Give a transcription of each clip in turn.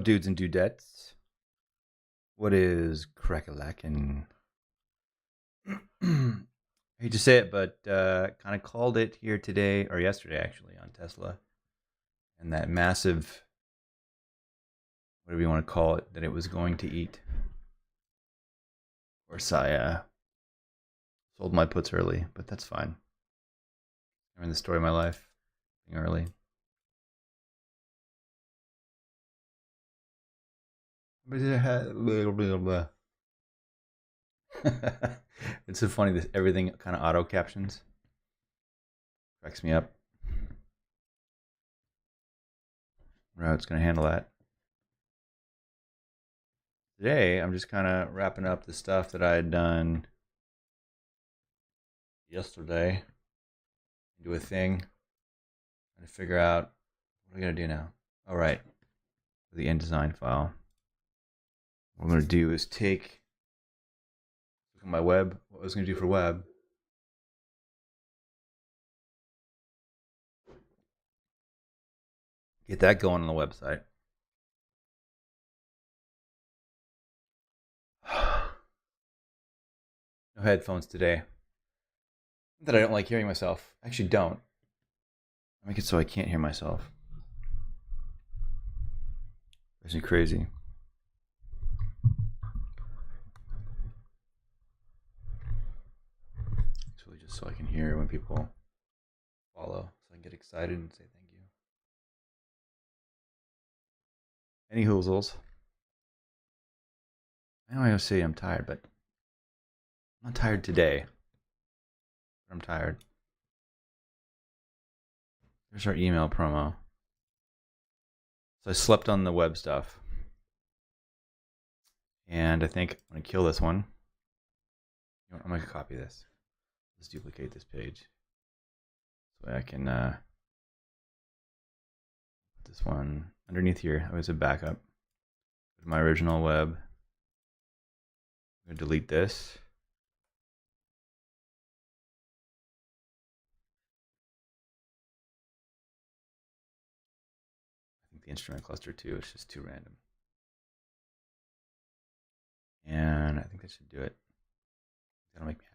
dudes and dudettes? What is crack-a-lackin'? I hate to say it, but kind of called it here today, or yesterday actually, on Tesla. And that massive, whatever you want to call it, that it was going to eat. Of course, I sold my puts early, but that's fine. I'm in the story of my life, being early. It's so funny that everything kind of auto captions. Cracks me up. I don't know how it's going to handle that. Today, I'm just kind of wrapping up the stuff that I had done yesterday into a thing. Trying to figure out what are we going to do now. All right. The InDesign file. What I'm going to do is take look at my web. What I was going to do for web. Get that going on the website. No headphones today. Not that I don't like hearing myself. I actually don't. I make it so I can't hear myself. Drives me crazy. It's really just so I can hear when people follow, so I can get excited and say thank you. Any hoozles. I know I always say I'm tired, but I'm not tired today. But I'm tired. There's our email promo. So I slept on the web stuff. And I think I'm going to kill this one. I'm going to copy this. Let's duplicate this page. So I can put this one underneath here. That was a backup. Go to my original web. I'm going to delete this. I think the instrument cluster too is just too random. And I think that should do it. That'll make me happy.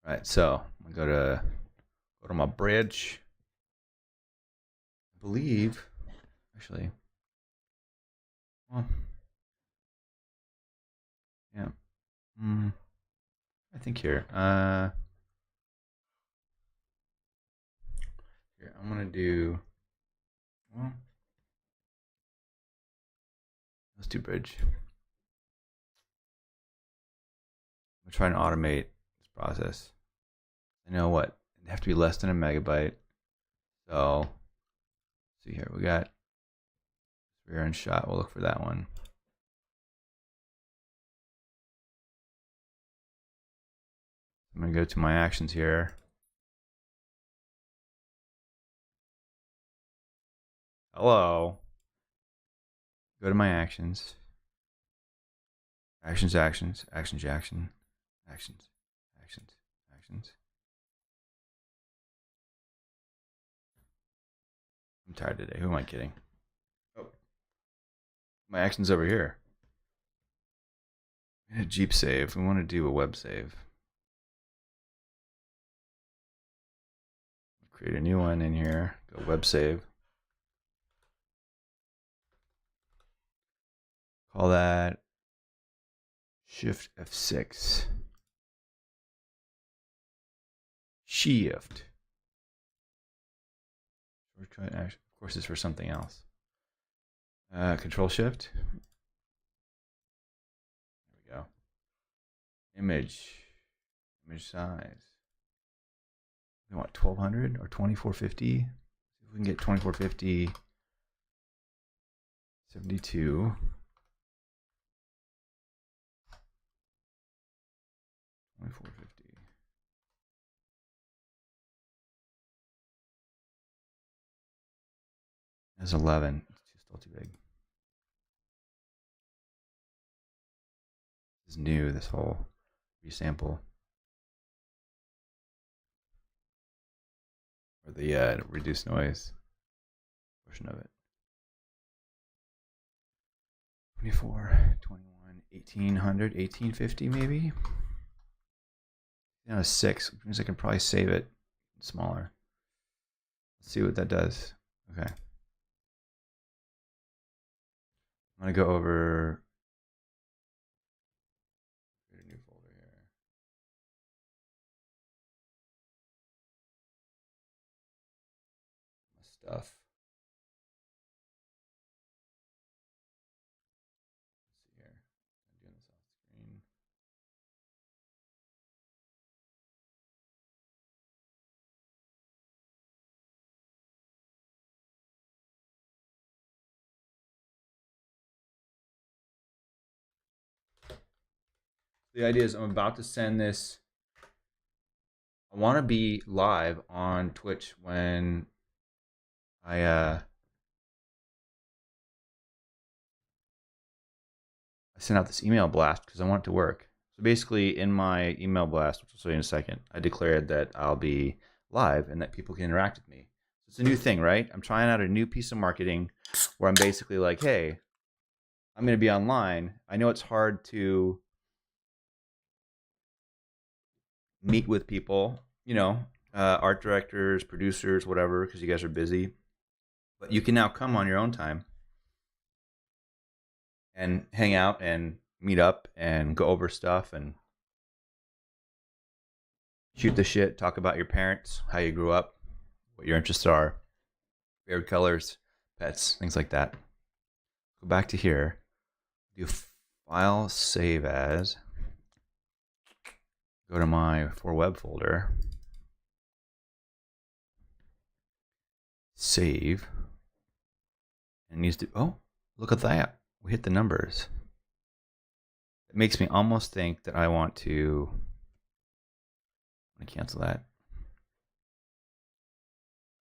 All right, so I'm gonna go to my bridge. I believe, actually, well, yeah. I think here. Here I'm gonna do. Well, let's do bridge. I'm trying to automate this process. I know what they have to be less than a megabyte. So, let's see here. We got rear end shot. We'll look for that one. I'm gonna go to my actions here. Hello. Go to my actions. Actions, actions, actions, action, actions, actions, actions. I'm tired today. Who am I kidding? Oh, my actions over here. A Jeep save. We want to do a web save. Create a new one in here. Go web save. Call that Shift F6. Shift. We're trying. Of course, it's for something else. Control Shift. There we go. Image size. We want 1200 or 2450. See if we can get 2450. 72. 2450. That's 11. It's still too big. This is new, this whole resample. Or the reduce noise portion of it. 24, 21, 1800, 1850 maybe. Now 6, which means I can probably save it smaller. Let's see what that does. Okay. I'm going to go over. Create a new folder here. My stuff. Let's see here. I'm doing this off screen. The idea is I'm about to send this. I want to be live on Twitch when I send out this email blast because I want it to work. So basically, in my email blast, which I'll show you in a second, I declared that I'll be live and that people can interact with me. So it's a new thing, right? I'm trying out a new piece of marketing where I'm basically like, hey, I'm going to be online. I know it's hard to meet with people, art directors, producers, whatever, because you guys are busy. But you can now come on your own time and hang out and meet up and go over stuff and shoot the shit, talk about your parents, how you grew up, what your interests are, favorite colors, pets, things like that. Go back to here, do file, save as, go to my for web folder, save, and it needs to, oh, look at that. We hit the numbers. It makes me almost think that I want to cancel that.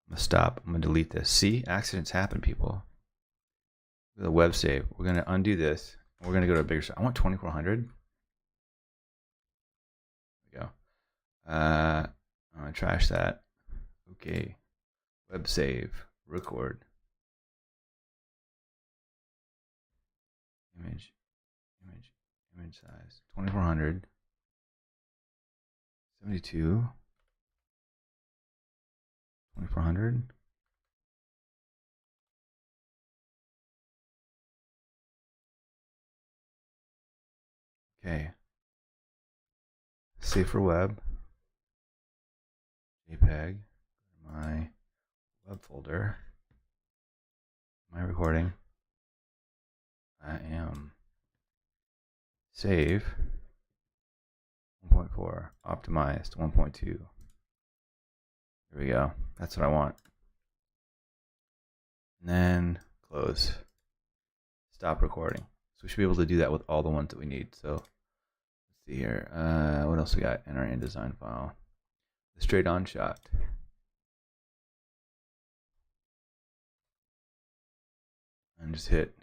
I'm going to stop. I'm going to delete this. See, accidents happen, people. The web save. We're going to undo this. We're going to go to a bigger. I want 2400. There we go. I'm going to trash that. Okay. Web save. Record. Image size 2400, 72, 2400. Okay. Save for web. JPEG. My web folder. My recording. I am. Save. 1.4. Optimized. 1.2. Here we go. That's what I want. And then close. Stop recording. So we should be able to do that with all the ones that we need. So let's see here. What else we got in our InDesign file? The straight on shot. And just hit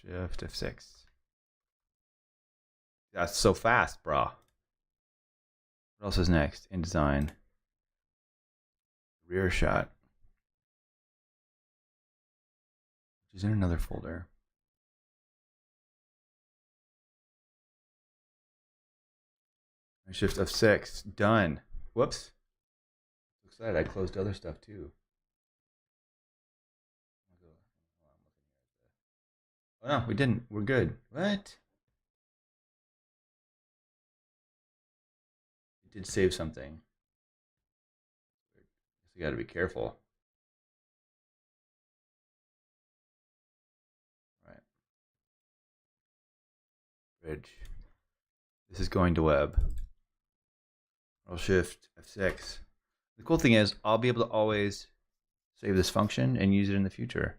Shift F6. That's so fast, brah. What else is next? InDesign. Rear shot. Which is in another folder. Shift F6. Done. Whoops. Looks like I closed other stuff too. Oh no, we didn't. We're good. What? It did save something. You got to be careful. All right. Bridge. This is going to web. I'll shift F6. The cool thing is I'll be able to always save this function and use it in the future.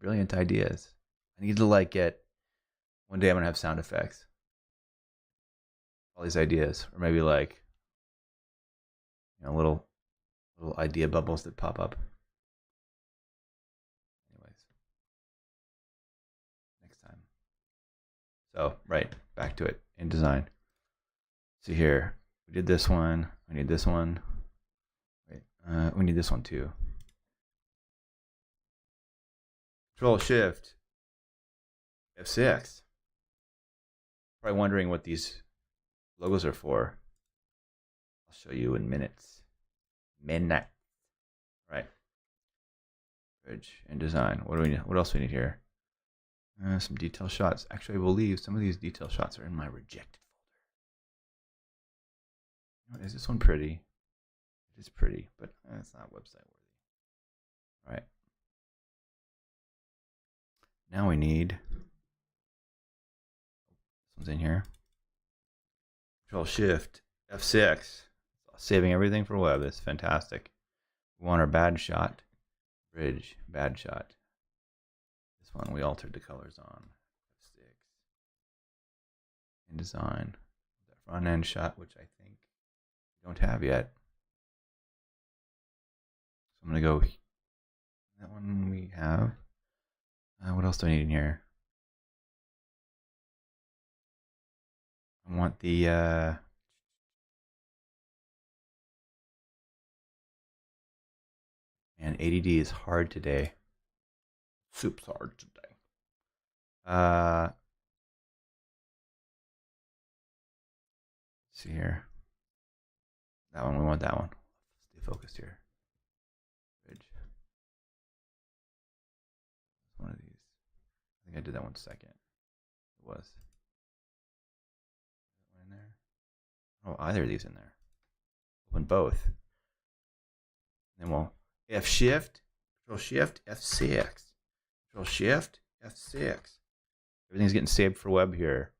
Brilliant ideas. I need to get, one day I'm going to have sound effects. All these ideas. Or maybe little idea bubbles that pop up. Anyways. Next time. So, right, back to it. InDesign. See here. We did this one. We need this one. Wait, we need this one too. Control Shift. F6. Probably wondering what these logos are for. I'll show you in minutes. Right. Bridge and design. What do we need? What else do we need here? Some detail shots. Actually, I believe some of these detail shots are in my rejected folder. Is this one pretty? It is pretty, but it's not website worthy. All right. Now we need. This one's in here. Control Shift F6. Saving everything for web. It's fantastic. We want our bad shot. Bridge, bad shot. This one we altered the colors on. F6. In design. That front end shot, which I think we don't have yet. So I'm going to go. That one we have. What else do I need in here? I want the. Man, ADD is hard today. Soup's hard today. Let's see here. That one, we want that one. Stay focused here. Bridge. One of these. I think I did that one second. It was. That one in there? Oh, either of these in there. Open both. Then we'll F shift, Control Shift, F6. Control Shift, F6. Everything's getting saved for web here.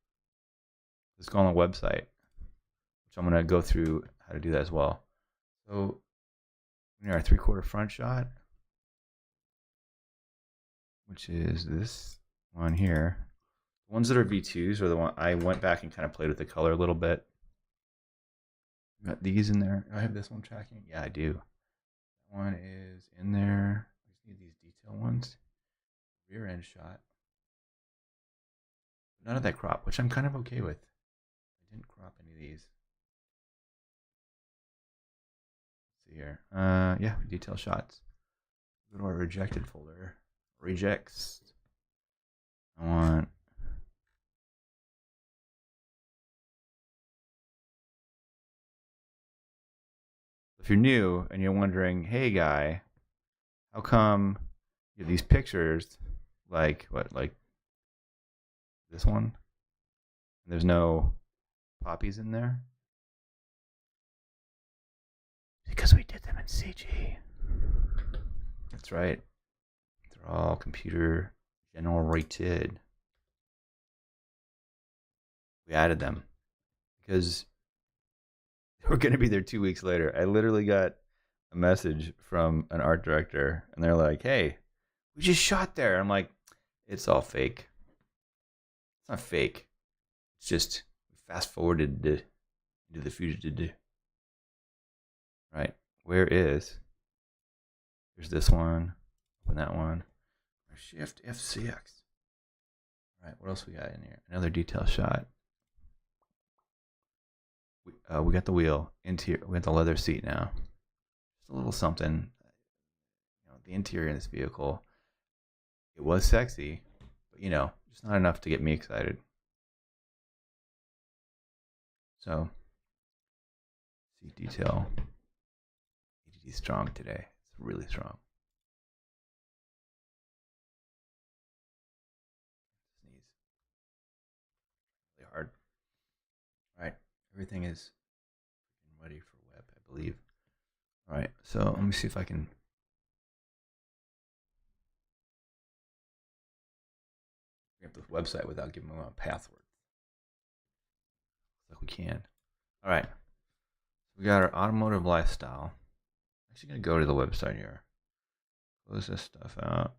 Let's go on the website, which I'm going to go through how to do that as well. So, we need our 3/4 front shot, which is this one here. The ones that are V2s are the one I went back and kind of played with the color a little bit. Got these in there. Do I have this one tracking? Yeah, I do. That one is in there. I just need these detail ones. Rear end shot. None of that crop, which I'm kind of okay with. I didn't crop any of these. Let's see here. Yeah, detail shots. Go to our rejected folder. Rejects. I want. If you're new and you're wondering, hey guy, how come you have these pictures like what, like this one? There's no poppies in there? Because we did them in CG. That's right. They're all computer generated. We added them because we're going to be there 2 weeks later. I literally got a message from an art director, and they're like, hey, we just shot there. I'm like, it's all fake. It's not fake. It's just fast forwarded into the future. Right. Where is? There's this one. Open that one. Shift F6. All right. What else we got in here? Another detail shot. We got the wheel. Interior. We got the leather seat now. Just a little something. You know, the interior in this vehicle. It was sexy, but just not enough to get me excited. So, seat detail. ADD strong today. It's really strong. Sneeze. Really hard. All right. Everything is ready for web, I believe. All right. So let me see if I can. Bring up this website without giving them a password. Looks like we can. All right. We got our automotive lifestyle. I'm actually going to go to the website here. Close this stuff out.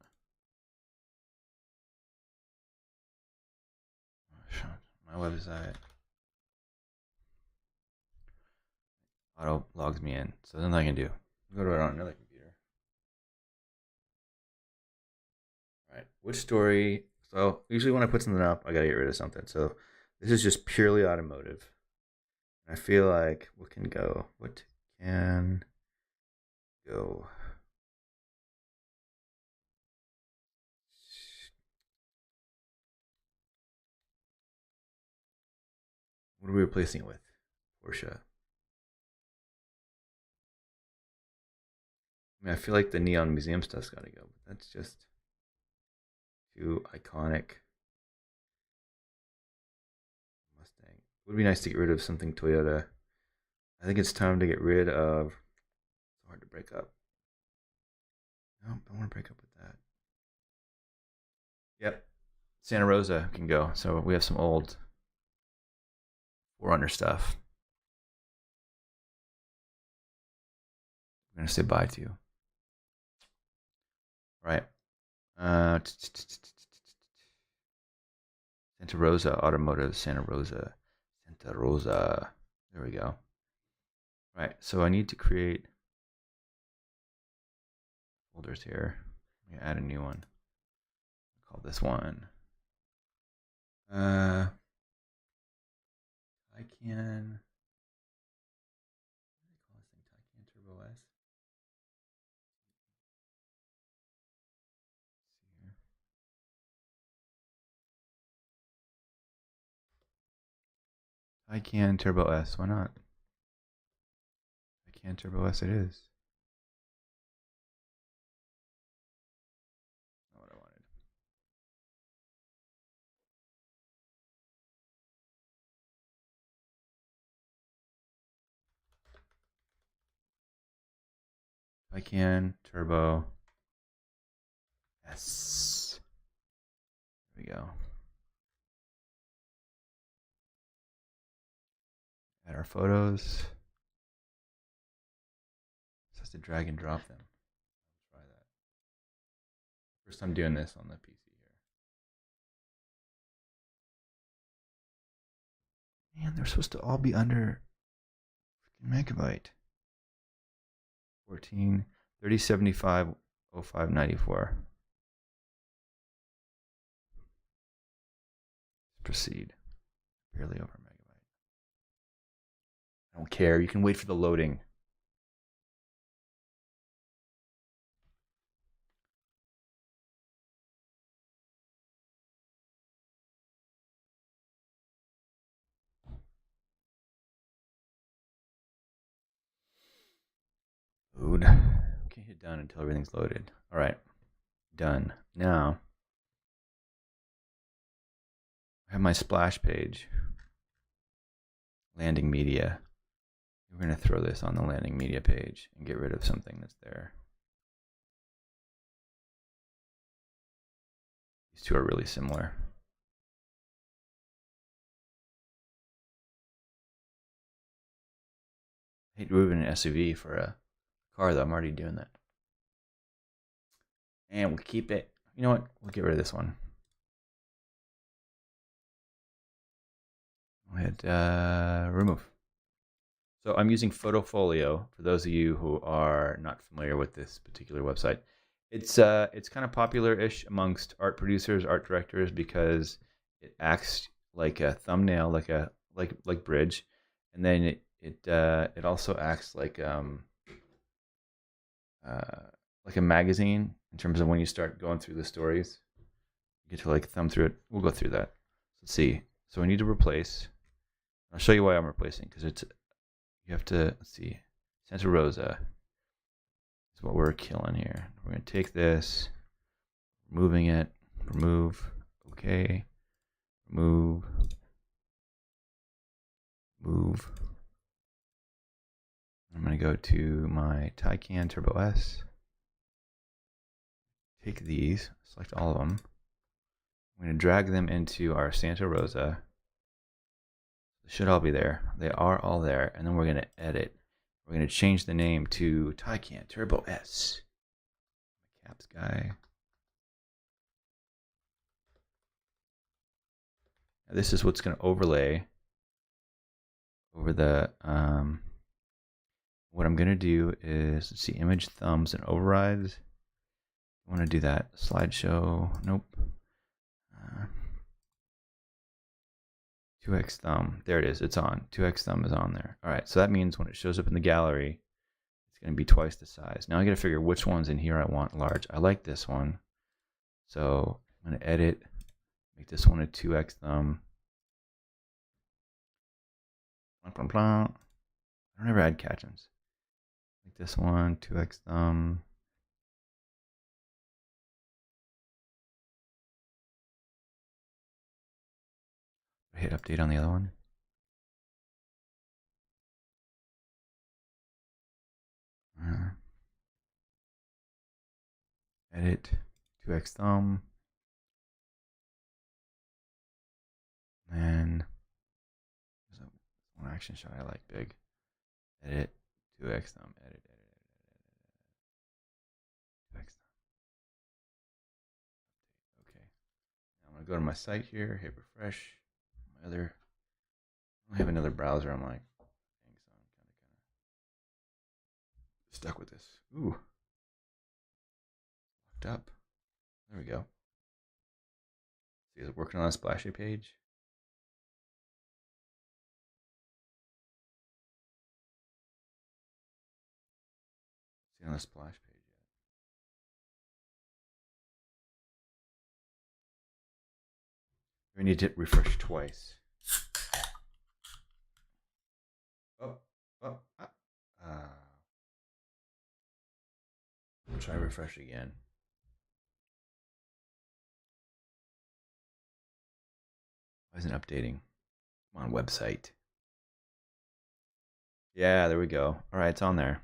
My website. Auto logs me in. So then I can do. Go to it on another computer. All right. Which story? So usually when I put something up, I got to get rid of something. So this is just purely automotive. I feel like what can go? What can go? What are we replacing it with? Porsche. I mean, I feel like the Neon Museum stuff's got to go, but that's just too iconic. Mustang. It would be nice to get rid of something Toyota. I think it's time to get rid of. It's hard to break up. No, I want to break up with that. Yep. Santa Rosa can go. So we have some old 4Runner stuff. I'm going to say bye to you. Right. Santa Rosa Automotive, Santa Rosa. There we go. Right, so I need to create folders here. Let me add a new one. I'll call this one. I can. What do they call this thing? Taycan Turbo S. Taycan Turbo S. Why not? Taycan Turbo S. It is. Not what I wanted. Taycan Turbo S. There we go. Add our photos. Just has to drag and drop them. Let's try that. First time doing this on the PC here. Man, they're supposed to all be under megabyte. 14, 3075, 0594. Proceed. Barely over a megabyte. I don't care. You can wait for the loading. Load. Can't hit done until everything's loaded. All right. Done. Now, I have my splash page. Landing media. We're going to throw this on the landing media page and get rid of something that's there. These two are really similar. I hate moving an SUV for a car, though. I'm already doing that. And we'll keep it. You know what? We'll get rid of this one. We'll hit remove. So I'm using Photofolio for those of you who are not familiar with this particular website. It's kind of popular-ish amongst art producers, art directors, because it acts like a thumbnail, like Bridge, and then it also acts like a magazine in terms of when you start going through the stories. You get to like thumb through it. We'll go through that. Let's see. So we need to replace. I'll show you why I'm replacing, because you have to, let's see, Santa Rosa is what we're killing here. We're going to take this, moving it, remove, okay, remove, move. I'm going to go to my Taycan Turbo S, take these, select all of them. I'm going to drag them into our Santa Rosa. They should all be there. They are all there. And then we're going to edit. We're going to change the name to Taycan Turbo S. Caps guy. Now this is what's going to overlay over the. What I'm going to do is, let's see, image thumbs and overrides. I want to do that. Slideshow. Nope. 2x thumb. There it is. It's on. 2x thumb is on there. All right. So that means when it shows up in the gallery, it's going to be twice the size. Now I got to figure which ones in here I want large. I like this one. So I'm going to edit, make this one a 2x thumb. Blah, blah, blah. I don't ever add captions. Like this one, 2x thumb. Hit update on the other one. Edit, 2x thumb. And there's one action shot I like big. Edit, 2x thumb, edit, 2x thumb. Okay. Now I'm gonna go to my site here, hit refresh. I have another browser. I'm like, so I'm kind of stuck with this. Ooh, locked up. There we go. See, is it working on a splashy page? See on the splash page yet? We need to refresh twice. Oh, I'll try refresh again. Why isn't it updating? Come on, website. Yeah, there we go. All right, it's on there.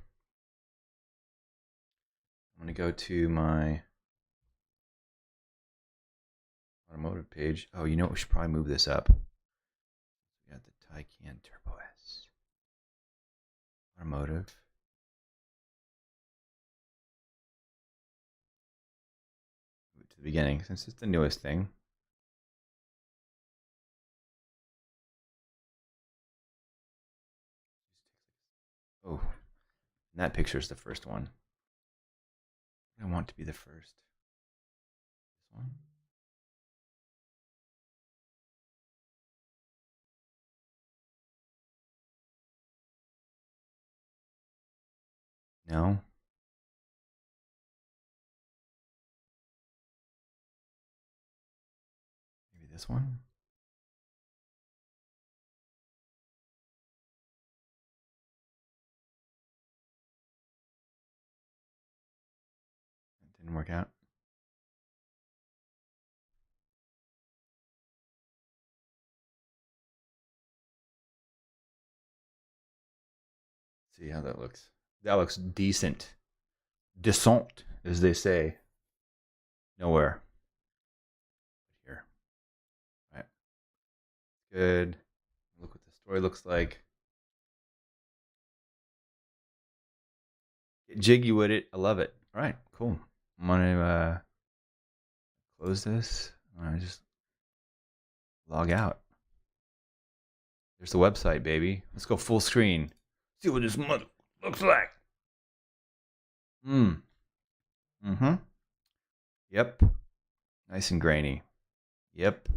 I'm gonna go to my automotive page. Oh, you know what? We should probably move this up. We got the Taycan Turbo S. Automotive. Move it to the beginning since it's the newest thing. Oh, and that picture is the first one. I want to be the first. This one. No. Maybe this one. It didn't work out. See how that looks. That looks decent. Decent, as they say. Nowhere. Here. All right. Good. Look what the story looks like. Get jiggy with it. I love it. All right, cool. I'm gonna close this. I'm gonna just log out. There's the website, baby. Let's go full screen. See what this mother looks like. Mm-hmm. Yep. Nice and grainy. Yep.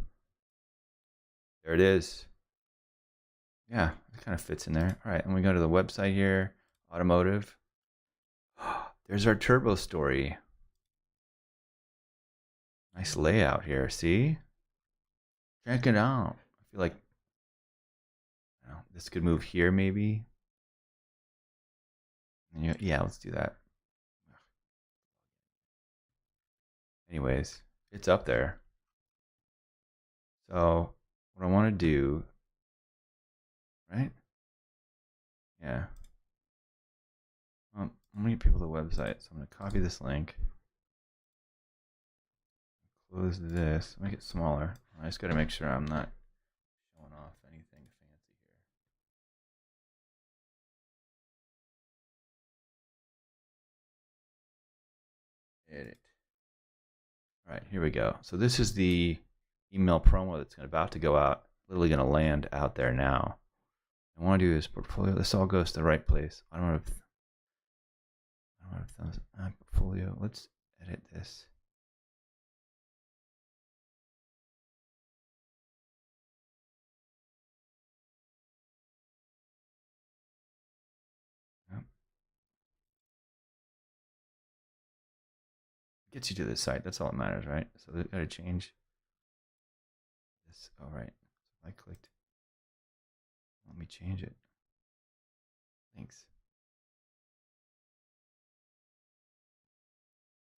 There it is. Yeah, it kind of fits in there. All right, and we go to the website here. Automotive. There's our turbo story. Nice layout here. See? Check it out. I feel like this could move here, maybe. Yeah, let's do that. Anyways, it's up there. So what I want to do, right? Yeah. I'm gonna get people to the website, so I'm gonna copy this link. Close this. Make it smaller. I just gotta make sure I'm not showing off anything fancy here. Edit. All right, here we go. So this is the email promo that's about to go out. Literally gonna land out there now. I want to do this portfolio. This all goes to the right place. I don't know if thumbs portfolio. Let's edit this. Yep. Gets you to this site. That's all that matters, right? So they gotta change this. All right. I clicked. Let me change it. Thanks.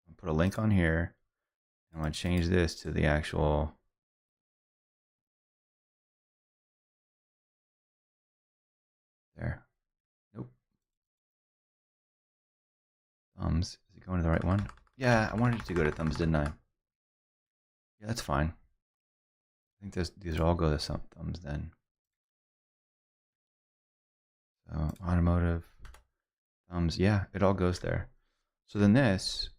I'll put a link on here. I'm going to change this to the actual. There. Nope. Thumbs. Is it going to the right one? Yeah, I wanted it to go to thumbs, didn't I? Yeah, that's fine. I think these all go to some thumbs then. So automotive, thumbs. Yeah, it all goes there. So then this,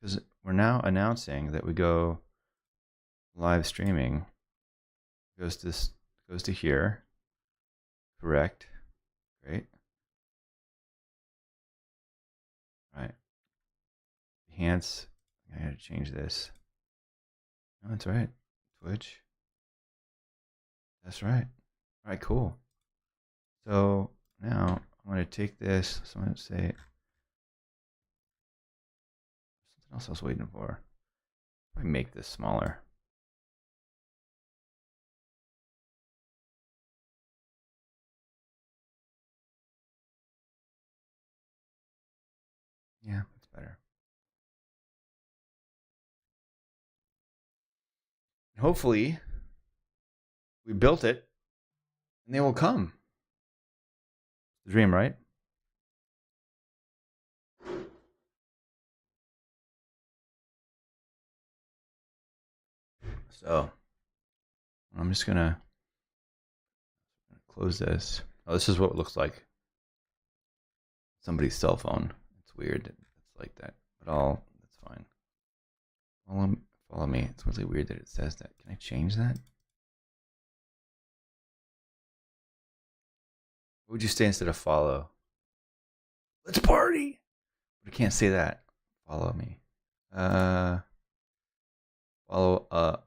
because we're now announcing that we go live streaming, goes to here. Correct. Great. All right. Enhance. I gotta change this. No, that's right. Twitch. That's right. All right, cool. So now I'm going to take this. So I'm going to say something else I was waiting for. Probably make this smaller. Yeah, that's better. And hopefully, we built it, and they will come. The dream, right? So I'm just gonna close this. Oh, this is what it looks like. Somebody's cell phone. It's weird. It's like that, but that's fine. Follow me. It's really weird that it says that. Can I change that? What would you say instead of follow? Let's party. But I can't say that. Follow me. Follow up.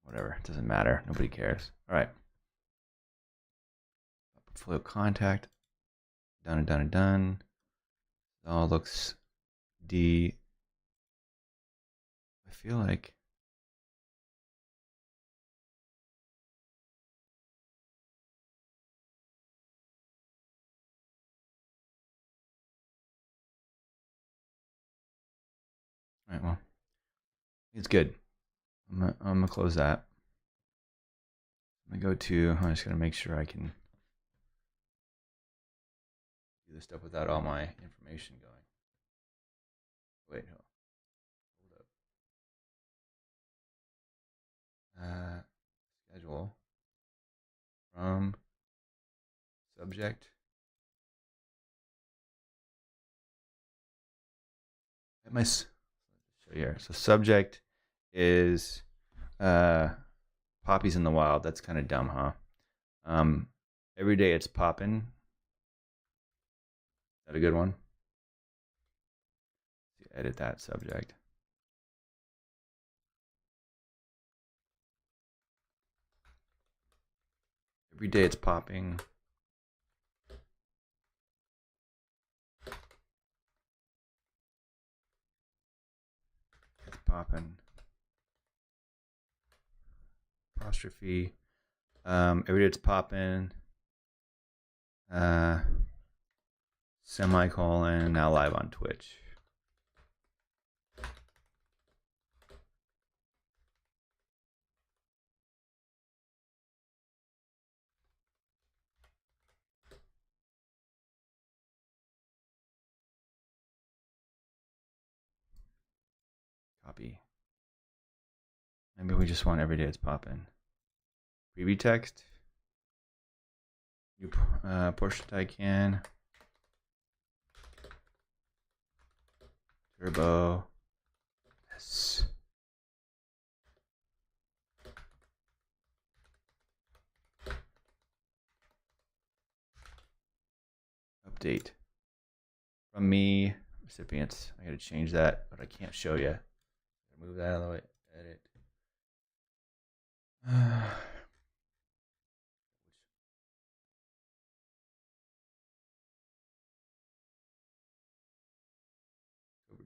Whatever. It doesn't matter. Nobody cares. All right. Portfolio contact. Done and done and done. It all looks D. I feel like. All right. Well, it's good. I'm gonna close that. I'm gonna go to. I'm just gonna make sure I can do this stuff without all my information going. Wait, hold up. Schedule from subject. At my show here. So subject is poppies in the wild. That's kind of dumb, huh? Every day it's popping. Is that a good one? Edit that subject. Every day it's popping. It's popping. Apostrophe. Every day it's popping. Semicolon. Now live on Twitch. Copy. Maybe we just want every day it's popping. Preview text. You Porsche Taycan. Turbo. Yes. Update. From me, recipients. I gotta change that, but I can't show you. Move that out of the way. Edit.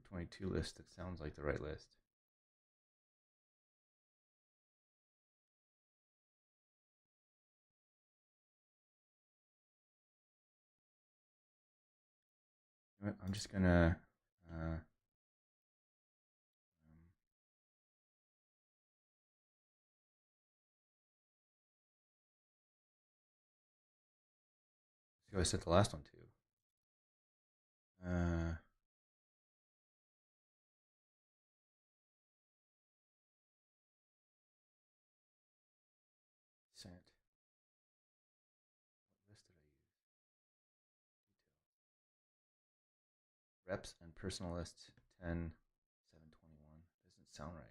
22 list. That sounds like the right list. I'm just gonna see what I set the last one to. Sent. What list did I use? Reps and personal list 10, 721. Doesn't sound right.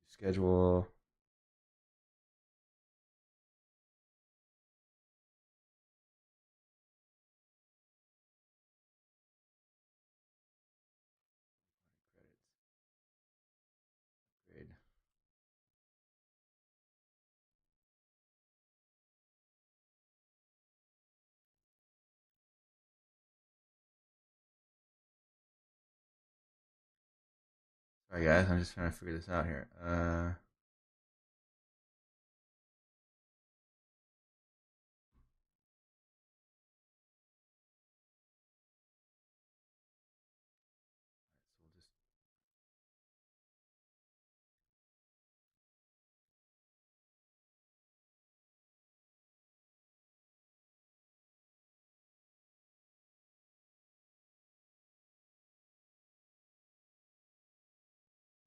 Schedule. Credits. Upgrade. Sorry guys, I'm just trying to figure this out here. So we'll just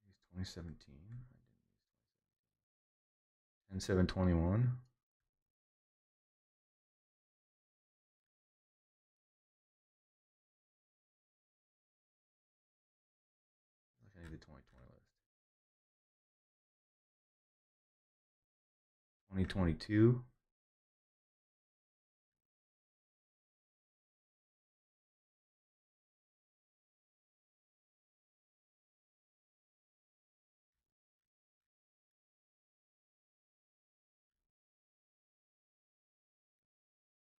use 2017. 10/7/21. I need the 2020 list. 2022.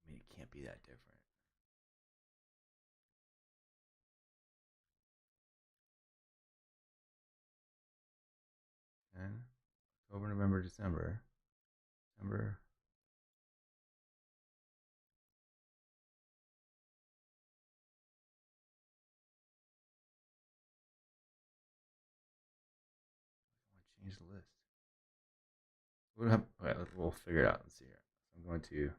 I mean, it can't be that different. And October, November, December. December. I want to change the list. Okay, we'll figure it out. Let's see here. I'm going to,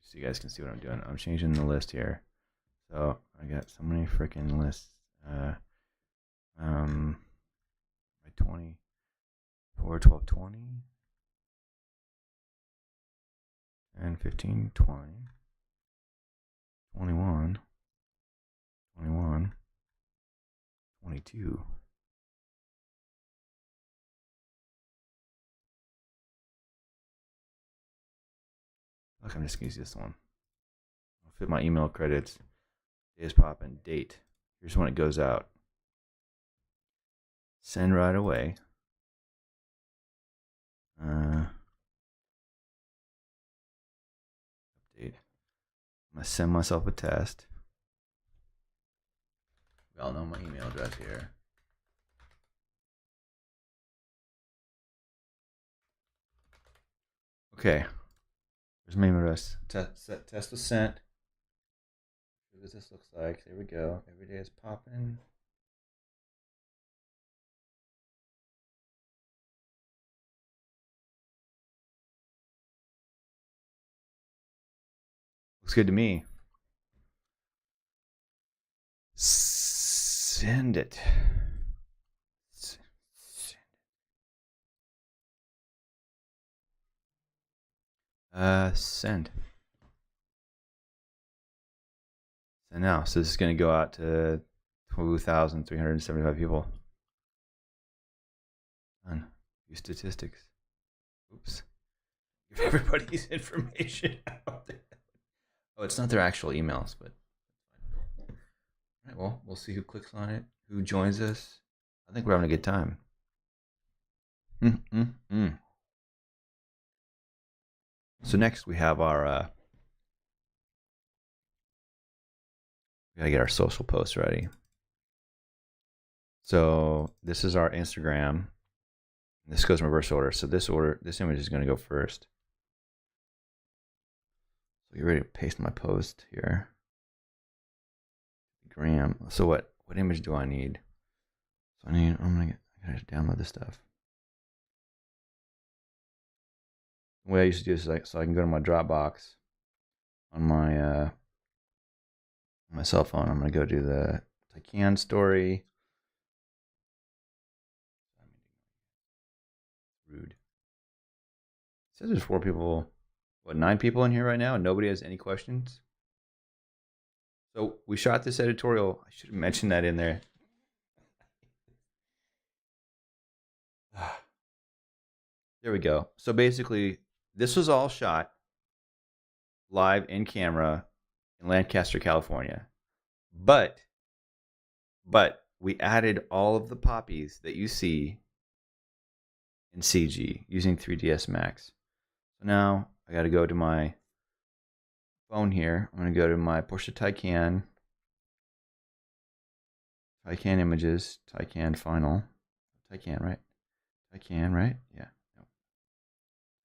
so you guys can see what I'm doing. I'm changing the list here. So I got so many freaking lists. My 24, 12, 20, and 15, 20, 21, 21, 22. Look, I'm just gonna use this one. I'll fit my email credits, days pop, and date. Here's when it goes out. Send right away. Update. I'm gonna send myself a test. We all know my email address here. Okay. Here's my email address. Test was sent. See what this looks like. There we go. Every day is popping. Looks good to me. Send it. Send. And now, so this is going to go out to 2,375 people. Done. View statistics. Oops. Give everybody's information out. Oh, it's not their actual emails, but all right. Well, we'll see who clicks on it, who joins us. I think we're having a good time. So next we have our, we gotta get our social posts ready. So this is our Instagram. This goes in reverse order. So this image is gonna go first. So get ready to paste my post here. Gram. So what image do I need? So I gotta download this stuff. The way I used to do this is so I can go to my Dropbox on my my cell phone. I'm gonna go do the Taycan story. Rude. It says there's 4 people, 9 people in here right now, and nobody has any questions. So we shot this editorial. I should have mentioned that in there. There we go. So basically, this was all shot live in camera in Lancaster, California. But we added all of the poppies that you see in CG using 3ds Max. So now I got to go to my phone here. I'm going to go to my Porsche Taycan images, Taycan final. Taycan, right? Taycan, right? Yeah. No.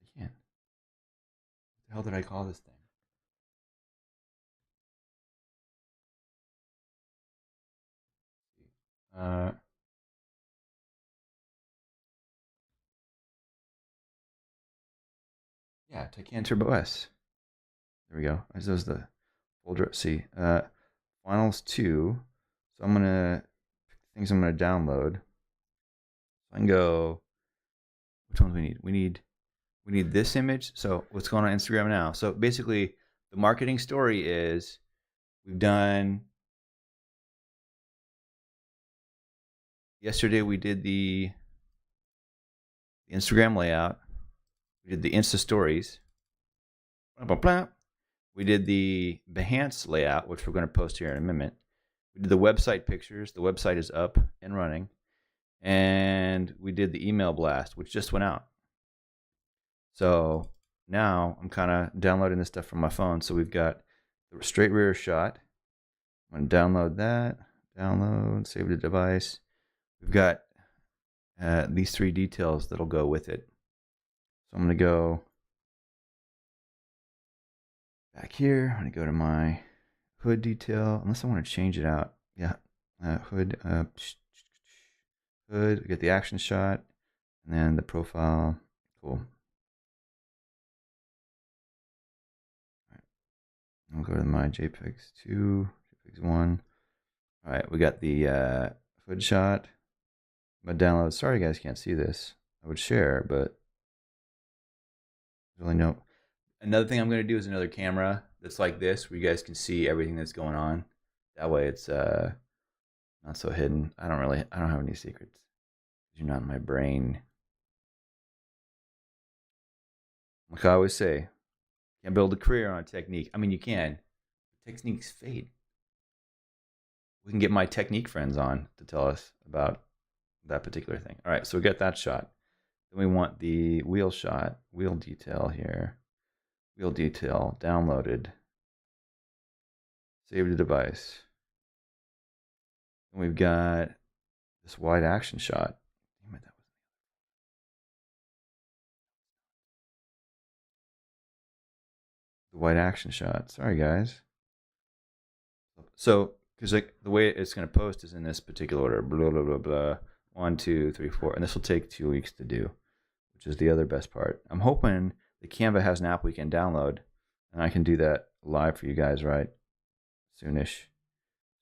Taycan. What the hell did I call this thing? Yeah, Taycan Turbo S. There we go. This is the folder. See, finals 2. So I'm gonna things I'm gonna download. So I can go. Which ones we need? We need this image. So what's going on Instagram now? So basically, the marketing story is we've done. Yesterday we did the Instagram layout. We did the Insta stories. Blah, blah, blah. We did the Behance layout, which we're going to post here in a minute. We did the website pictures. The website is up and running. And we did the email blast, which just went out. So now I'm kind of downloading this stuff from my phone. So we've got the straight rear shot. I'm going to download that. Download, save the device. We've got these 3 details that'll go with it. So I'm going to go back here. I'm going to go to my hood detail, unless I want to change it out. Yeah, hood, hood. We get the action shot, and then the profile. Cool. I'll go to my JPEGs 2, JPEGs 1. All right, we got the hood shot. I'm gonna download. Sorry, you guys can't see this. I would share, but really no. Another thing I'm gonna do is another camera that's like this, where you guys can see everything that's going on. That way, it's not so hidden. I don't have any secrets. You're not in my brain. Like I always say, can't build a career on a technique. I mean, you can. Techniques fade. We can get my technique friends on to tell us about that particular thing. All right, so we got that shot. Then we want the wheel shot, wheel detail here. Wheel detail downloaded. Save the device. And we've got this wide action shot. Damn it, that was the wide action shot. Sorry, guys. So, because like the way it's going to post is in this particular order, blah blah blah blah, 1, 2, 3, 4, and this will take 2 weeks to do, which is the other best part. I'm hoping the Canva has an app we can download, and I can do that live for you guys right soonish.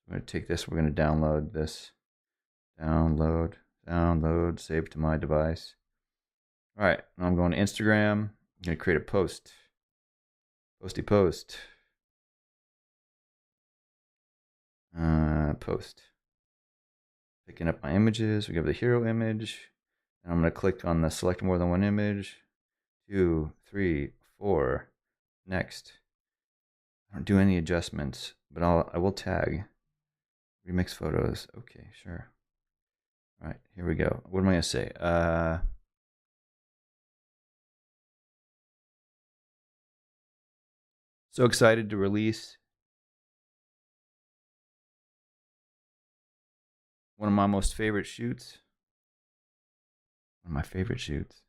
I'm going to take this. We're going to download this. Download, save to my device. All right, now I'm going to Instagram. I'm going to create a post. Posty post. Post. Picking up my images. We have the hero image. And I'm going to click on the select more than one image. 2, 3, 4. Next. I don't do any adjustments, but I will tag. Remix photos. Okay, sure. All right, here we go. What am I going to say? So excited to release one of my most favorite shoots. One of my favorite shoots.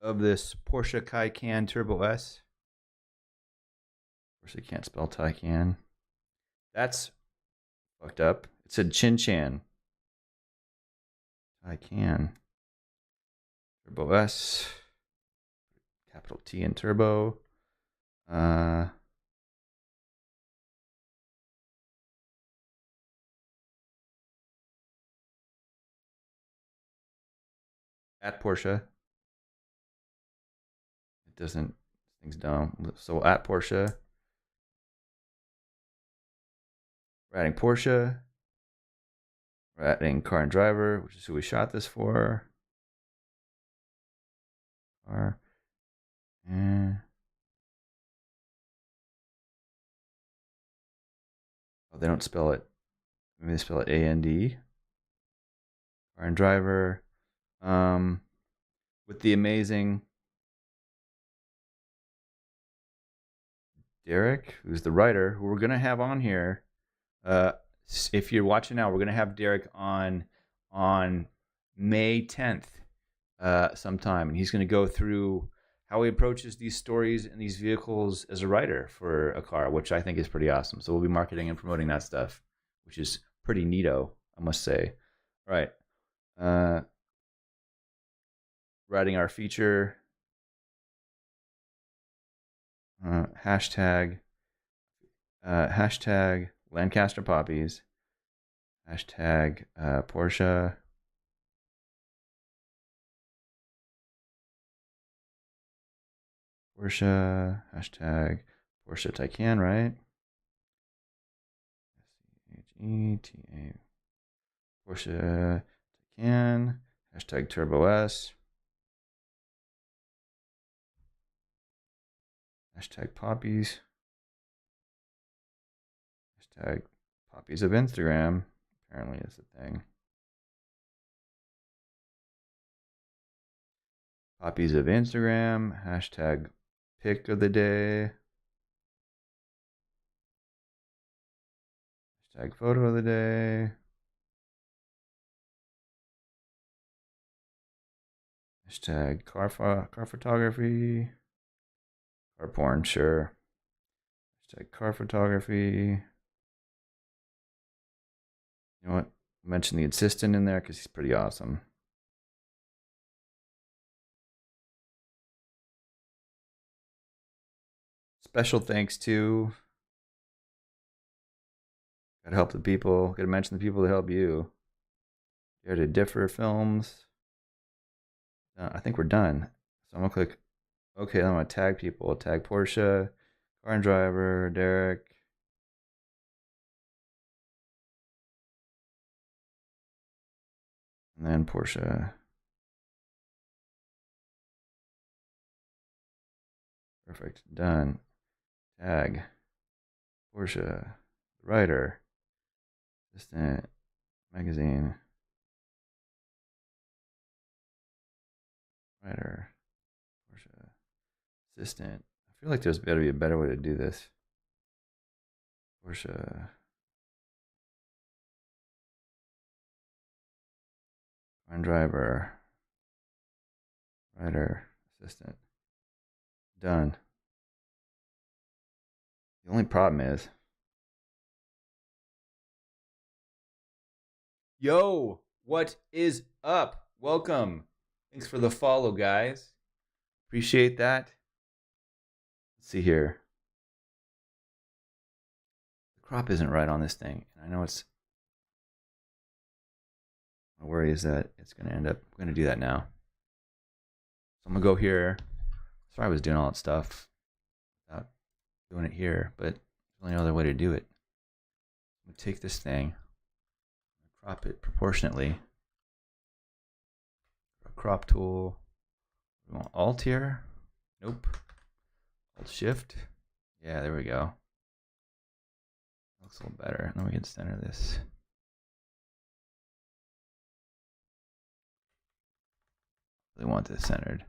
Of this Porsche Taycan Turbo S. Of course, I can't spell Taycan. That's fucked up. It said Chin Chan. Taycan Turbo S. Capital T in Turbo. At Porsche. It doesn't. Thing's dumb. So at Porsche. We're adding Porsche. We're adding Car and Driver, which is who we shot this for. Car. And oh, they don't spell it. Maybe they spell it A-N-D. Car and Driver. With the amazing Derek, who's the writer, who we're going to have on here. If you're watching now, we're going to have Derek on May 10th sometime. And he's going to go through how he approaches these stories and these vehicles as a writer for a car, which I think is pretty awesome. So we'll be marketing and promoting that stuff, which is pretty neato, I must say. All right. Writing our feature. Hashtag Lancaster Poppies. Hashtag Porsche. Hashtag Porsche Taycan, right? S-C-H-E-T-A. Porsche Taycan. Hashtag Turbo S. Hashtag Poppies. Hashtag Poppies of Instagram. Apparently is the thing. Poppies of Instagram. Hashtag pick of the day. Hashtag photo of the day. Hashtag car photography. Car porn, sure. Hashtag car photography. You know what? Mention the assistant in there because he's pretty awesome. Special thanks to. Gotta help the people. Gotta mention the people that help you. Dare to Differ Films. I think we're done. So I'm gonna click. Okay, then I'm gonna tag people. Tag Porsche, Car and Driver, Derek. And then Porsche. Perfect. Done. Tag. Porsche. Writer. Assistant. Magazine. Writer. Porsche. Assistant. I feel like there's better be a better way to do this. Porsche. Car and Driver. Writer. Assistant. Done. The only problem is. Yo, what is up? Welcome. Thanks for the follow, guys. Appreciate that. Let's see here. The crop isn't right on this thing. I know it's. My worry is that it's going to end up. I'm going to do that now. So I'm going to go here. Sorry I was doing all that stuff without doing it here, but there's only no other way to do it. I'm going to take this thing, crop it proportionately. Crop tool. We want Alt here. Nope. Alt Shift. Yeah, there we go. Looks a little better. Then we can center this. really want this centered.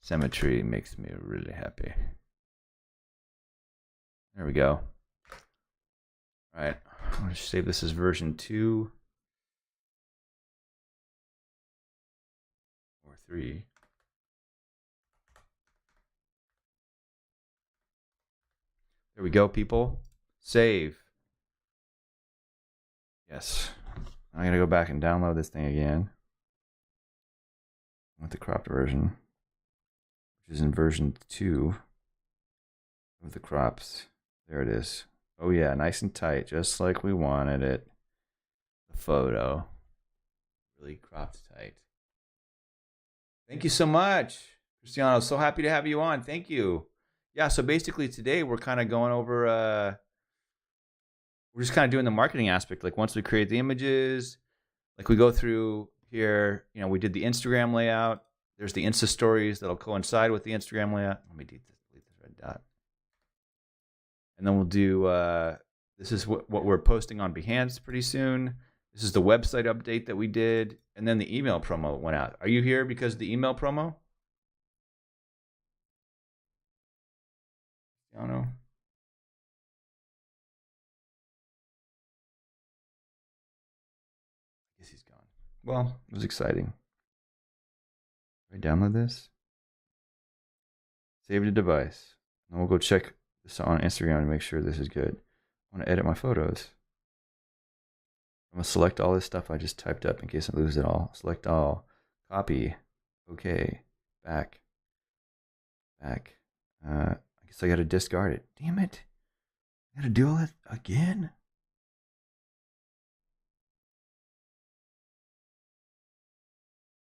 Symmetry makes me really happy. There we go. All right, I'm gonna save this as version 2 or 3. There we go, people. Save. Yes. I'm gonna go back and download this thing again with the cropped version, which is in version 2 of the crops. There it is. Oh yeah, nice and tight, just like we wanted it. The photo. Really cropped tight. Thank you so much, Cristiano. So happy to have you on. Thank you. Yeah, so basically today we're kind of going over, we're just kind of doing the marketing aspect. Like once we create the images, like we go through here, you know, we did the Instagram layout. There's the Insta stories that'll coincide with the Instagram layout. Let me delete this red dot. And then we'll do, this is what we're posting on Behance pretty soon. This is the website update that we did. And then the email promo went out. Are you here because of the email promo? I don't know. I guess he's gone. Well, it was exciting. I download this. Save the device. And we'll go check this on Instagram to make sure this is good. I want to edit my photos. I'm going to select all this stuff I just typed up in case I lose it all. Select all. Copy. Okay. Back. Back. I guess I got to discard it. Damn it. I got to do all that again?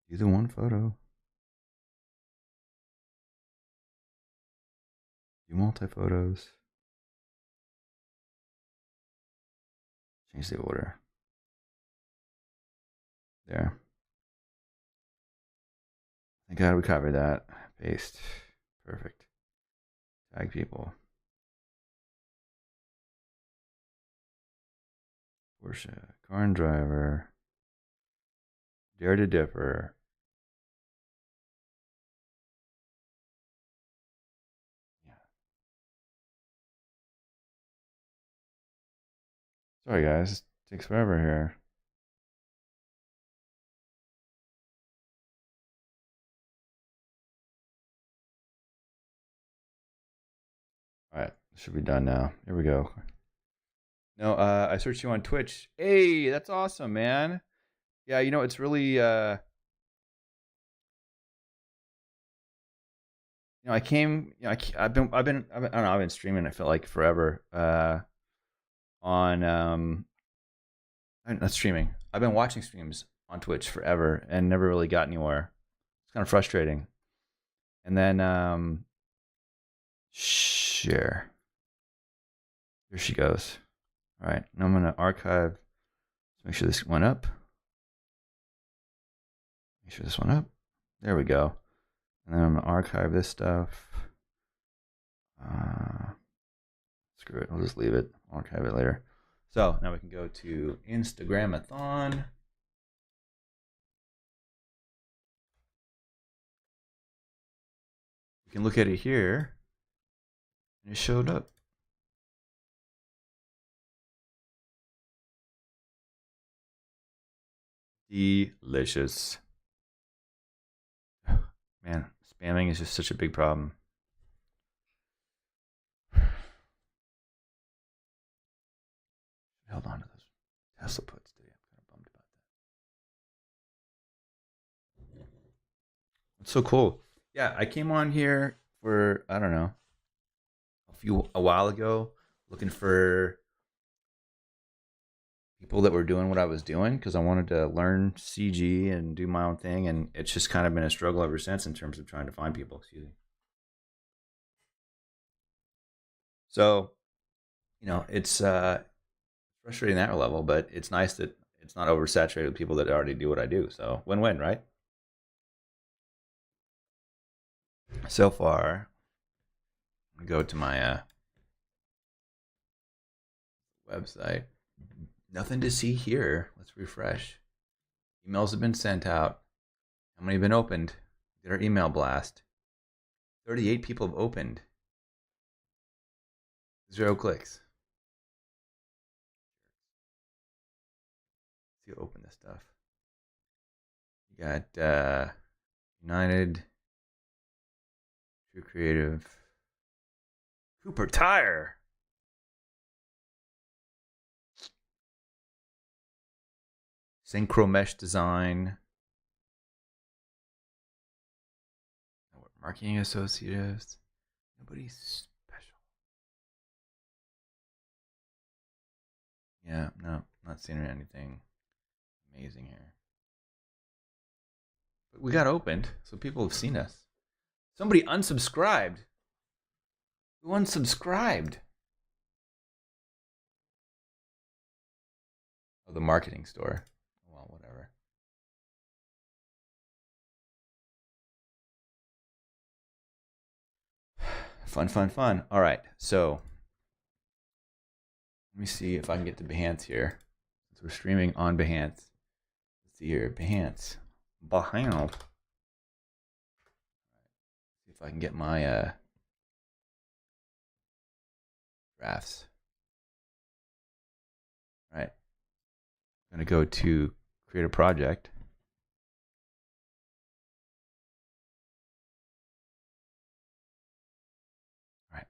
Do the one photo. Do multi-photos. Change the order. There. Thank God we covered that. Paste. Perfect. Tag people. Porsche. Car and driver. Dare to differ. Yeah. Sorry guys, it takes forever here. All right, should be done now. Here we go. No, I searched you on Twitch. Hey, that's awesome, man. Yeah, you know, it's really, you know, I came, you know, I've been, I don't know, I've been streaming. I feel like forever, on, not streaming. I've been watching streams on Twitch forever and never really got anywhere. It's kind of frustrating. And then, share. Here she goes. All right, now I'm gonna archive. Let's make sure this went up. Make sure this went up. There we go. And then I'm gonna archive this stuff. Screw it, I'll just leave it. Archive it later. So now we can go to Instagramathon. You can look at it here. And it showed up. Delicious. Man, spamming is just such a big problem. Held on to those Tesla puts today. I'm kind of bummed about that. It's so cool. Yeah, I came on here for, I don't know, a while ago, looking for people that were doing what I was doing because I wanted to learn CG and do my own thing, and it's just kind of been a struggle ever since in terms of trying to find people. Excuse me. So, you know, it's frustrating that level, but it's nice that it's not oversaturated with people that already do what I do. So, win-win, right? So far, I'm gonna go to my website. Nothing to see here. Let's refresh. Emails have been sent out. How many have been opened? Did our email blast. 38 people have opened. 0 clicks. Let's see, open this stuff. You got United, True Creative, Cooper Tire. Synchro Mesh Design. Marketing Associates. Nobody's special. Yeah, no, not seeing anything amazing here. But we got opened, so people have seen us. Somebody unsubscribed. Who unsubscribed? Oh, the marketing store. Well, whatever. Fun. All right, so let me see if I can get to Behance here. Since we're streaming on Behance. Let's see here, Behance. Behance. See if I can get my drafts. All right. I'm going to go to create a project. All right.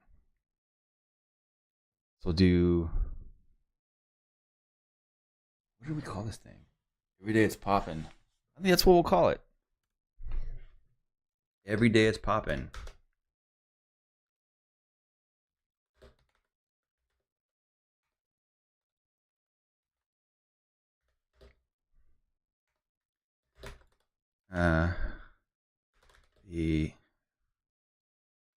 So we'll do, what do we call this thing? Every day it's popping. I think that's what we'll call it. Every day it's popping.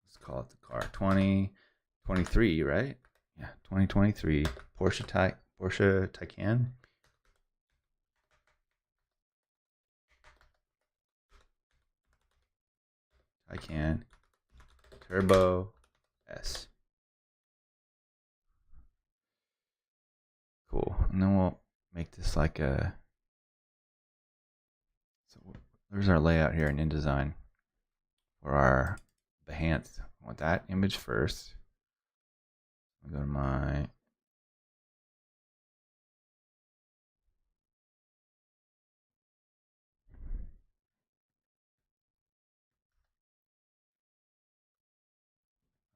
Let's call it the car 2023, right? Yeah, 2023 Porsche Taycan. Taycan Turbo S. Cool. And then we'll make this like a, so there's our layout here in InDesign for our Behance. I want that image first. I'll go to my, there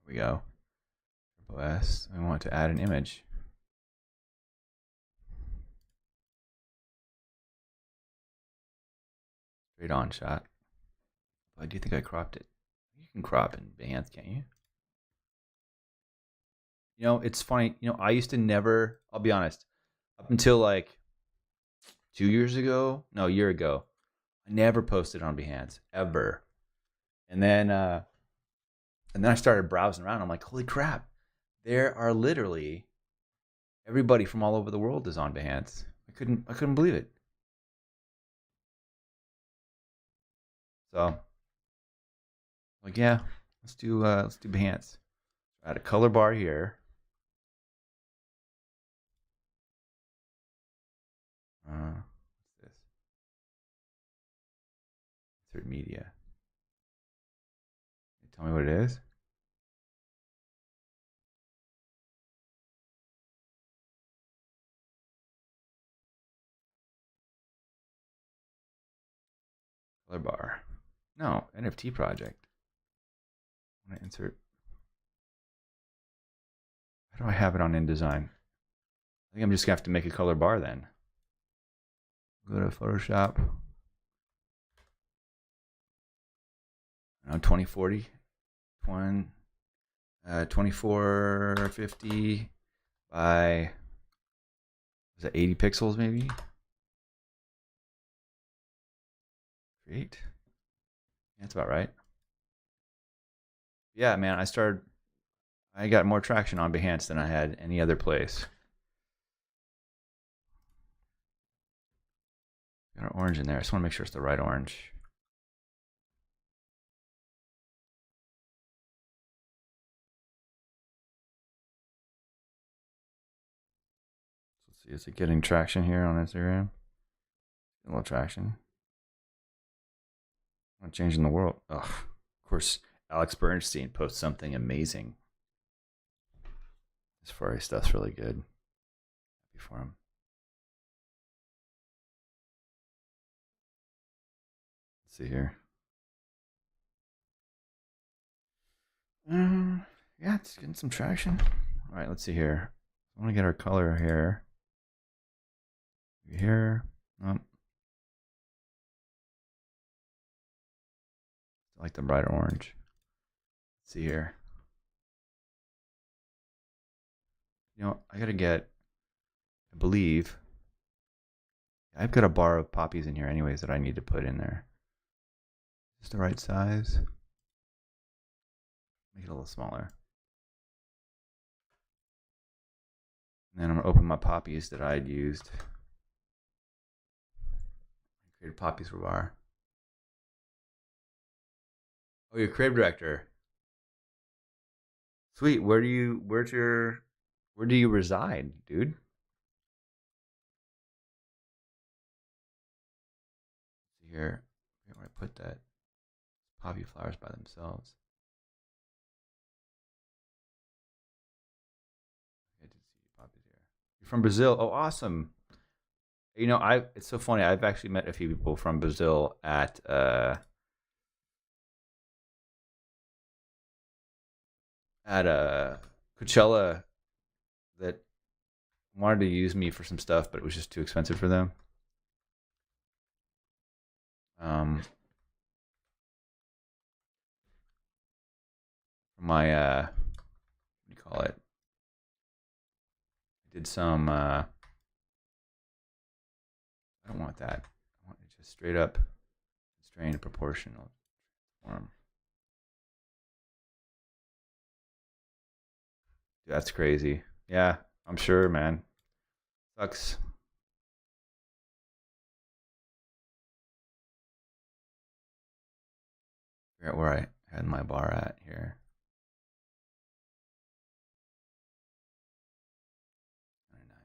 we go. Turbo S. I want to add an image. Straight on shot. But I do think I cropped it. You can crop in Behance, can't you? You know, it's funny. You know, I used to never, I'll be honest, up until like 2 years ago, no, a year ago, I never posted on Behance, ever. And then I started browsing around. I'm like, holy crap, there are literally everybody from all over the world is on Behance. I couldn't believe it. So, like, yeah, let's do Behance. Add a color bar here. What's this? Insert media. Tell me what it is. Color bar. No, NFT project. I want to insert. How do I have it on InDesign? I think I'm just gonna have to make a color bar then. Go to Photoshop. No, 2040, 2450 by, is that 80 pixels maybe? Create. That's about right. Yeah, man, I got more traction on Behance than I had any other place. Got our orange in there. I just want to make sure it's the right orange. Let's see, is it getting traction here on Instagram? A little traction. Not changing the world. Ugh. Of course, Alex Bernstein posts something amazing. This furry stuff's really good. Happy for him. Let's see here. Yeah, it's getting some traction. All right, let's see here. I want to get our color here. Here. Oh. I like the brighter orange. Let's see here. You know, I gotta get, I believe, I've got a bar of poppies in here anyways that I need to put in there. Just the right size. Make it a little smaller. And then I'm gonna open my poppies that I'd used. I created poppies for bar. Oh, you're creative director. Sweet. Where do you reside, dude? See here. Where I put that? Poppy flowers by themselves. I did see poppies here. You're from Brazil. Oh, awesome. You know, it's so funny. I've actually met a few people from Brazil at Coachella that wanted to use me for some stuff, but it was just too expensive for them. My what do you call it? I did some. I don't want that. I want it just straight up constrained proportional form. Dude, that's crazy. Yeah, I'm sure, man. Sucks. Figure out where I had my bar at here. Very nice.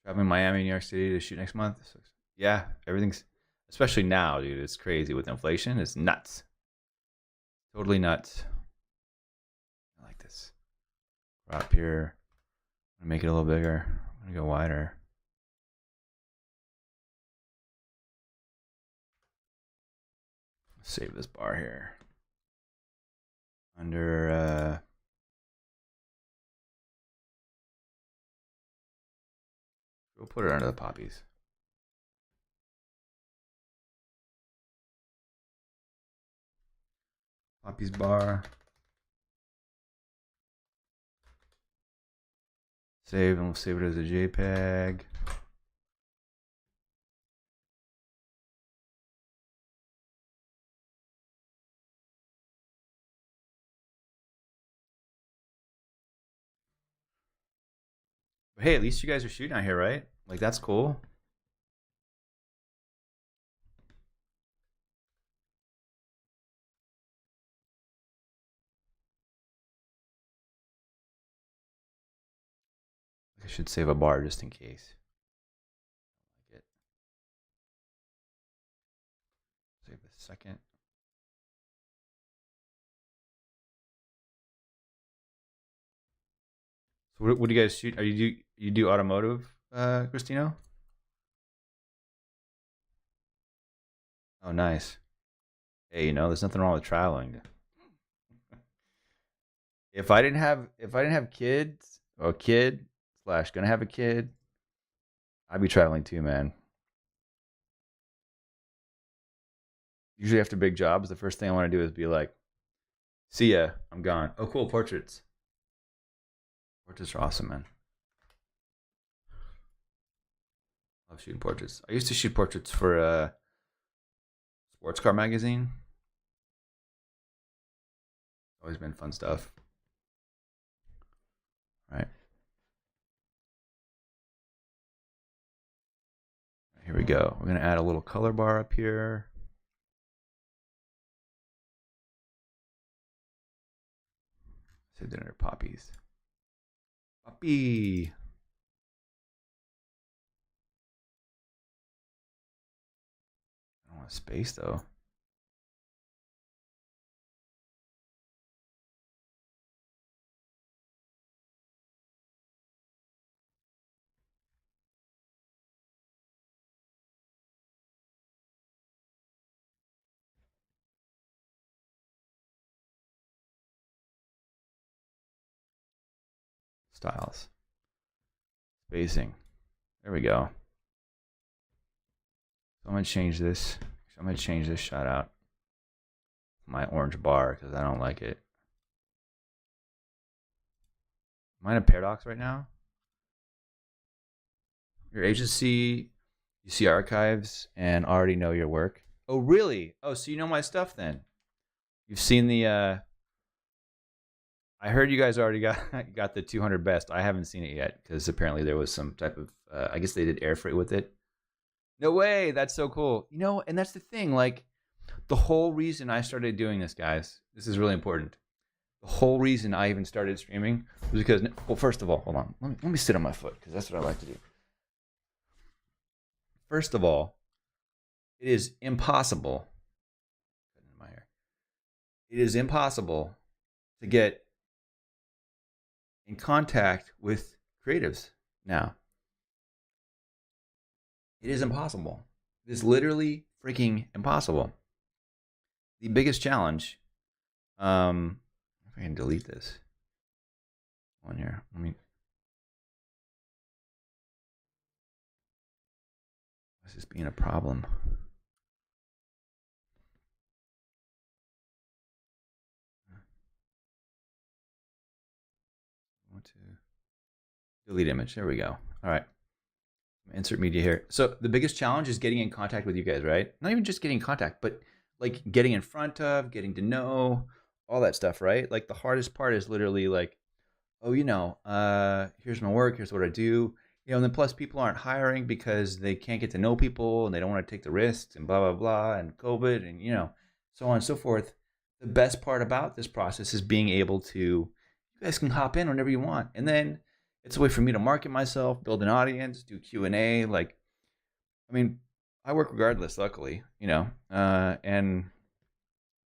Traveling Miami, New York City to shoot next month. Yeah, everything's, especially now, dude. It's crazy with inflation. It's nuts. Totally nuts. I like this. Crop here. I'm gonna make it a little bigger. I'm gonna go wider. Save this bar here. Under we'll put it under the poppies. Poppies bar. Save, and we'll save it as a JPEG. But hey, at least you guys are shooting out here, right? Like, that's cool. I should save a bar just in case. Like it. Save a second. So what do you guys shoot? Are you do automotive, Christino? Oh, nice. Hey, you know, there's nothing wrong with traveling. If I didn't have kids or kid slash gonna have a kid, I'd be traveling too, man. Usually after big jobs, the first thing I want to do is be like, "See ya, I'm gone." Oh, cool, portraits. Portraits are awesome, man. Love shooting portraits. I used to shoot portraits for sports car magazine. Always been fun stuff. All right. Here we we go. We're going to add a little color bar up here. Say dinner poppies. Poppy. I don't want space though. Styles. Spacing. There we go. So I'm going to change this. I'm going to change this shot out. My orange bar because I don't like it. Am I in a paradox right now? Your agency, you see archives and already know your work. Oh, really? Oh, so you know my stuff then. You've seen the... I heard you guys already got the 200 best. I haven't seen it yet because apparently there was some type of... I guess they did air freight with it. No way. That's so cool. You know, and that's the thing. Like, the whole reason I started doing this, guys, this is really important. The whole reason I even started streaming was because... Well, first of all, hold on. Let me sit on my foot because that's what I like to do. First of all, it is impossible. It is impossible to get in contact with creatives now. It is impossible. It is literally freaking impossible. The biggest challenge, if I can delete this one here. What's this being a problem? I want to delete image. There we go. All right. Insert media here. So the biggest challenge is getting in contact with you guys, right? Not even just getting in contact, but like getting in front of, getting to know, all that stuff, right? Like the hardest part is literally like, oh, you know, here's my work, here's what I do. You know, and then plus people aren't hiring because they can't get to know people and they don't want to take the risks and blah, blah, blah, and COVID and, you know, so on and so forth. The best part about this process is being able to, you guys can hop in whenever you want. And then it's a way for me to market myself, build an audience, do Q&A. Like, I mean, I work regardless, luckily, you know, and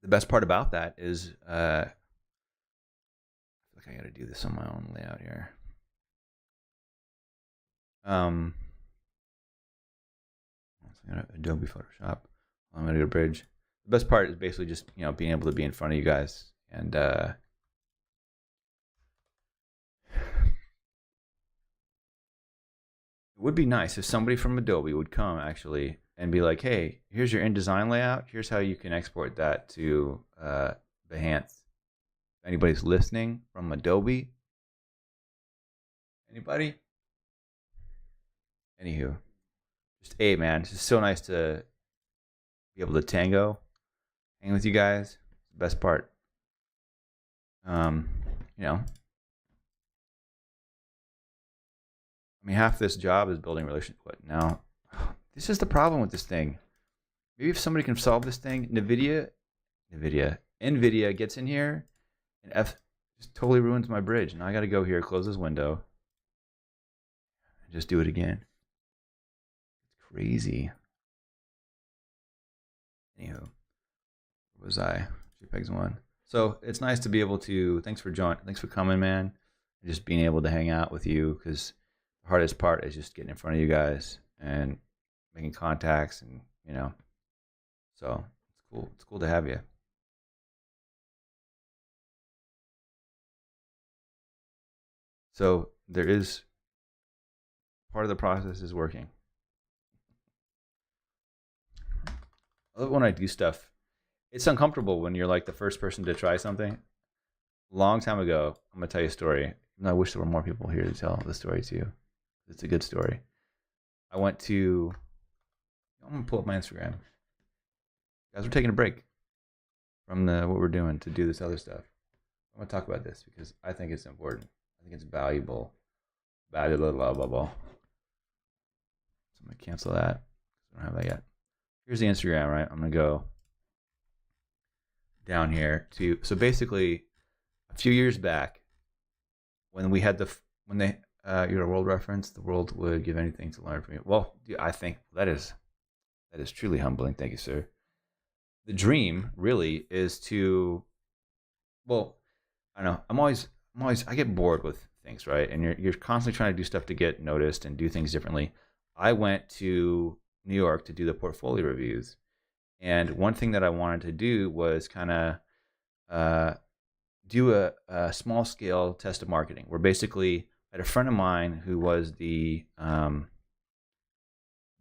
the best part about that is, I feel like I got to do this on my own layout here. Adobe Photoshop. I'm gonna go to Bridge. The best part is basically just, you know, being able to be in front of you guys and it would be nice if somebody from Adobe would come actually and be like, hey, here's your InDesign layout. Here's how you can export that to Behance. If anybody's listening from Adobe? Anybody? Anywho, just, hey, man, it's just so nice to be able to hang with you guys. It's the best part. You know, I mean, half this job is building relationships. What now? This is the problem with this thing. Maybe if somebody can solve this thing, NVIDIA gets in here and just totally ruins my bridge. Now I got to go here, close this window, and just do it again. It's crazy. Anywho, where was I? JPEGs 1. So it's nice to be able to. Thanks for coming, man. And just being able to hang out with you, because the hardest part is just getting in front of you guys and making contacts, and you know. So it's cool. It's cool to have you. So there is part of the process is working. I love when I do stuff. It's uncomfortable when you're like the first person to try something. A long time ago, I'm gonna tell you a story. And I wish there were more people here to tell the story to you. It's a good story. I'm gonna pull up my Instagram. Guys, we're taking a break from what we're doing to do this other stuff. I'm gonna talk about this because I think it's important. I think it's valuable. So I'm gonna cancel that. I don't have that yet. Here's the Instagram, right? I'm gonna go down here to, so basically a few years back when we had when they you're a world reference, the world would give anything to learn from you. Well, I think that is truly humbling. Thank you, sir. The dream really is to, well, I don't know. I get bored with things, right? And you're constantly trying to do stuff to get noticed and do things differently. I went to New York to do the portfolio reviews, and one thing that I wanted to do was kind of do a small scale test of marketing, where basically I had a friend of mine who was the one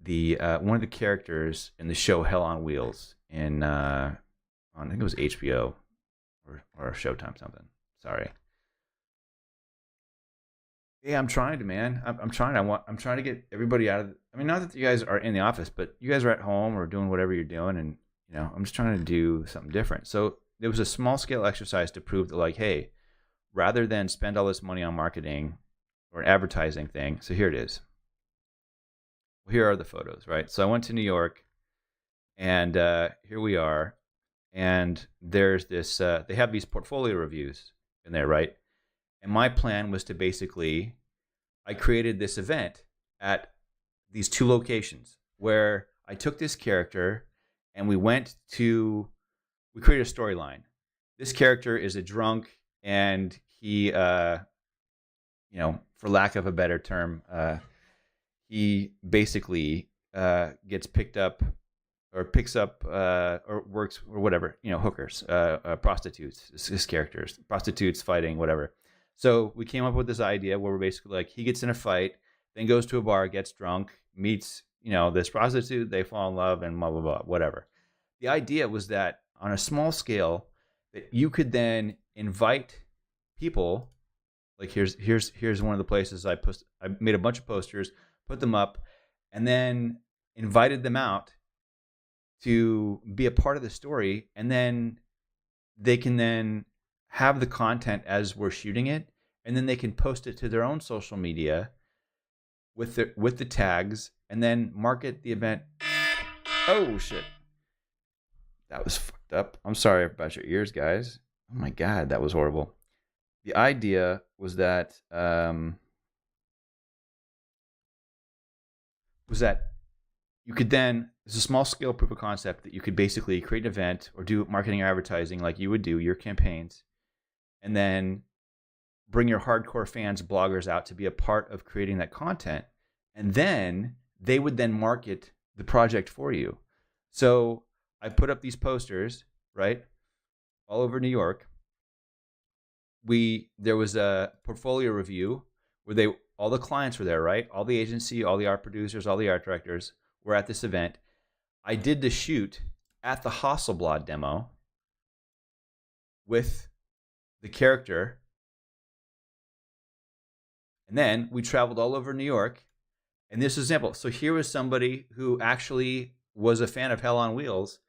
of the characters in the show Hell on Wheels in I think it was HBO or Showtime something. Sorry. Yeah, I'm trying to, man. I'm trying. I'm trying to get everybody out of. I mean, not that you guys are in the office, but you guys are at home or doing whatever you're doing, and I'm just trying to do something different. So there was a small scale exercise to prove that, like, hey, rather than spend all this money on marketing or an advertising thing, so here it is. Well, here are the photos, right? So I went to New York, and here we are, and there's this. They have these portfolio reviews in there, right? And my plan was to basically, I created this event at these two locations where I took this character and we created a storyline. This character is a drunk, and he, for lack of a better term, he basically gets picked up or picks up or works or whatever, hookers, prostitutes, his characters, prostitutes fighting, whatever. So we came up with this idea where we're basically like, he gets in a fight, then goes to a bar, gets drunk, meets, this prostitute, they fall in love, and blah, blah, blah, whatever. The idea was that on a small scale, that you could then invite people. Like here's one of the places I made a bunch of posters, put them up, and then invited them out to be a part of the story, and then they can then have the content as we're shooting it, and then they can post it to their own social media with the tags, and then market the event. Oh shit, that was fucked up. I'm sorry about your ears, guys. Oh my god, that was horrible. The idea was that you could then, it's a small scale proof of concept that you could basically create an event or do marketing or advertising like you would do your campaigns, and then bring your hardcore fans, bloggers out to be a part of creating that content. And then they would then market the project for you. So I put up these posters, right, all over New York. There was a portfolio review where all the clients were there, right? All the agency, all the art producers, all the art directors were at this event. I did the shoot at the Hasselblad demo with the character. And then we traveled all over New York. And this is an example. So here was somebody who actually was a fan of Hell on Wheels,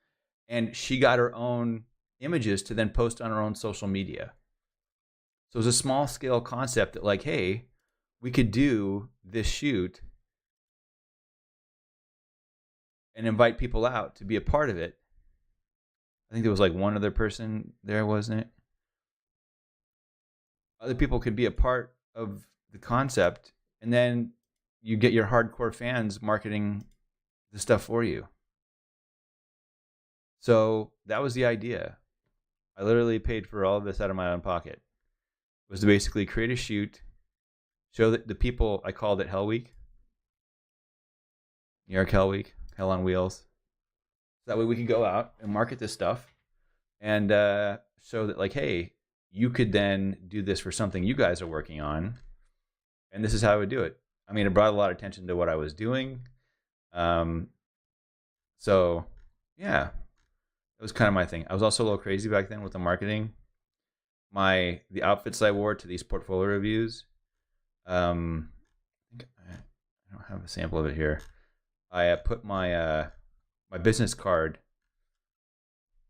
and she got her own images to then post on her own social media. So it was a small scale concept that, like, hey, we could do this shoot and invite people out to be a part of it. I think there was like one other person there, wasn't it? Other people could be a part of the concept, and then you get your hardcore fans marketing the stuff for you. So that was the idea. I literally paid for all of this out of my own pocket. It was to basically create a shoot, show that the people, I called it Hell Week, New York Hell Week, Hell on Wheels. So that way we could go out and market this stuff and show that, like, hey, you could then do this for something you guys are working on, and this is how I would do it. I mean, it brought a lot of attention to what I was doing. So, yeah, it was kind of my thing. I was also a little crazy back then with the marketing. The outfits I wore to these portfolio reviews, I don't have a sample of it here. I put my business card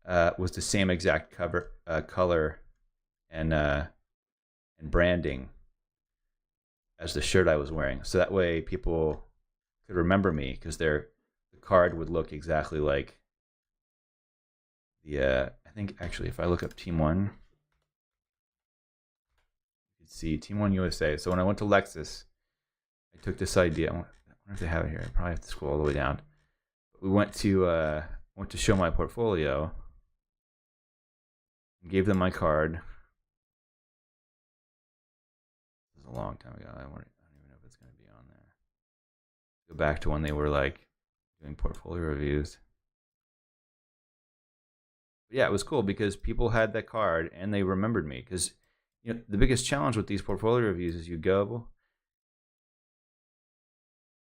was the same exact color and branding as the shirt I was wearing, so that way people could remember me, because the the card would look exactly like the. I think actually, if I look up Team One, you can see Team One USA. So when I went to Lexus, I took this idea. I wonder if they have it here. I probably have to scroll all the way down. We went to show my portfolio. Gave them my card. This was a long time ago. I don't even know if it's going to be on there. Go back to when they were like doing portfolio reviews. But yeah, it was cool because people had that card and they remembered me. Because you know the biggest challenge with these portfolio reviews is you go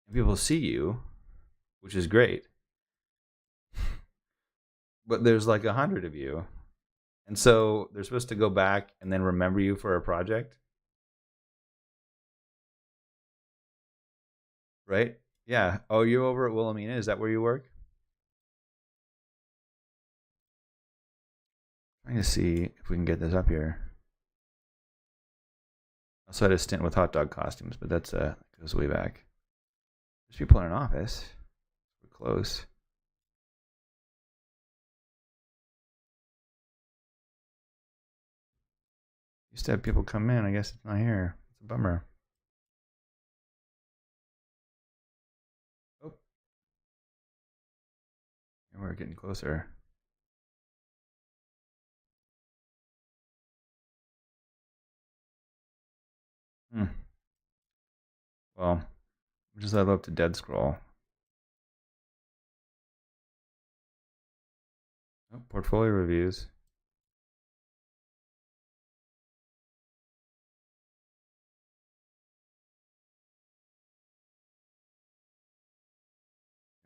and people see you, which is great. But there's like 100 of you. And so they're supposed to go back and then remember you for a project. Right? Yeah. Oh, you're over at Wilhelmina? Is that where you work? Trying to see if we can get this up here. I also had a stint with hot dog costumes, but that goes way back. There's people in an office. We're close. Used to have people come in. I guess it's not here. It's a bummer. Oh, and we're getting closer. Well, just I'd love to dead scroll. Oh, portfolio reviews.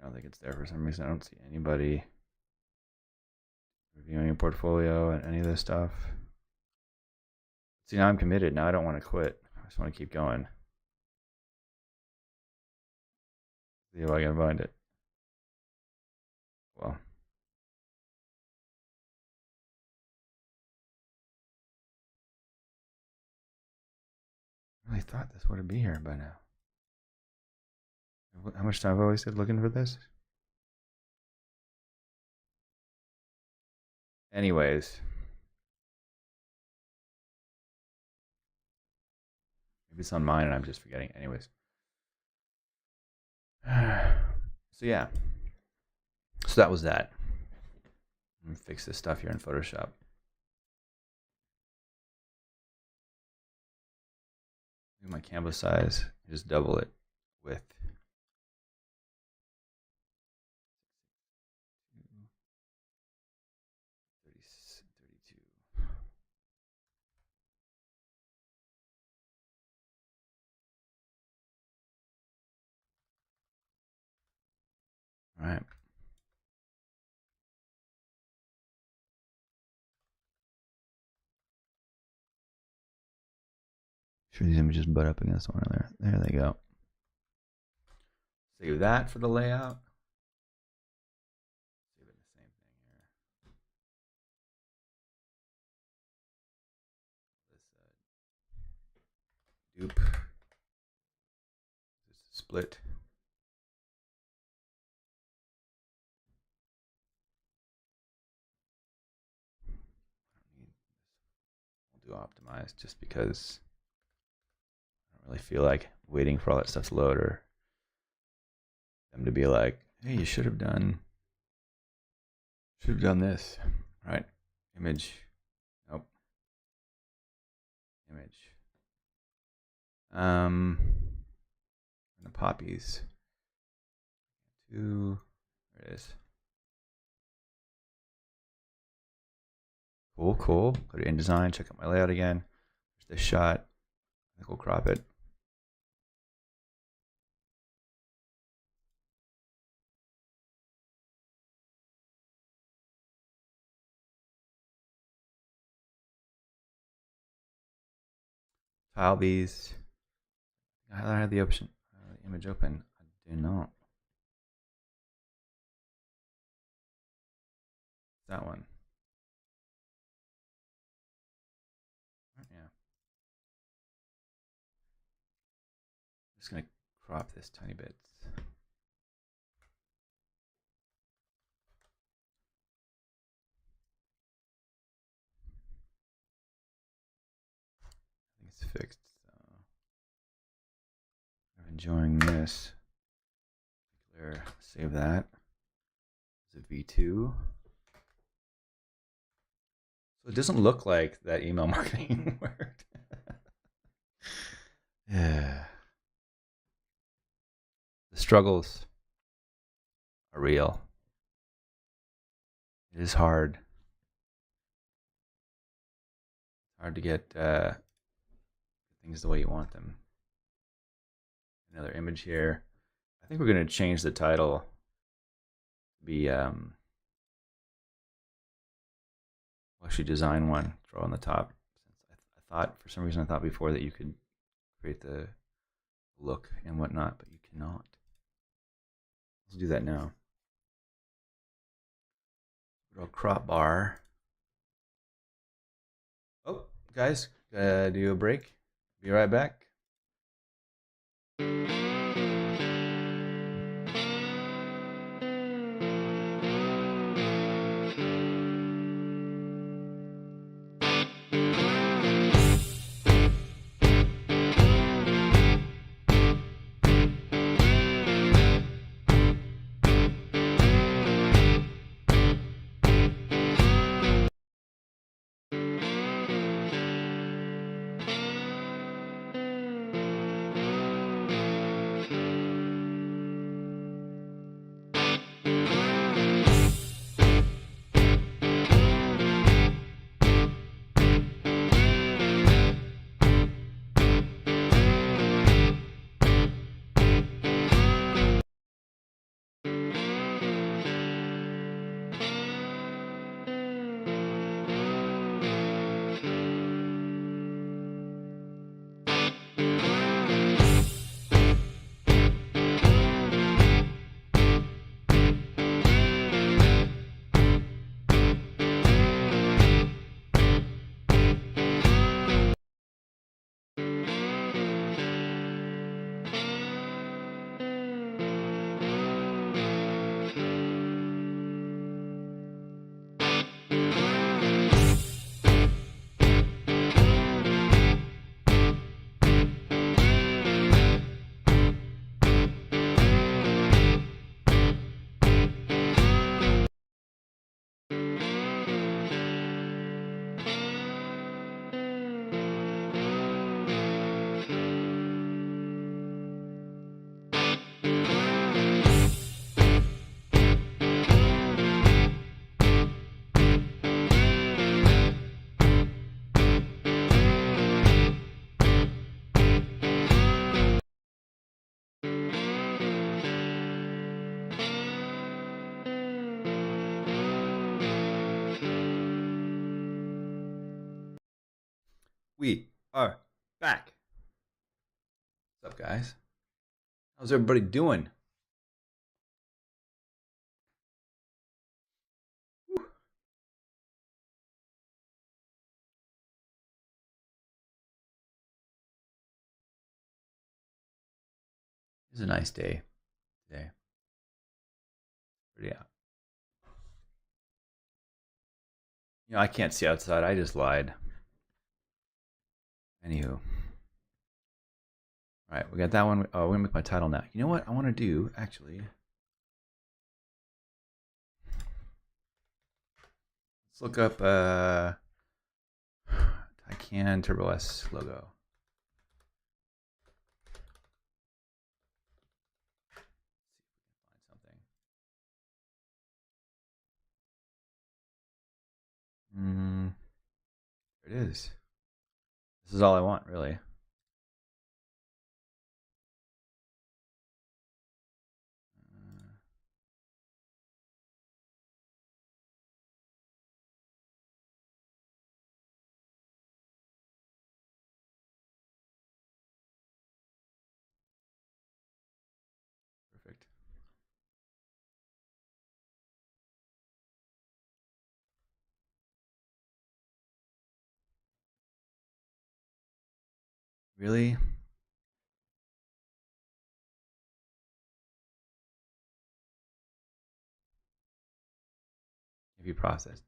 I don't think it's there for some reason. I don't see anybody reviewing a portfolio and any of this stuff. See, now I'm committed. Now I don't want to quit. I just want to keep going. See if I can find it. Well. I really thought this would be here by now. How much time have I wasted looking for this? Anyways. Maybe it's on mine and I'm just forgetting. Anyways. So yeah. So that was that. I'm gonna fix this stuff here in Photoshop. Look at my canvas size. Just double it with 32. All right. Sure, these images butt up against one another. There they go. Save that for the layout. Save it the same thing here. This dupe. This is split. We'll do optimize just because I don't really feel like waiting for all that stuff to load or them to be like, hey, you should have done this. Right? Image. Nope. Image. And the poppies. There it is. Cool. Go to InDesign, check out my layout again. There's this shot. I think we'll crop it. Tile these. I had the option. Image open. I do not. That one. Yeah. Just gonna crop this tiny bit. It's fixed. So I'm enjoying this. Declare, save that. It's a V2. So it doesn't look like that email marketing worked. Yeah. The struggles are real. It is hard. Hard to get things the way you want them. Another image here. I think we're going to change the title to be we'll actually design one, throw on the top. I thought, for some reason, I thought before that you could create the look and whatnot, but you cannot. Let's do that now. Little crop bar. Oh, guys, gotta do a break. Be right back. We are back. What's up, guys? How's everybody doing? Whew. It's a nice day today. Pretty out. You know, I can't see outside. I just lied. Anywho. All right, we got that one. Oh, we're gonna make my title now. You know what I want to do, actually? Let's look up Taycan Turbo S logo. Find something. There it is. This is all I want, really. Perfect. Really? Have you processed?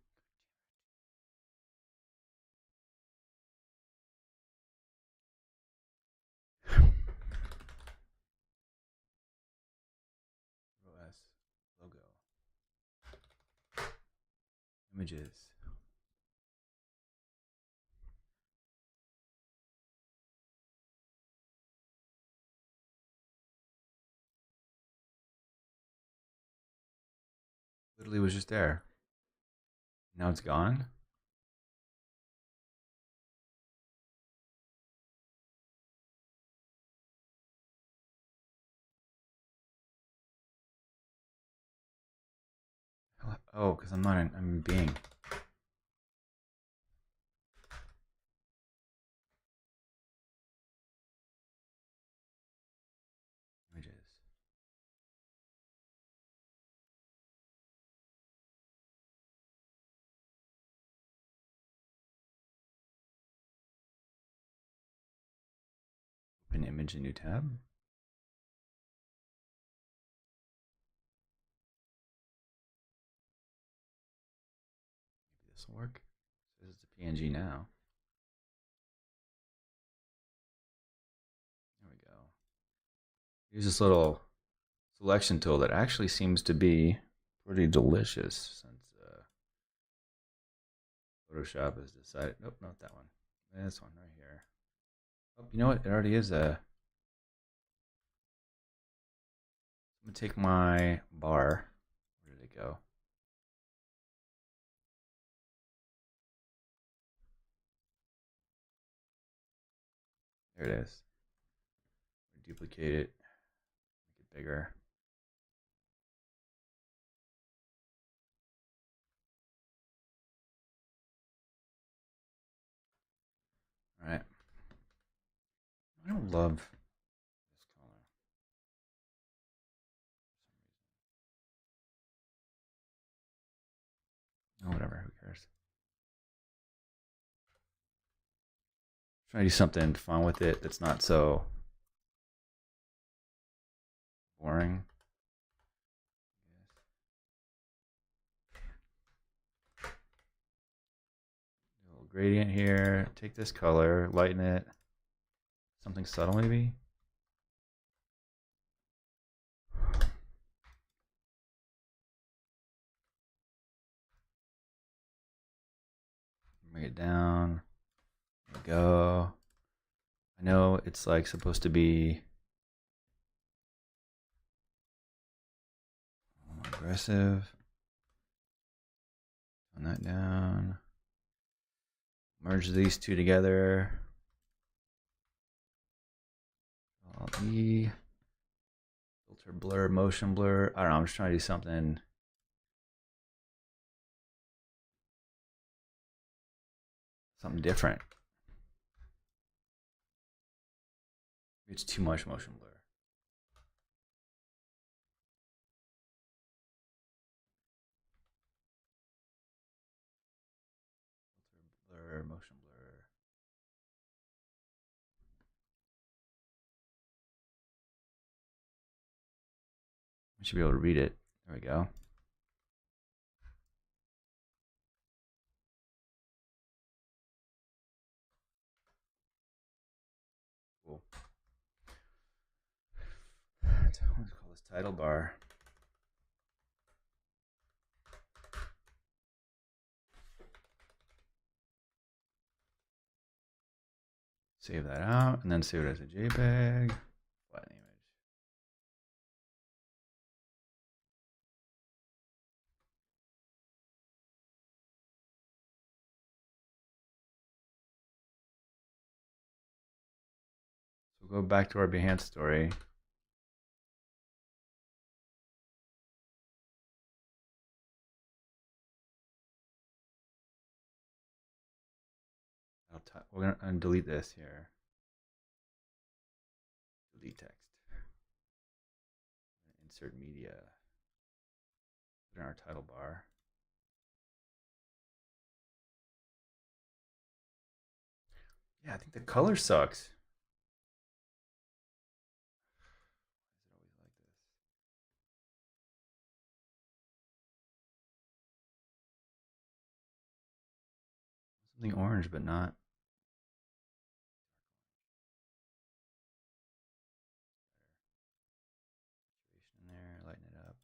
Images. Literally was just there. Now it's gone. Oh, because I'm not in, I'm in Bing. Images. Open image in new tab. Maybe this will work. This is a PNG now. There we go. Use this little selection tool that actually seems to be pretty delicious since Photoshop has decided. Nope, not that one. This one right here. Oh, you know what? It already is a. I'm gonna take my bar. Where did it go? There it is. Duplicate it, make it bigger. All right. I don't love this color. Oh, whatever. Who cares? Trying to do something fun with it that's not so boring. A little gradient here. Take this color, lighten it. Something subtle, maybe. Bring it down. There we go. I know it's like supposed to be more aggressive. Tone that down. Merge these two together. Alt-E. Filter blur, motion blur. I don't know. I'm just trying to do something. Something different. It's too much motion blur. Filter blur, motion blur. I should be able to read it. There we go. Cool. Let's call this title bar. Save that out, and then save it as a JPEG. Flatten image. So we'll go back to our Behance story. We're gonna delete this here. Delete text. Insert media. Put in our title bar. Yeah, I think the color sucks. Why is it always like this? Something orange, but not. Saturation in there, lighten it up.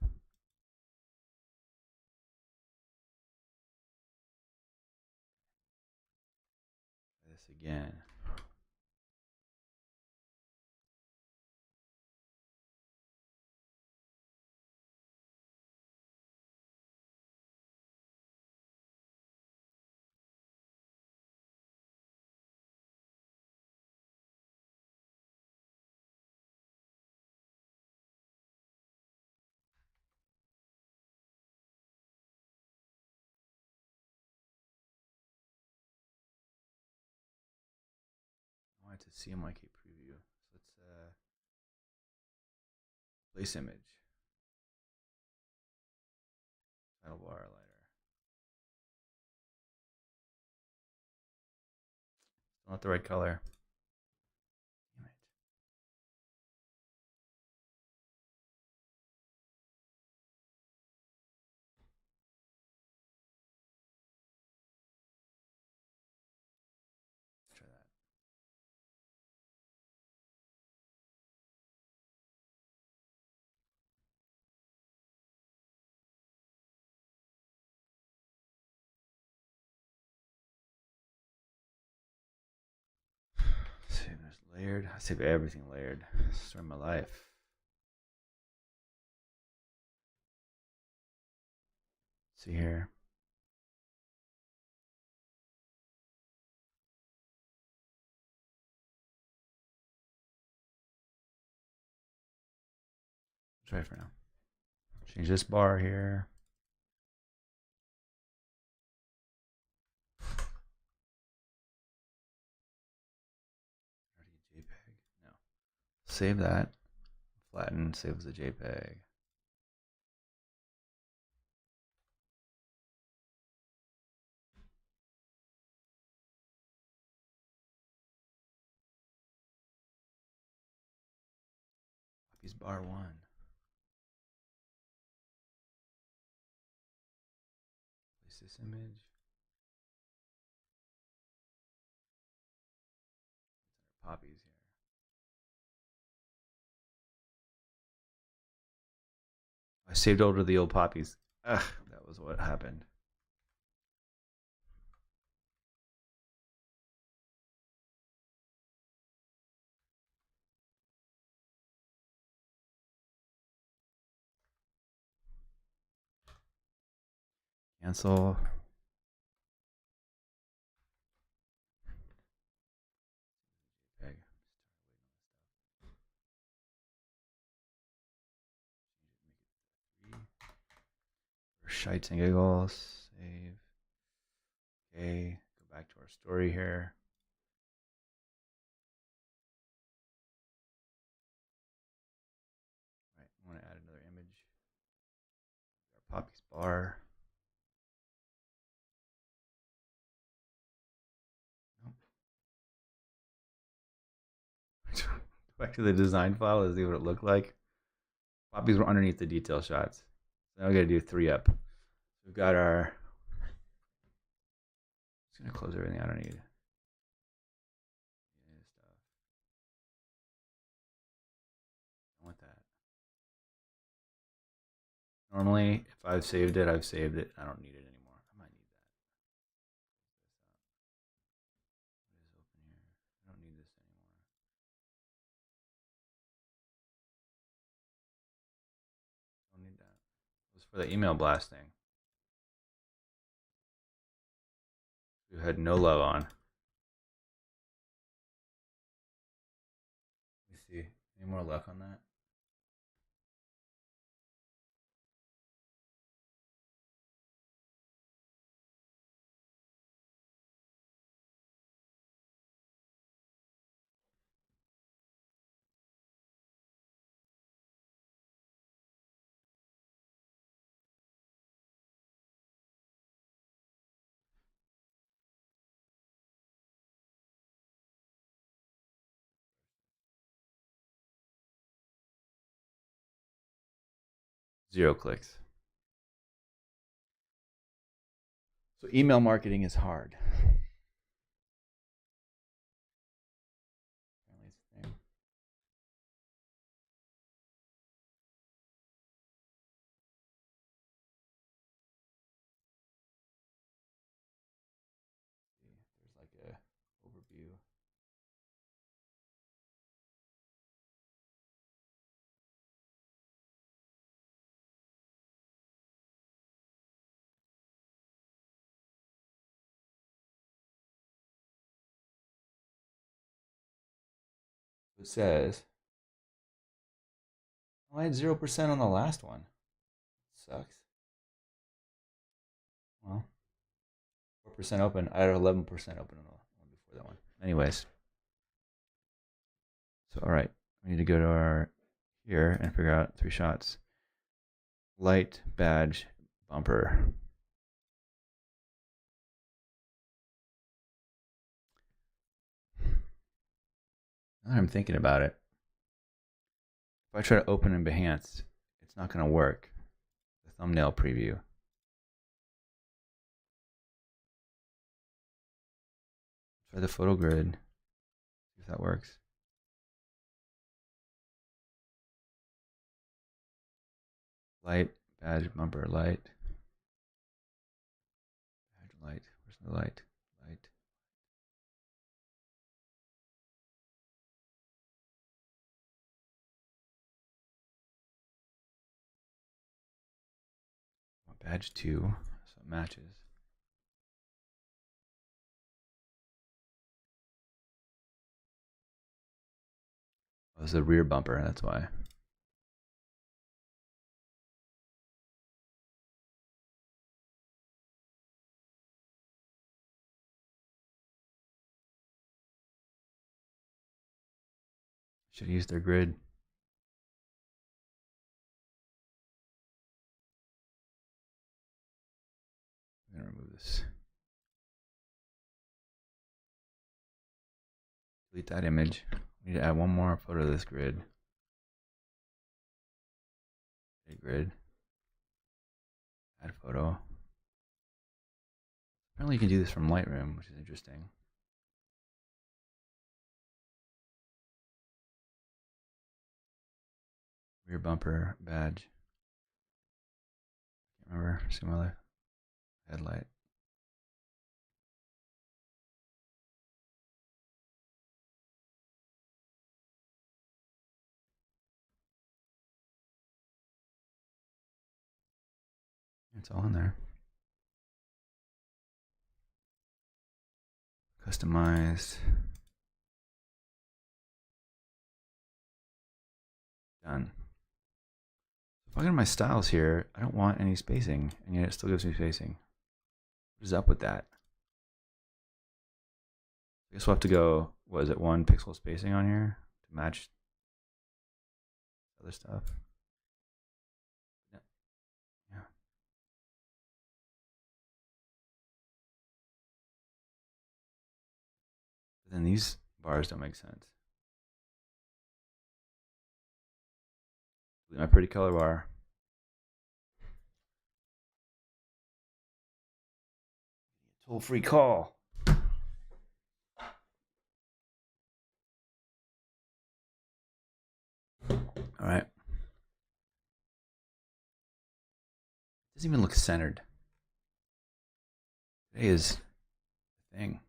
this again. I wanted to CMYK preview. So let's place image. Title bar lighter. Still not the right color. Damn it. Let's try that. Save this layered. I save everything layered. Start my life. See here. Try it for now. Change this bar here. JPEG. No. Save that. Flatten. Save as a JPEG. Copies bar 1. Place this image. Poppies here. I saved over the old poppies. Ugh, that was what happened. Cancel. JPEG. For shites and giggles. Save. Okay. Go back to our story here. Right. I want to add another image. Our poppies bar. Nope. Back to the design file to see what it looked like. Poppies were underneath the detail shots. So now we got to do 3-up. We've got our. Just gonna close everything I don't need. Stuff. I want that. Normally, if I've saved it, I've saved it. I don't need it anymore. I might need that. What is open here? I don't need this anymore. Don't need that. It was for the email blasting. We had no love on. Let me see. Any more luck on that? Zero clicks. So email marketing is hard. Apparently it's a thing. There's like a view. It says, oh, I had 0% on the last one. Sucks. Well, 4% open. I had 11% open on the one before that one. Anyways, so all right, we need to go to our here and figure out 3 shots. Light, badge, bumper. Now that I'm thinking about it, if I try to open in Behance, it's not going to work. The thumbnail preview. Try the photo grid. See if that works. Light, badge, bumper, light. Badge, light. Where's the light? Light. Badge 2, so it matches. Oh, it's the rear bumper, that's why. Should use their grid. I'm gonna remove this. Delete that image. We need to add one more photo to this grid. Grid. Add photo. Apparently you can do this from Lightroom, which is interesting. Rear bumper, badge. Can't remember. Similar. Headlight. It's all in there. Customized. Done. If I go to my styles here, I don't want any spacing, and yet it still gives me spacing. What is up with that? I guess we'll have to go, what is it, 1 pixel spacing on here to match other stuff. Yeah. But then these bars don't make sense. My pretty color bar. Toll-free call. All right. It doesn't even look centered. Today is the thing.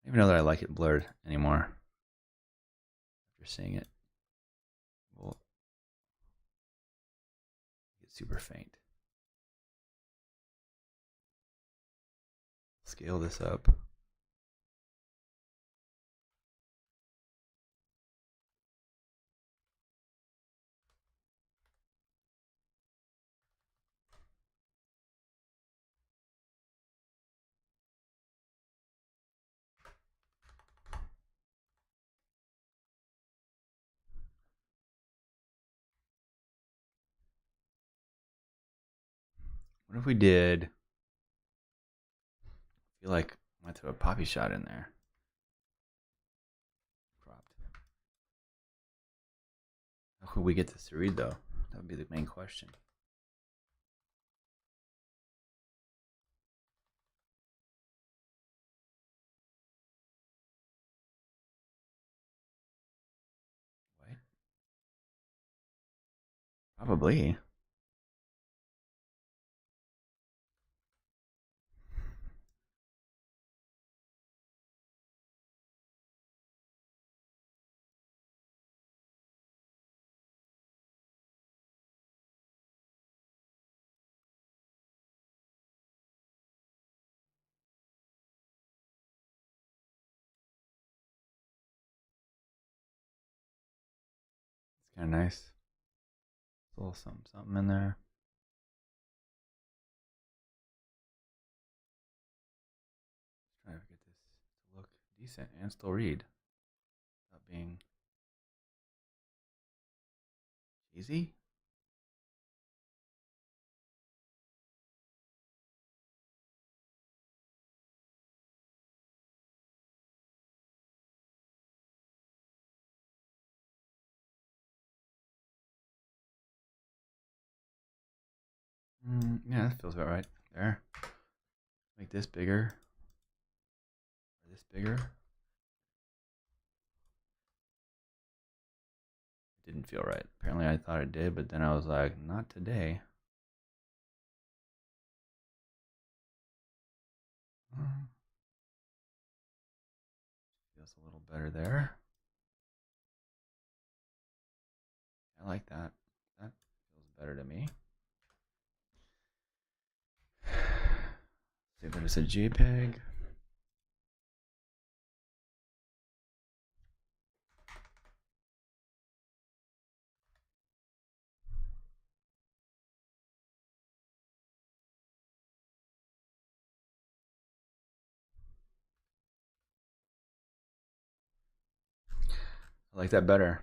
I don't even know that I like it blurred anymore. After seeing it, we'll get super faint. Scale this up. What if we did? I feel like I might throw a poppy shot in there. Cropped. How could we get this to read though? That would be the main question. What? Probably. kind of nice. A little something in there. Trying to get this to look decent and still read without being cheesy. Yeah, that feels about right. There. Make this bigger. Or this bigger. It didn't feel right. Apparently I thought it did, but then I was like, not today. Feels a little better there. I like that. That feels better to me. See if it is a JPEG. I like that better.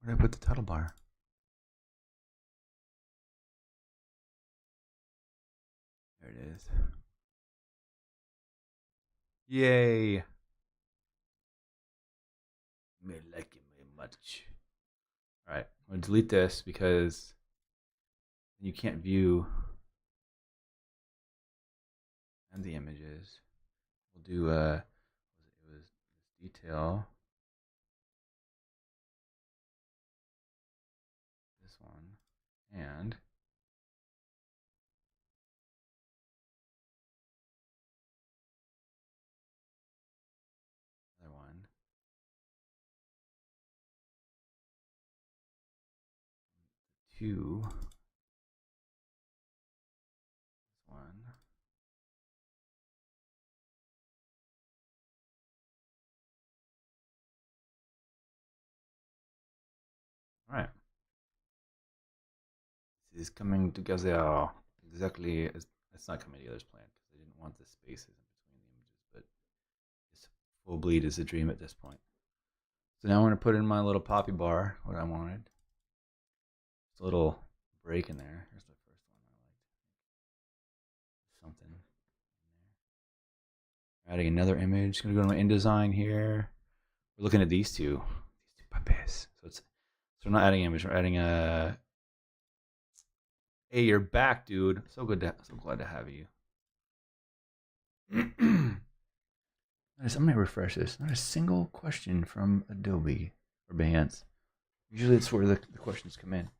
Where did I put the title bar? There it is. Yay. May like it very much. Alright, I'm gonna delete this because you can't view and the images. We'll do it was this detail. This one and other one. Two. This one. Alright. This is coming together exactly as it's not coming together as planned because I didn't want the spaces in between the images, but this full bleed is a dream at this point. So now I'm going to put in my little poppy bar, what I wanted. Just a little break in there. Here's the first one I liked. Something. Adding another image. Gonna go to my InDesign here. We're looking at these two puppies. So we're not adding image. We're adding a. Hey, you're back, dude. So glad to have you. I'm gonna refresh this. Not a single question from Adobe or Behance. Usually it's where the questions come in.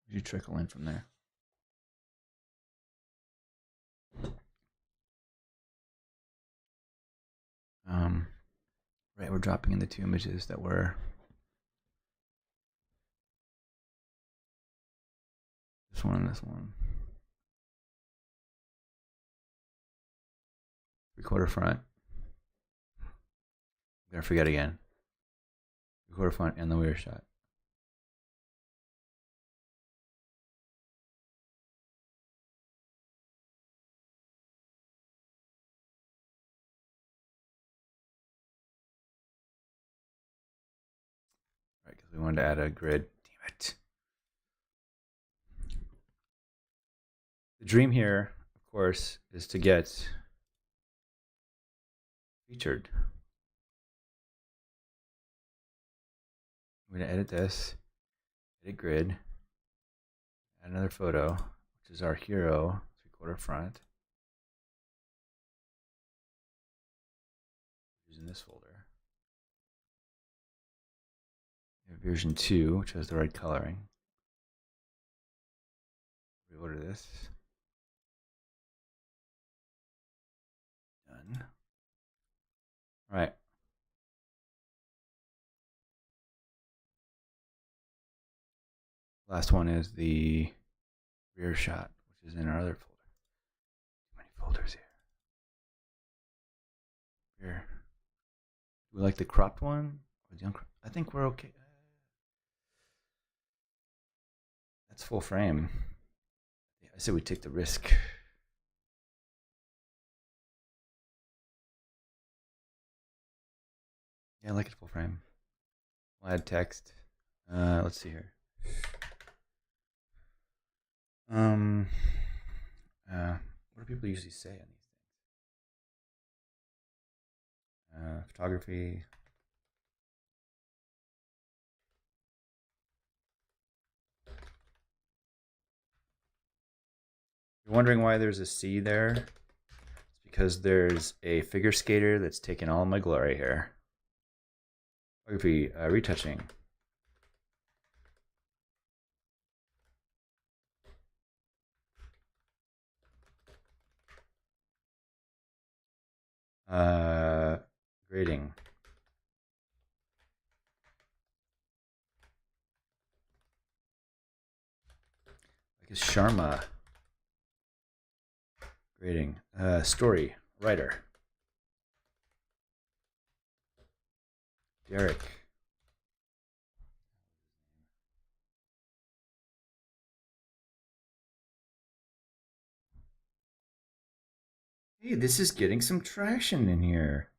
You trickle in from there. Right, we're dropping in the two images that were this one and this one. 3/4 front. I'm gonna forget again. 3/4 front and the rear shot. Right, because we wanted to add a grid. Damn it. The dream here, of course, is to get featured. I'm going to edit this, edit grid, add another photo, which is our hero 3/4 front. Using this folder. Version 2, which has the right coloring. Reorder this. Done. All right. Last one is the rear shot, which is in our other folder. Too many folders here. Here. Do we like the cropped one? Or the uncropped? I think we're okay. That's full frame. Yeah, I said we take the risk. Yeah, I like it full frame. We'll add text. Let's see here. What do people usually say on these things? Photography. You're wondering why there's a C there? It's because there's a figure skater that's taken all my glory here. Photography, retouching. Grading. I guess Sharma. Grading. Story. Writer. Derek. Hey, this is getting some traction in here.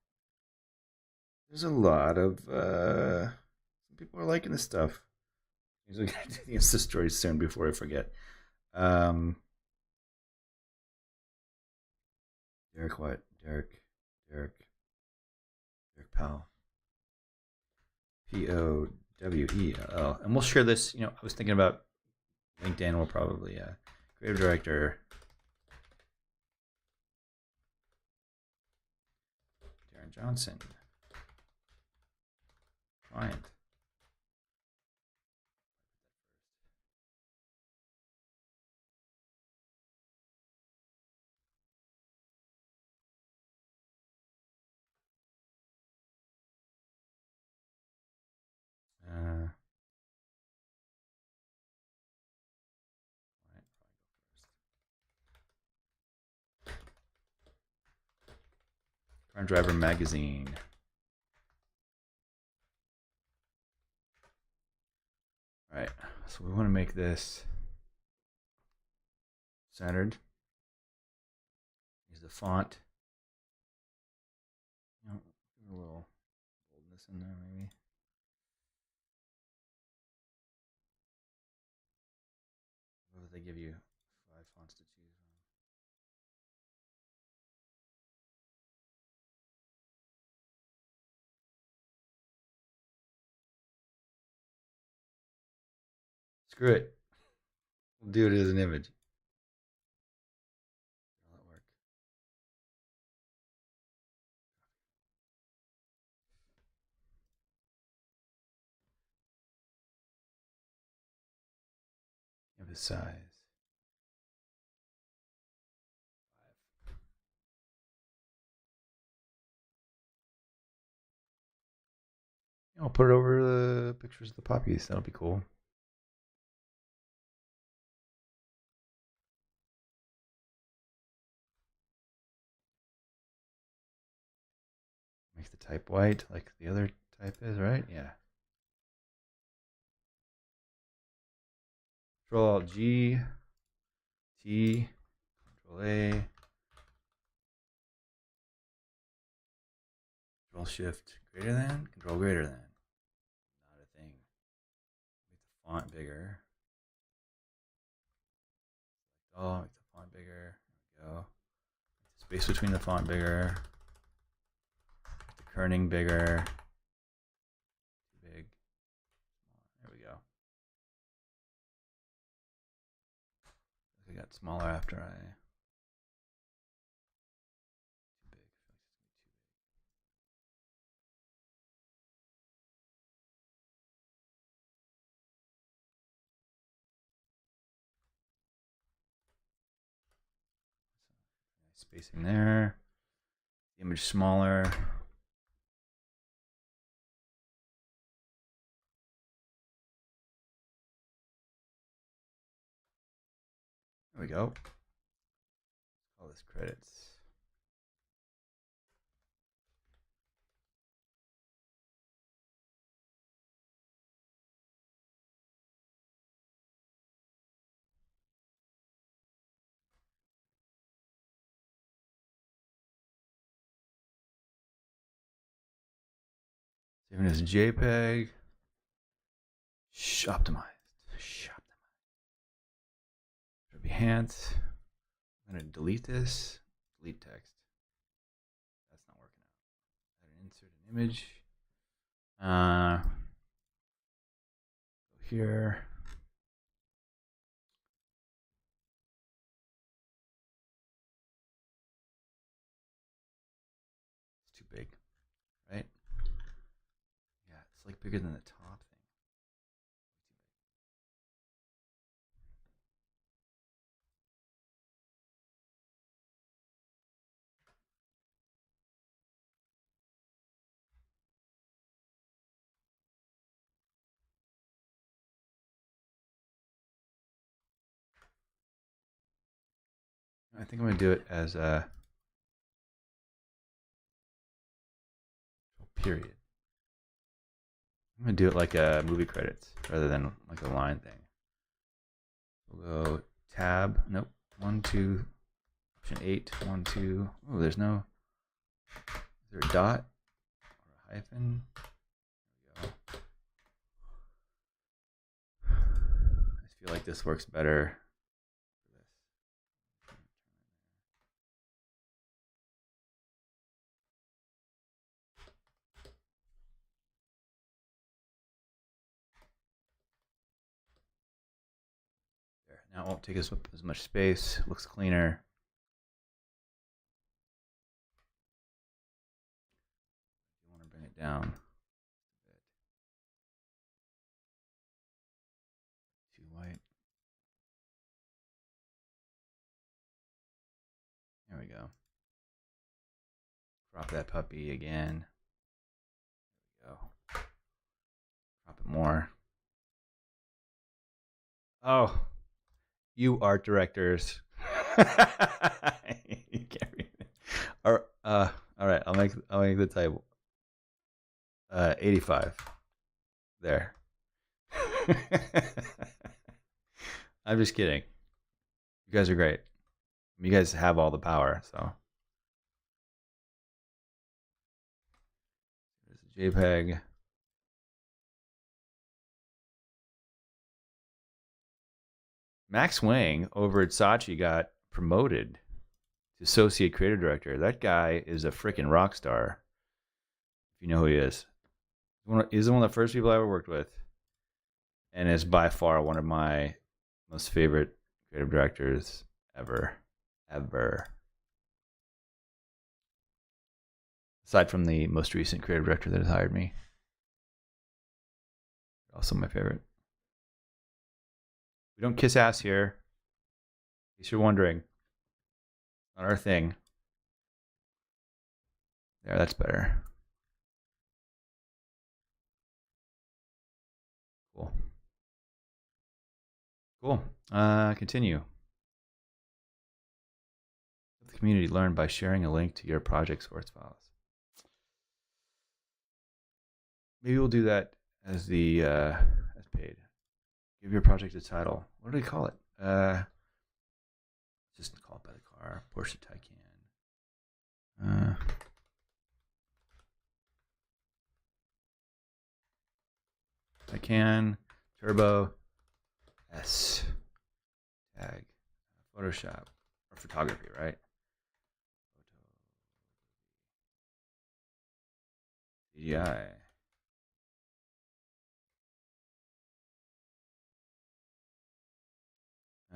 There's a lot of some people are liking this stuff. We're gonna do the Insta stories soon before I forget. Derek what? Derek Powell. Powell. And we'll share this. You know, I was thinking about LinkedIn. Will probably creative director Darren Johnson. Client. Car Driver Magazine. All right, so we want to make this centered. Use the font. You know, a little boldness in there, maybe. What would they give you? 5 fonts to choose from. Screw it. We'll do it as an image. Will it work? Give it size. 5. I'll put it over the pictures of the poppies. That'll be cool. Make the type white like the other type is, right? Yeah. Control Alt G, T, Control A, Control Shift greater than, Control greater than. Not a thing. Make the font bigger. Oh, make the font bigger. There we go. Make the space between the font bigger. Make the kerning bigger. Too big. There we go. It got smaller after I. Too big. Nice spacing there. The image smaller. There we go. Call this credits. Saving as JPEG. Optimized. Behance. I'm gonna delete this. Delete text. That's not working out. Add an insert an image. Go here. It's too big, right? Yeah, it's like bigger than the top thing. I think I'm gonna do it as a period. I'm gonna do it like a movie credits rather than like a line thing. We'll go tab. Nope. 1, 2. Option 8. 1, 2. Oh, there's no. Is there a dot or a hyphen? There we go. I feel like this works better. Now it won't take us up as much space. Looks cleaner. You want to bring it down a bit. Too white. There we go. Crop that puppy again. There we go. Crop it more. Oh, you art directors. You can't read it. All right. I'll make the type 85. There. I'm just kidding. You guys are great. You guys have all the power, so. There's a JPEG. Max Wang over at Saatchi got promoted to associate creative director. That guy is a freaking rock star. If you know who he is. He's one of the first people I ever worked with. And is by far one of my most favorite creative directors ever. Aside from the most recent creative director that has hired me. Also my favorite. We don't kiss ass here. In case you're wondering. Not our thing. There, that's better. Cool. Cool. Continue. Let the community learn by sharing a link to your project source files. Maybe we'll do that as the as paid. Give your project a title. What do we call it? Just call it by the car. Porsche Taycan. Taycan Turbo S tag Photoshop or photography, right? CGI.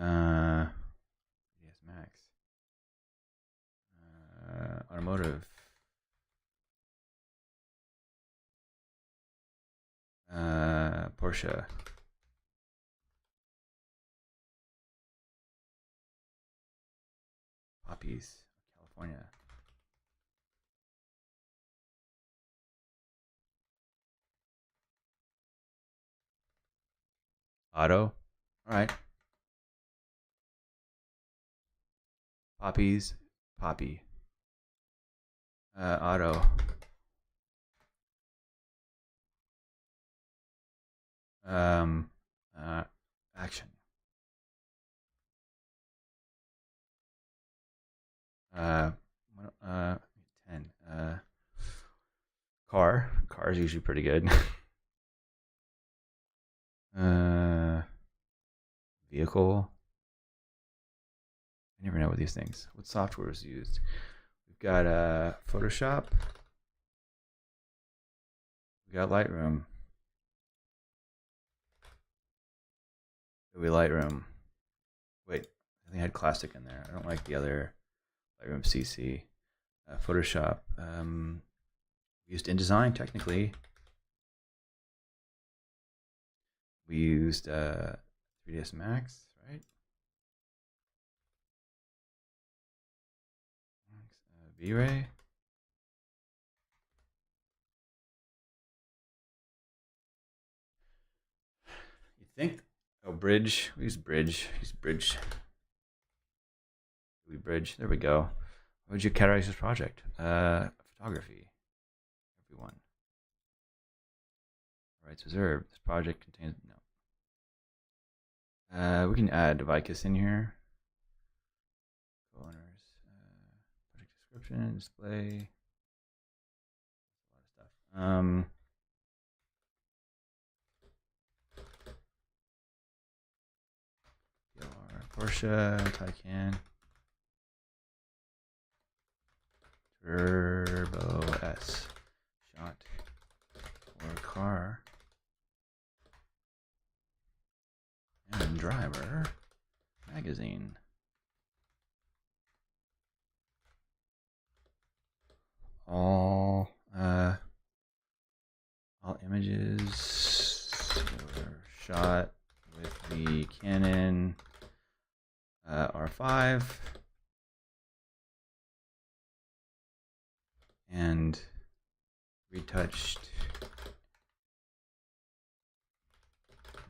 DS Max. Automotive. Porsche. Poppies, California. Auto. All right. Poppies, poppy. Auto. Action. 10. Car. Car is usually pretty good. Vehicle. I never know with these things. What software is used? We've got Photoshop. We got Lightroom. Lightroom. Wait, I think I had Classic in there. I don't like the other Lightroom CC. Photoshop. We used InDesign technically. We used 3ds Max, right? V-Ray. You think? Oh, Bridge. We use Bridge. Use Bridge. Bridge. There we go. What would you categorize this project? Photography. Everyone. Rights reserved. This project contains no. We can add Vicus in here. Co-owners. Project description. Display. A lot of stuff. Porsche, Taycan, Turbo S, shot or car, and driver magazine. All images were shot with the Canon R5 and retouched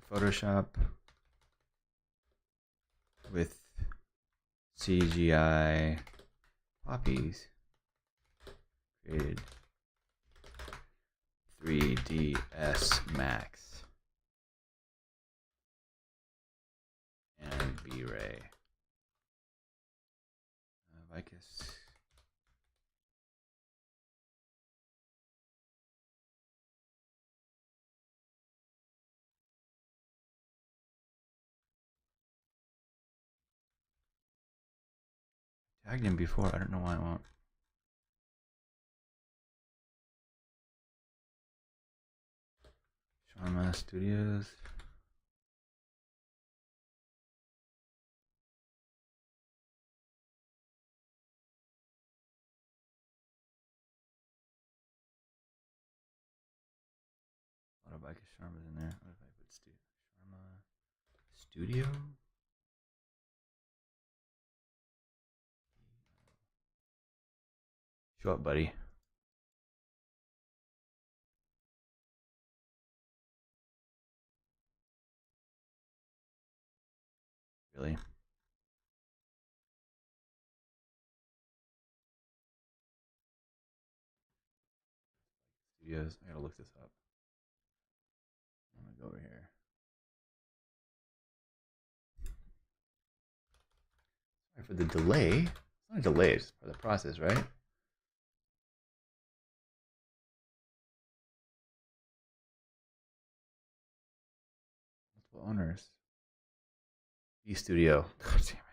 Photoshop with CGI poppies created 3ds Max and V-Ray. Vicus. Tagged him before. I don't know why I won't. Sharma Studios. A lot of Vicus Sharma's in there. What if I put Sharma Studio? Show up, buddy. Really? Studios. I gotta look this up. I'm gonna go over here. Sorry for the delay. It's not a delay, it's part of the process, right? Multiple owners. eStudio. God damn it.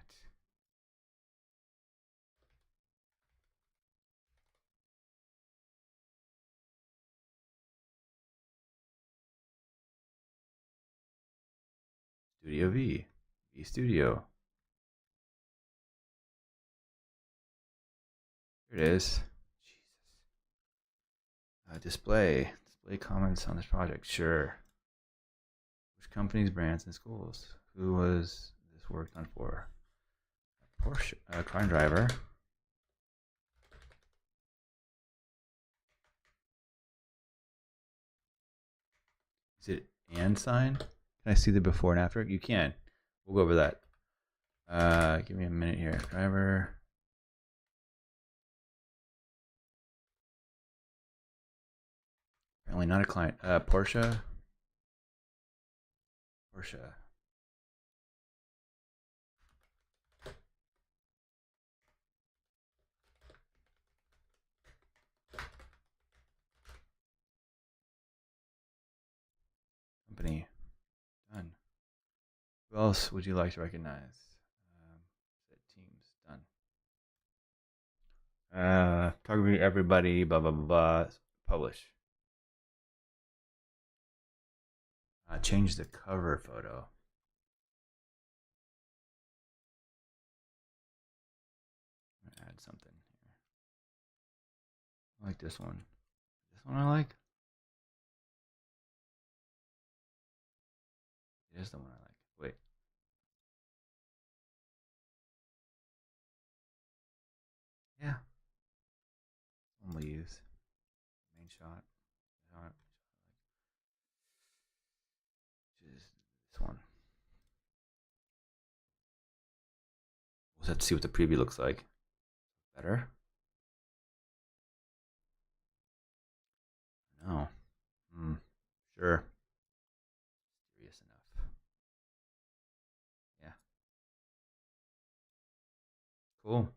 Studio V. eStudio. Here it is. Jesus. Display comments on this project. Sure. Which companies, brands, and schools? Who was this worked on for? Porsche. Crime Driver. Is it and sign? Can I see the before and after? You can. We'll go over that. Give me a minute here. Driver. Apparently not a client. Porsche. Company. Done. Who else would you like to recognize? Teams. Done. Target everybody. Blah blah blah blah. Publish. Change the cover photo. Add something here. I like this one. This one I like. Here's the one I like. Wait. Yeah. One we'll use. Main shot. Just this one. We'll have to see what the preview looks like. Better? No. Sure. Serious enough. Yeah. Cool.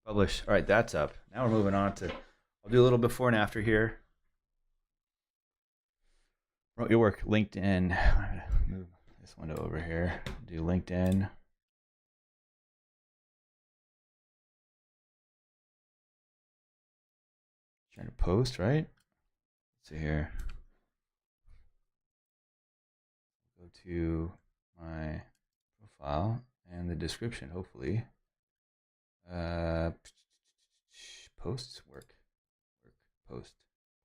Publish. All right, that's up. Now we're moving on to, I'll do a little before and after here. Wrote your work, LinkedIn. Move this window over here. Do LinkedIn. Trying to post, right? Let's see here. Go to my profile and the description, hopefully. Posts, work, post,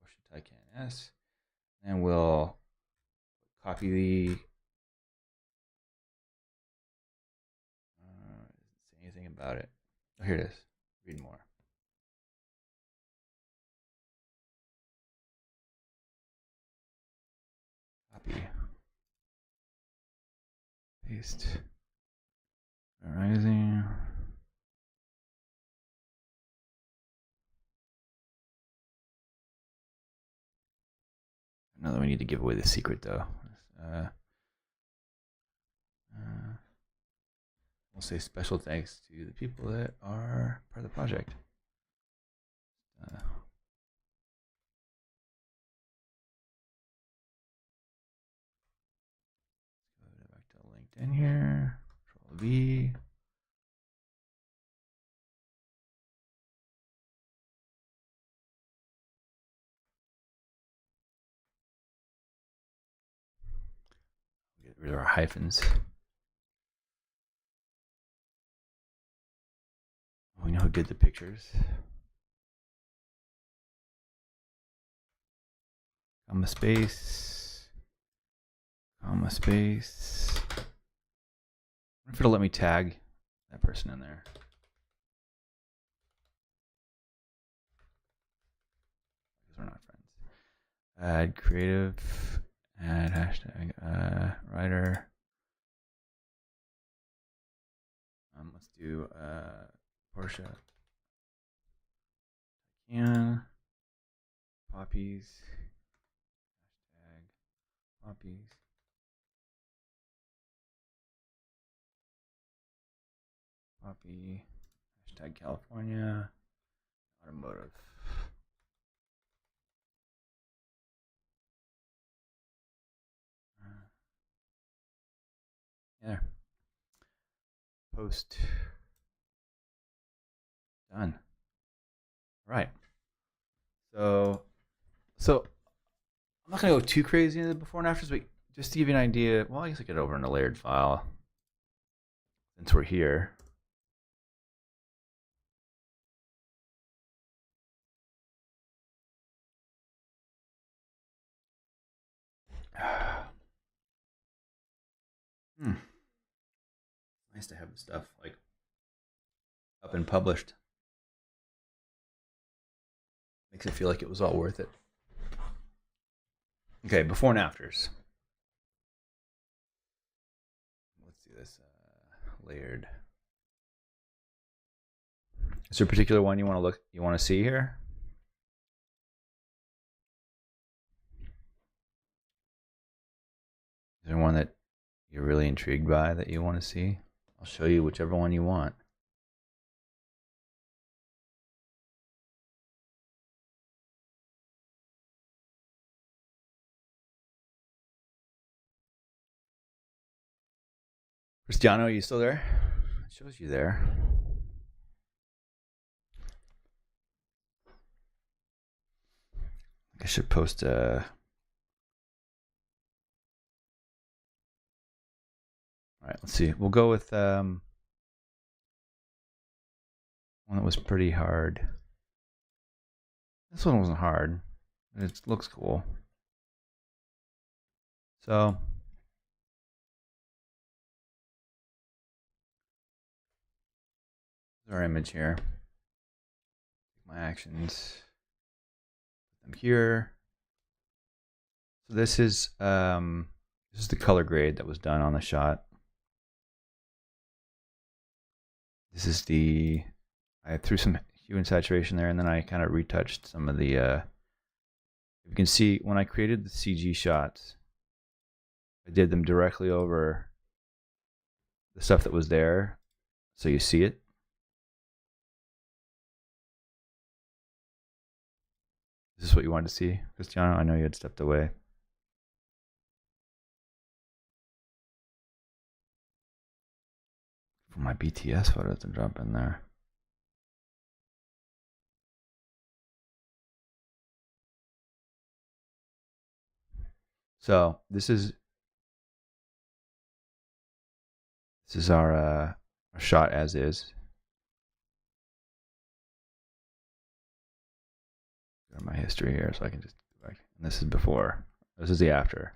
Porsche Taycan S. And we'll copy the, doesn't say anything about it. Oh, here it is. Read more. Copy. Paste. Rising. I know that we need to give away the secret though. We'll say special thanks to the people that are part of the project. Go back to LinkedIn here. Control V. Get rid of our hyphens. We know who did the pictures. Comma space. Comma space. I wonder if it'll let me tag that person in there. Because we're not friends. Add creative. Add hashtag writer. Let's do Porsche. Taycan. Poppies. Hashtag poppies. Poppy. Hashtag California. Automotive. There. Post. Done. All right. So I'm not gonna go too crazy into the before and afters, but just to give you an idea. Well, I guess I get over in a layered file since we're here. Nice to have the stuff like up and published. Makes it feel like it was all worth it. Okay, before and afters. Let's do this layered. Is there a particular one you want to see here? Is there one that you're really intrigued by that you want to see? I'll show you whichever one you want. Cristiano, are you still there? It shows you there. I should post a. All right, let's see. We'll go with one that was pretty hard. This one wasn't hard. It looks cool. So our image here. My actions. Put them here. So this is the color grade that was done on the shot. This is I threw some hue and saturation there, and then I kind of retouched some of the. You can see when I created the CG shots, I did them directly over the stuff that was there, so you see it. Is this what you wanted to see, Cristiano? I know you had stepped away. For my BTS photo to drop in there. So this is our shot as is. Go to my history here, so I can just go back. And this is before. This is the after.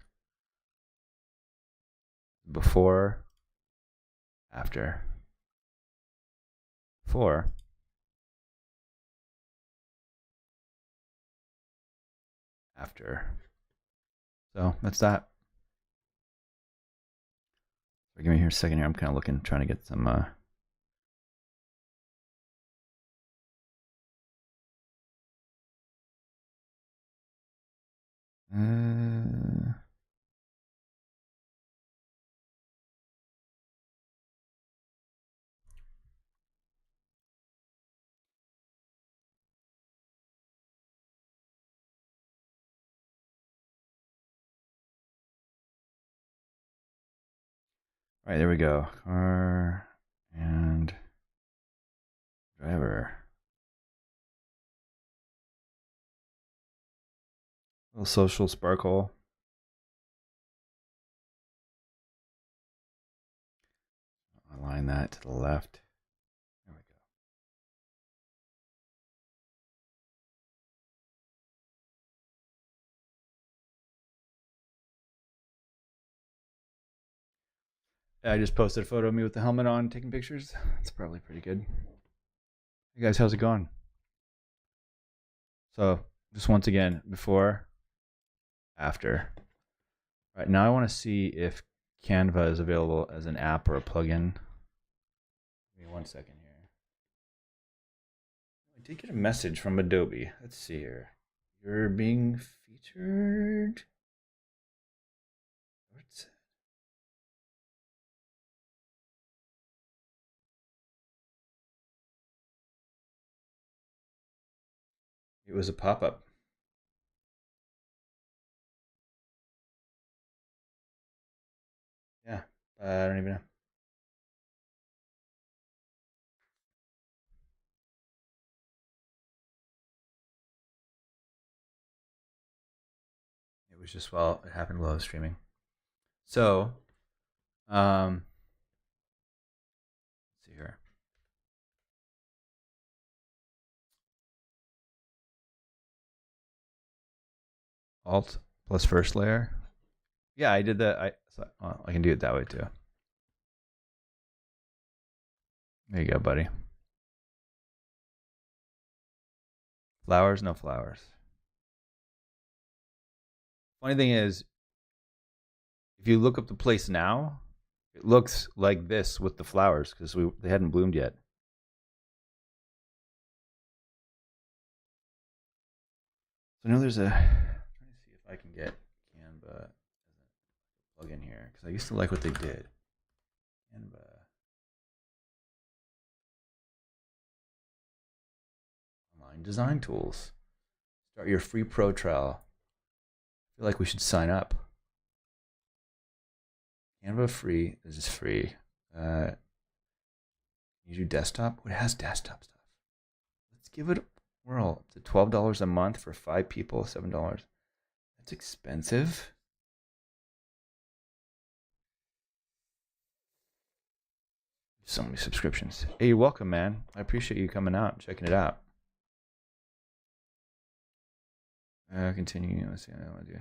Before. After. Before. After. So that's that. So give me here a second here. I'm kind of looking, trying to get some. All right, there we go. Car and driver. Little social sparkle. Align that to the left. There we go. I just posted a photo of me with the helmet on taking pictures. It's probably pretty good. Hey guys, how's it going? So just once again, before, after. All right, now I want to see if Canva is available as an app or a plugin. Give me 1 second here. I did get a message from Adobe. Let's see here. You're being featured. What's it? It was a pop-up. Yeah, I don't even know. It was just it happened while I was streaming. So, let's see here. Alt plus first layer. Yeah, I did that. I can do it that way too. There you go, buddy. Flowers, no flowers. Funny thing is, if you look up the place now, it looks like this with the flowers because they hadn't bloomed yet. So now there's a. I'm trying to see if I can get Canva as a plug in here because I used to like what they did. Canva. Online design tools. Start your free pro trial. I feel like we should sign up. Canva free. This is free. You do desktop? It has desktop stuff. Let's give it a whirl. It's $12 a month for 5 people, $7. That's expensive. So many subscriptions. Hey, you're welcome, man. I appreciate you coming out and checking it out. Continue. Let's see what I want to do.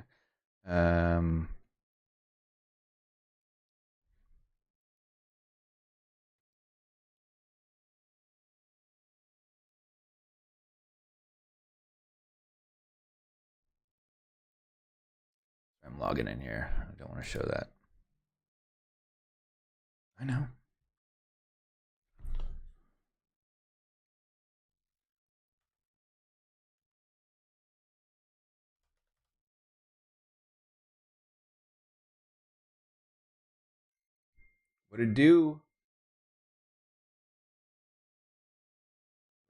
I'm logging in here. I don't want to show that. I know. What it do?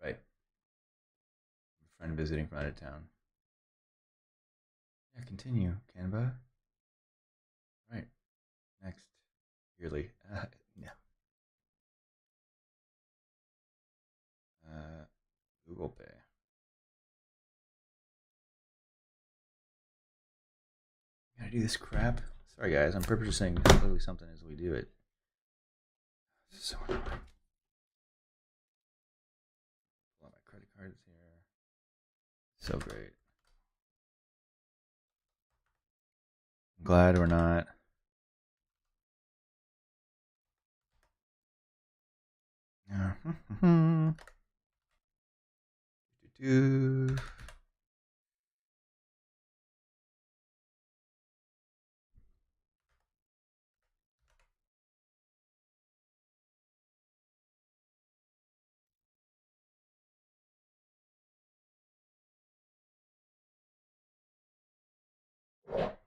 Right. A friend visiting from out of town. Yeah, continue. Canva. Right. Next. Yearly. No. Google Pay. Gotta do this crap. Sorry, guys. I'm purposely saying literally something as we do it. So annoying. Pull out my credit cards here. So great. I'm glad we're not.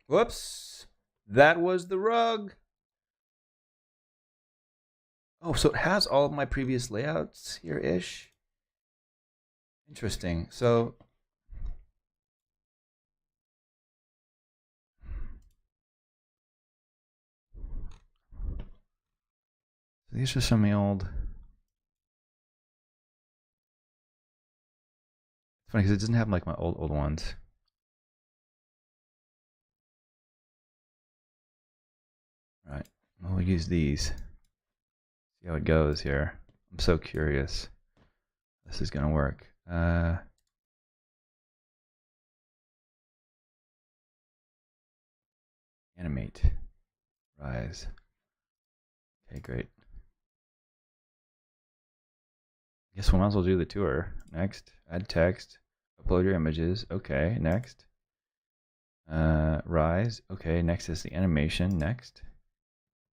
Whoops. That was the rug. Oh, so it has all of my previous layouts here-ish. Interesting. So these are some of the old. It's funny because it doesn't have like my old ones. All right. We'll use these. See how it goes here. I'm so curious. This is gonna work. Animate. Rise. Okay, great. Guess we might as well do the tour. Next. Add text. Upload your images. Okay, next. Rise. Okay, next is the animation. Next.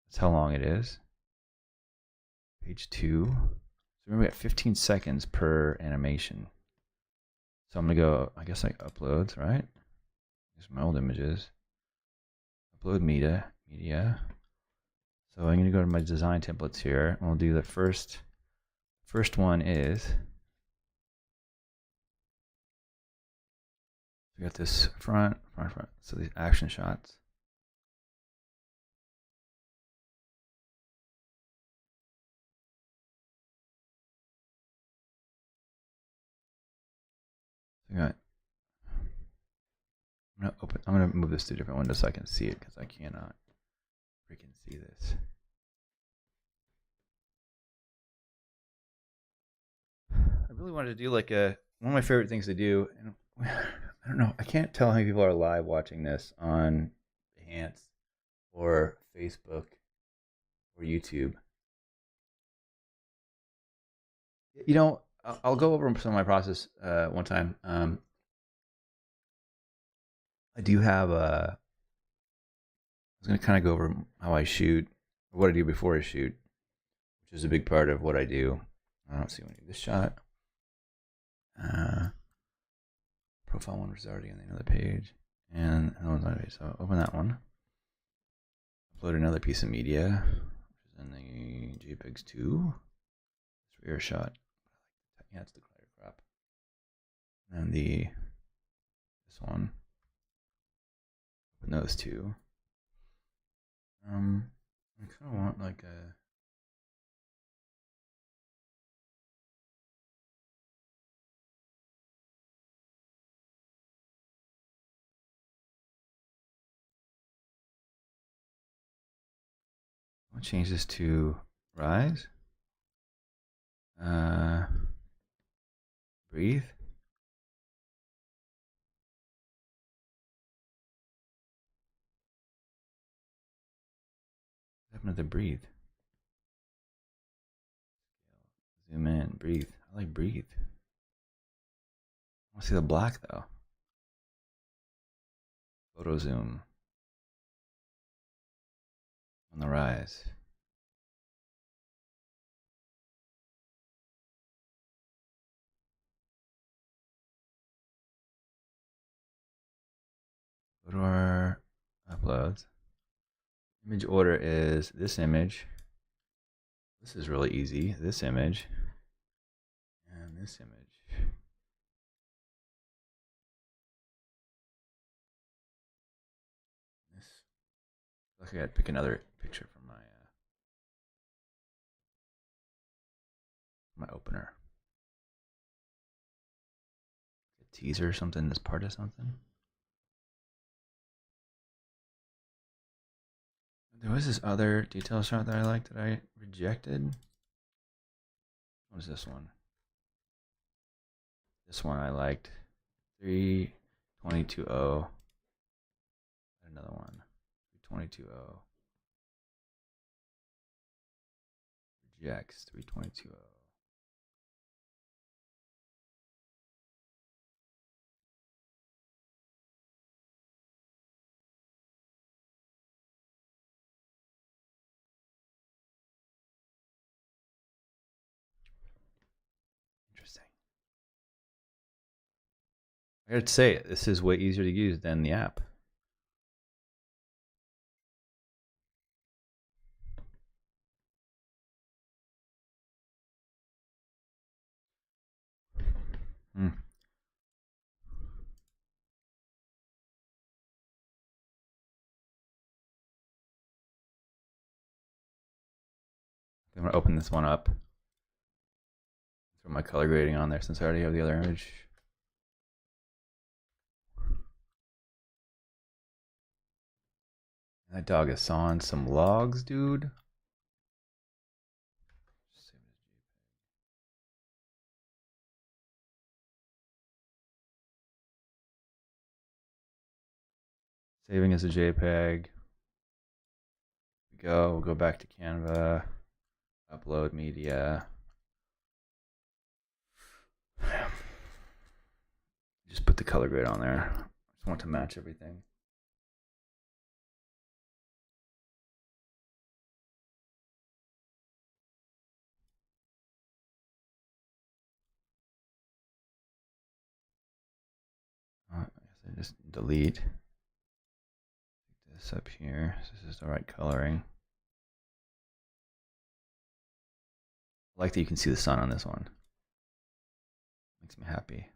That's how long it is. Page 2. So remember we got 15 seconds per animation. So I'm gonna go, I guess like uploads, right? There's my old images. Upload media. So I'm gonna go to my design templates here, and we'll do the first one is, we got this front. So these action shots. So I'm gonna move this to a different window so I can see it because I cannot freaking see this. I really wanted to do like one of my favorite things to do, and I don't know, I can't tell how many people are live watching this on Behance or Facebook or YouTube. You know, I'll go over some of my process one time. I do have I was going to kind of go over how I shoot, or what I do before I shoot, which is a big part of what I do. I don't see when I do this shot. Profile one was already on the other page, and so I'll open that one. upload another piece of media, which is in the JPEGs 2. It's rear shot. Yeah, it's the glider crop. And this one. Open those two. I kind of want like a. I'll change this to rise. Breathe. What happened to the breathe? Zoom in, breathe. I like breathe. I want to see the black though. Photo zoom. On the rise. Go to our uploads. Image order is this image. This is really easy. This image. And this image. This. Look, I gotta pick another picture from my opener. A teaser or something. This part of something. There was this other detail shot that I liked that I rejected. What was this one? This one I liked. 322.0. Another one. 322.0. Rejects 322.0. Interesting. I gotta say, this is way easier to use than the app. Hmm. I'm gonna open this one up. Throw my color grading on there since I already have the other image. That dog is sawing some logs, dude. Saving as a JPEG. We'll go back to Canva. Upload media. Just put the color grade on there. I just want to match everything. I guess I just delete this up here. So this is the right coloring. I like that you can see the sun on this one. Makes me happy.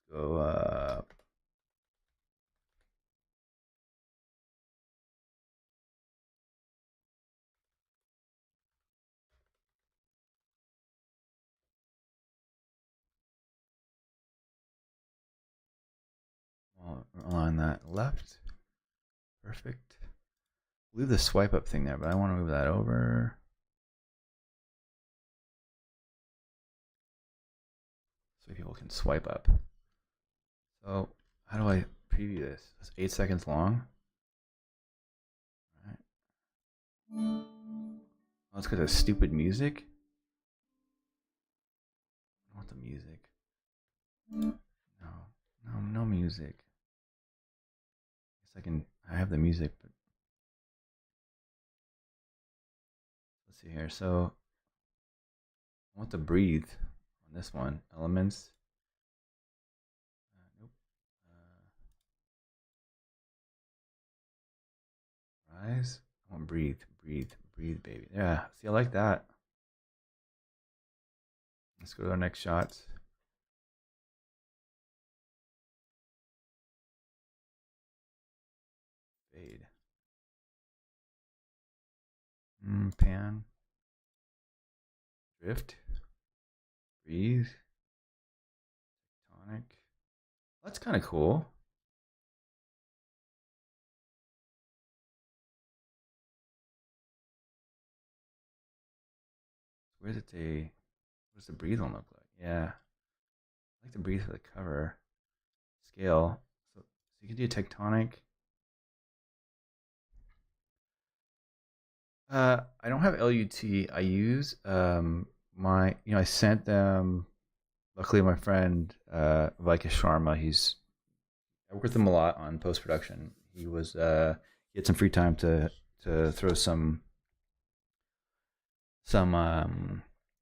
Let's go up. I'll align that left. Perfect. Leave the swipe up thing there, but I want to move that over. So people can swipe up. So how do I preview this? It's 8 seconds long. All right. Oh, it's because of stupid music. I want the music. No music. I guess I have the music, but let's see here. So I want to breathe. on this one. Elements. Nope. Rise. I want breathe, breathe, breathe, baby. Yeah. See, I like that. Let's go to our next shots. Fade. Pan. Drift. Breathe. Tonic. That's kind of cool. Where's it a... What does the breathe one look like? Yeah. I like the breathe for the cover. Scale. So you can do tectonic. I don't have LUT. I use my, I sent them. Luckily, my friend Vikas Sharma. I work with him a lot on post production. He had some free time to throw some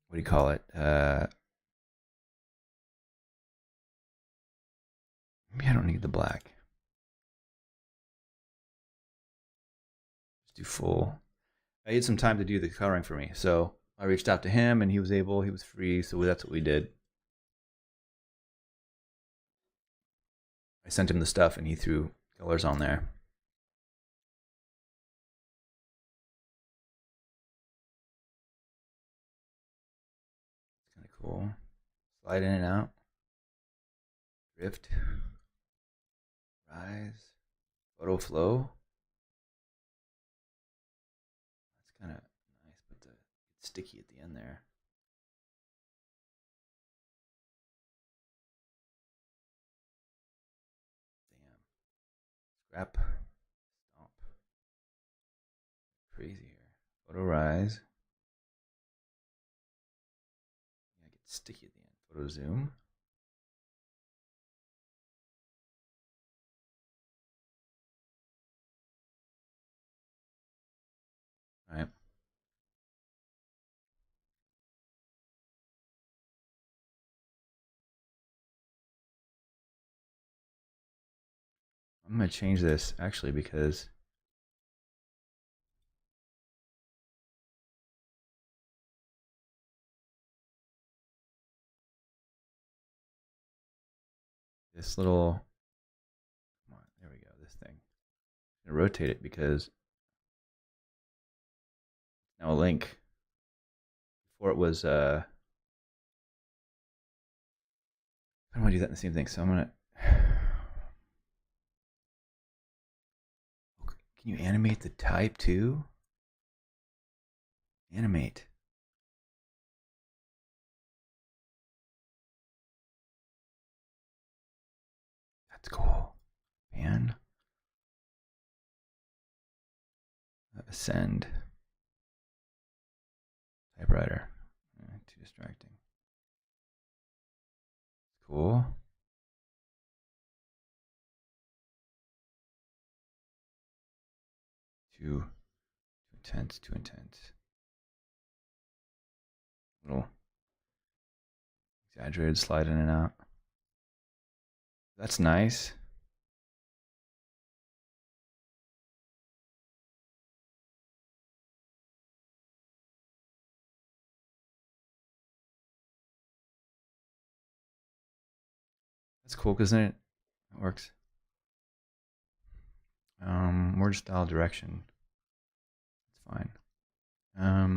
what do you call it? Maybe I don't need the black. Let's do full. I had some time to do the coloring for me, so I reached out to him, and he was free, so that's what we did. I sent him the stuff, and he threw colors on there. It's kind of cool. Slide in and out. Drift. Rise. Photo flow. That's kind of nice, but it's sticky at the end there. Damn. Scrap. Stomp. Crazy here. Photo rise. Yeah, it gets sticky at the end. Photo zoom. All right. I'm going to change this actually because this little, come on, there we go, this thing. I'm going to rotate it because it's now a link. Before it was, I don't want to do that in the same thing, so I'm going to, can you animate the type too? Animate. That's cool. Pan. Ascend. Typewriter. Too distracting. Cool. Too intense. Too intense. Little exaggerated slide in and out. That's nice. That's cool because then it works. More style direction. It's fine. I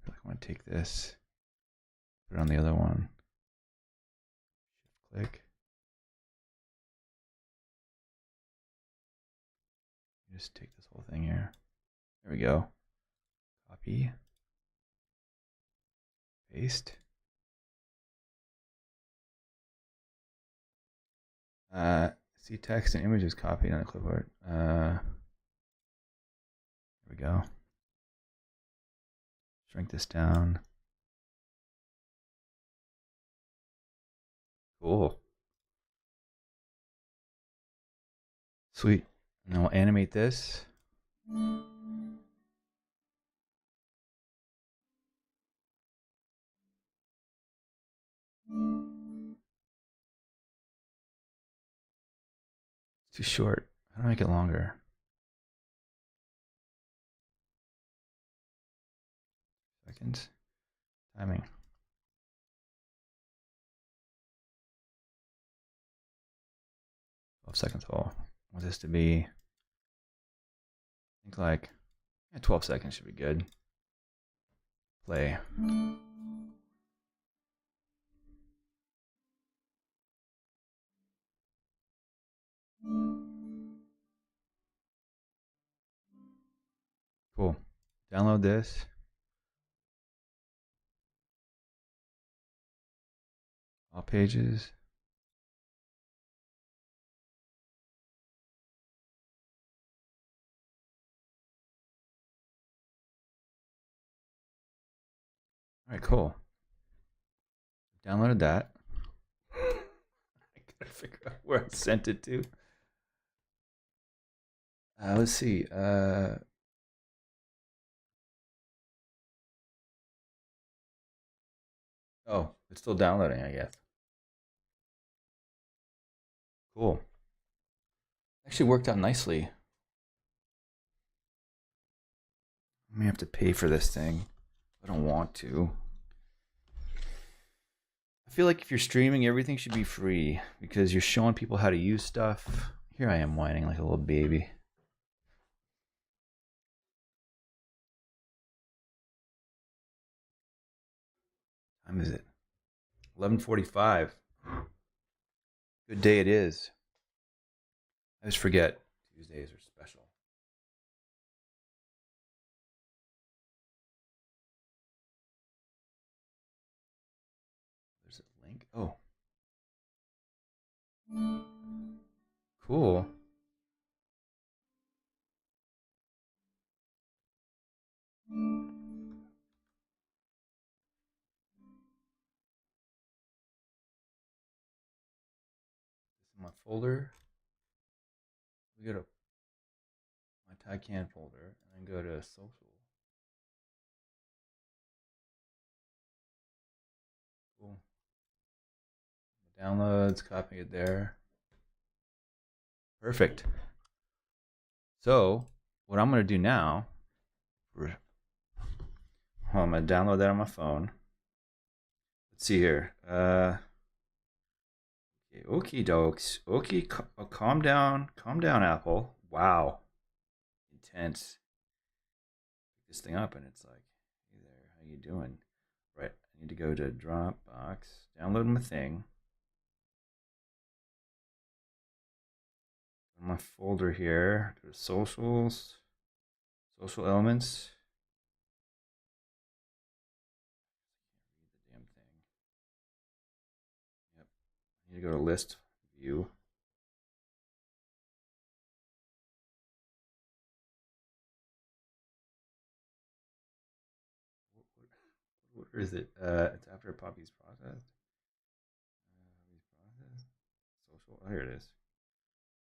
feel like I want to take this, put it on the other one. Shift click. Just take this whole thing here. There we go. Copy. Paste. See text and images copied on the clipboard. There we go. Shrink this down. Cool. Sweet. And then we'll animate this. It's too short. How do I make it longer? Seconds. Timing. 12 seconds. Oh, I want this to be, I think like, yeah, 12 seconds should be good. Play. Cool. Download this. All pages. All right, cool. Downloaded that. I gotta figure out where I sent it to. Let's see. Oh, it's still downloading, I guess. Cool. Actually worked out nicely. I may have to pay for this thing. I don't want to. I feel like if you're streaming, everything should be free because you're showing people how to use stuff. Here I am whining like a little baby. Time is it? 11:45. Good day it is. I just forget Tuesdays are special. There's a link. Oh, cool. This is my folder. We go to my Taycan folder and then go to social. Cool. Downloads, copy it there. Perfect. So what I'm gonna do now, I'm gonna download that on my phone. Let's see here. Okie dokes. Okay, calm down, Apple. Wow, intense. Pick this thing up, and it's like, hey there, how you doing? Right, I need to go to Dropbox, download my thing. My folder here. Go to socials, social elements. Read the damn thing. Yep. I need to go to list view. Where is it? It's after Poppy's process. Social. Oh, here it is.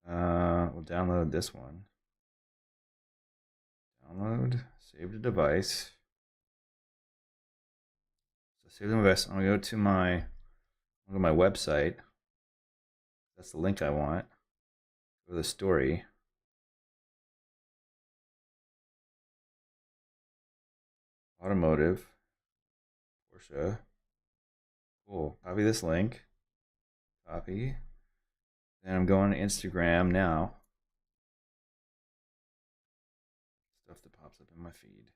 We'll download this one. Download. Save the device. So save the device. I'm gonna go to my website. That's the link I want. Go to the story. Automotive. Porsche. Cool. Copy this link. Copy. Then I'm going to Instagram now. Stuff that pops up in my feed.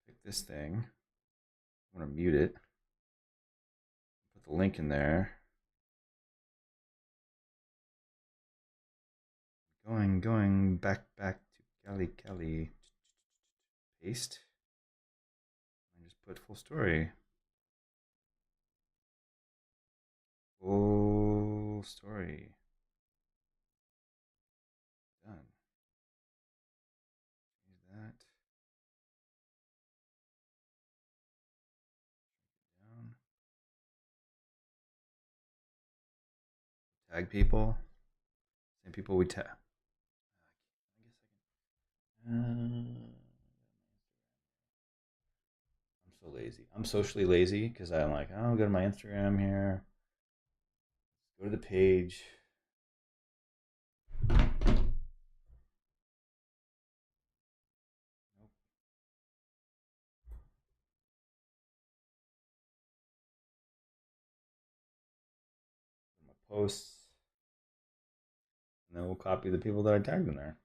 Pick this thing. I'm going to mute it. Put the link in there. Going back to Kelly. Paste. And just put full story. Full story. Done. Change that. Down. Tag people. Same people we tag. I guess I can. lazy. I'm socially lazy because I'm like, oh, I'll go to my Instagram here, go to the page. My posts, and then we'll copy the people that I tagged in there.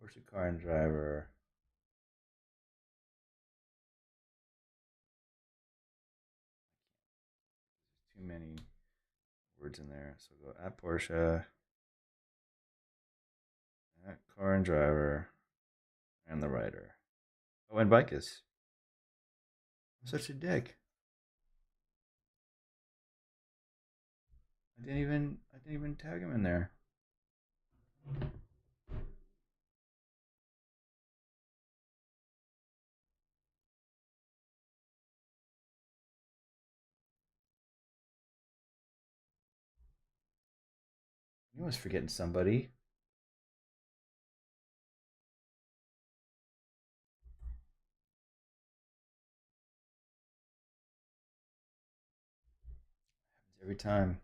Porsche car and driver. There's too many words in there. So go at Porsche, at car and driver, and the writer. Oh, and Vicus. I'm such a dick. I didn't even tag him in there. You was forgetting somebody. Every time.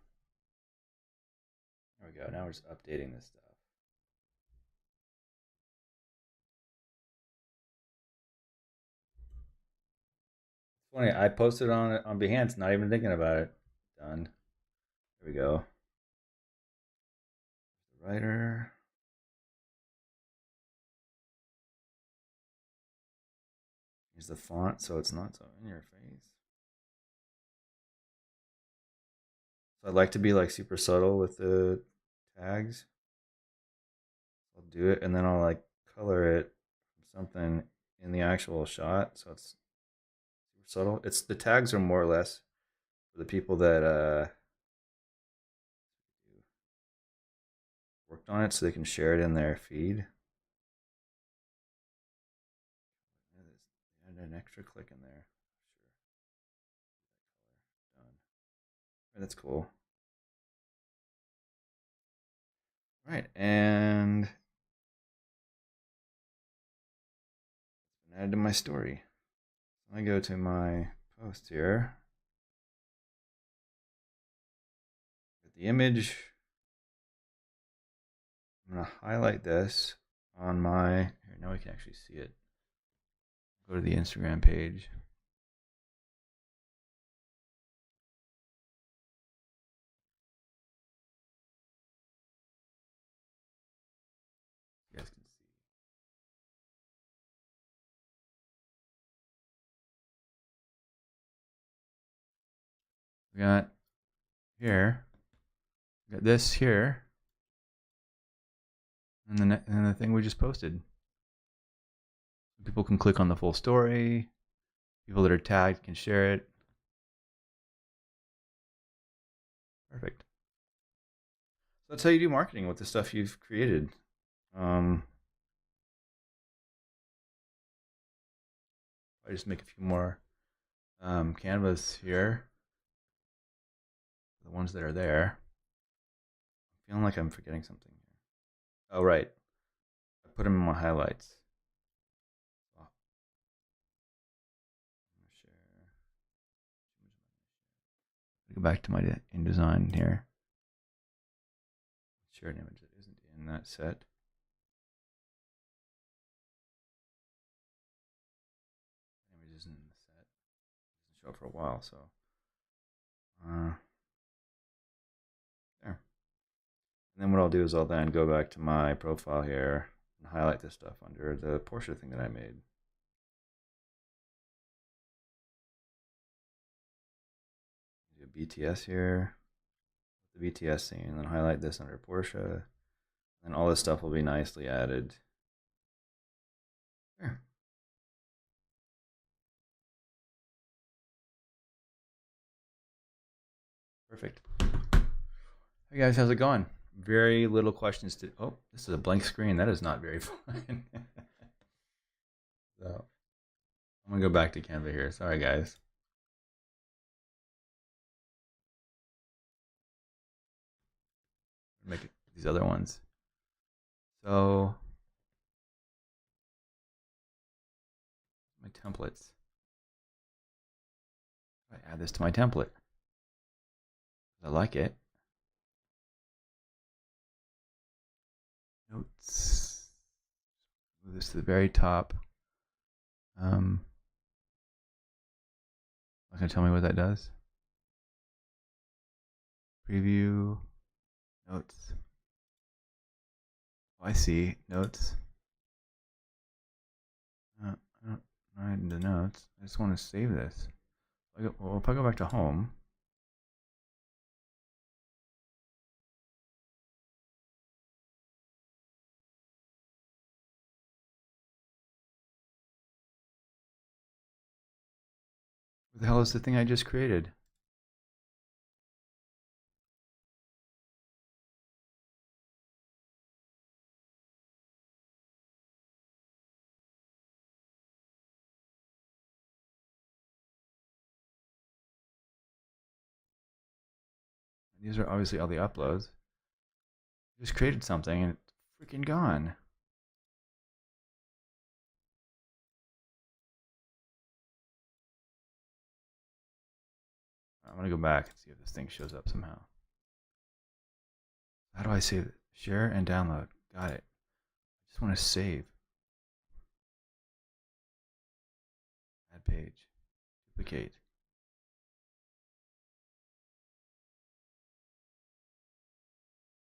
There we go. Now we're just updating this stuff. It's funny. I posted on it on Behance, not even thinking about it. Done. There we go. The writer. Here's the font, so it's not so in your face. So I'd like to be like super subtle with the tags. I'll do it, and then I'll like color it from something in the actual shot, so it's super subtle. It's the tags are more or less for the people that worked on it, so they can share it in their feed. Add an extra click in there. Sure. Done. Right, that's cool. All right, and it's been added to my story. I go to my post here. Get the image. I'm gonna highlight this on my. Here, now we can actually see it. Go to the Instagram page. You guys can see. We got here. We got this here. And the thing we just posted. People can click on the full story. People that are tagged can share it. Perfect. So that's how you do marketing with the stuff you've created. I just make a few more canvas here. The ones that are there. I'm feeling like I'm forgetting something here. Oh, right. I put them in my highlights. Oh. I'm gonna share. Go back to my InDesign here. Share an image that isn't in that set. Image isn't in the set. It doesn't show up for a while, so there. And then what I'll do is I'll then go back to my profile here and highlight this stuff under the Porsche thing that I made. Do a BTS here, the BTS scene, and then highlight this under Porsche. And all this stuff will be nicely added. There. Perfect. Hey guys, how's it going? Very little questions to. Oh, this is a blank screen. That is not very fun. So I'm gonna go back to Canva here. Sorry, guys. Make it these other ones. So My templates. I add this to my template. I like it. Notes. Move this to the very top. Not gonna tell me what that does. Preview. Notes. Oh, I see. Notes. I don't need the notes. I just want to save this. Well, if I go back to home. What the hell is the thing I just created? These are obviously all the uploads. I just created something and it's freaking gone. I'm gonna go back and see if this thing shows up somehow. How do I save it? Share and download. Got it. I just want to save. Add page. Duplicate.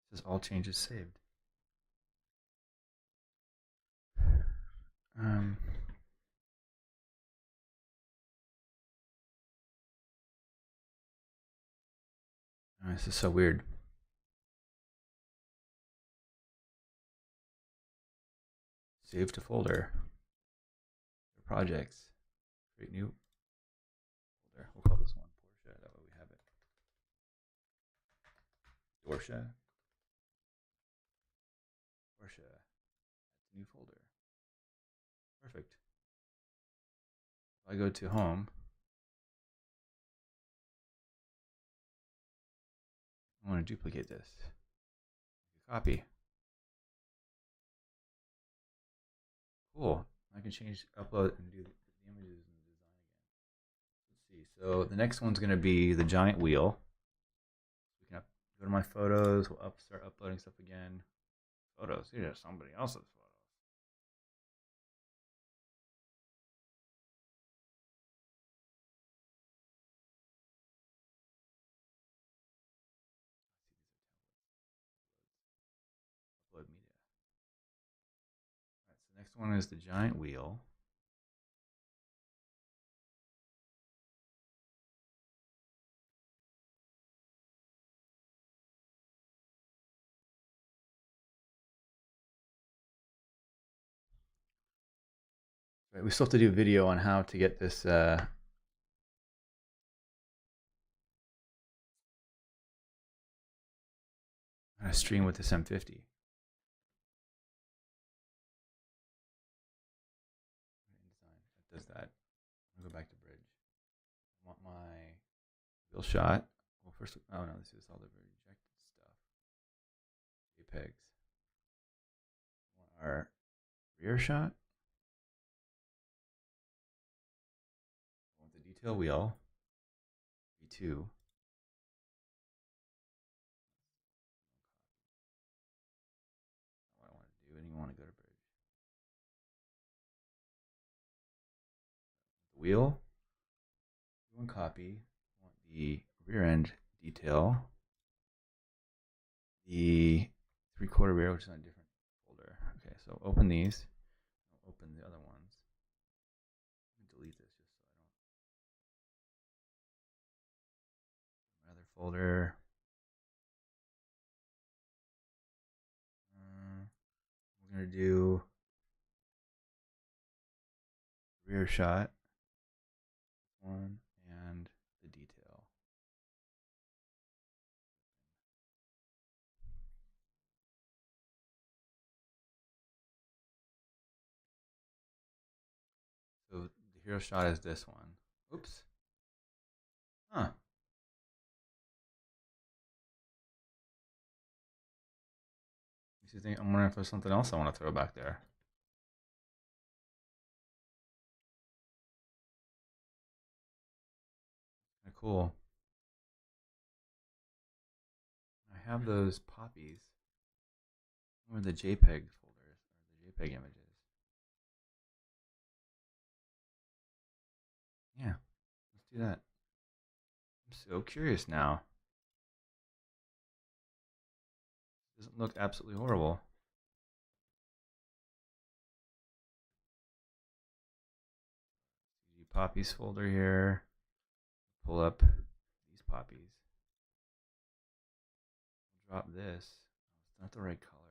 It says all changes saved. Oh, this is so weird. Save to folder. Projects. Create new folder. We'll call this one Porsche. That way we have it. Porsche. Porsche. New folder. Perfect. If I go to home, I want to duplicate this. Copy. Cool. I can change, upload, and do the images and the design again. Let's see. So the next one's going to be the giant wheel. We can go to my photos. We'll start uploading stuff again. Photos. These are somebody else's photos. Upload media. All right. So the next one is the giant wheel. Right, we still have to do a video on how to get this how to stream with this M50. It does that. I'll go back to bridge. I want my wheel shot. Well, first, oh no, this is all the rejected stuff. JPEGs. I want our rear shot. I want the detail wheel. V2. What I want to do, and you want to go to bridge. The wheel. One copy. I want the rear end detail. The 3/4 rear, which is on a different folder. Okay, so open these. I'll open the other ones. Delete this just so I don't. My other folder. We're gonna do rear shot. One and the detail. So the hero shot is this one. Oops. Huh. I'm wondering if there's something else I want to throw back there. cool. I have those poppies. Where the JPEG folders or the JPEG images. Yeah, let's do that. I'm so curious now. It doesn't look absolutely horrible. CG poppies folder here. Pull up these poppies. Drop this. Oh, it's not the right color.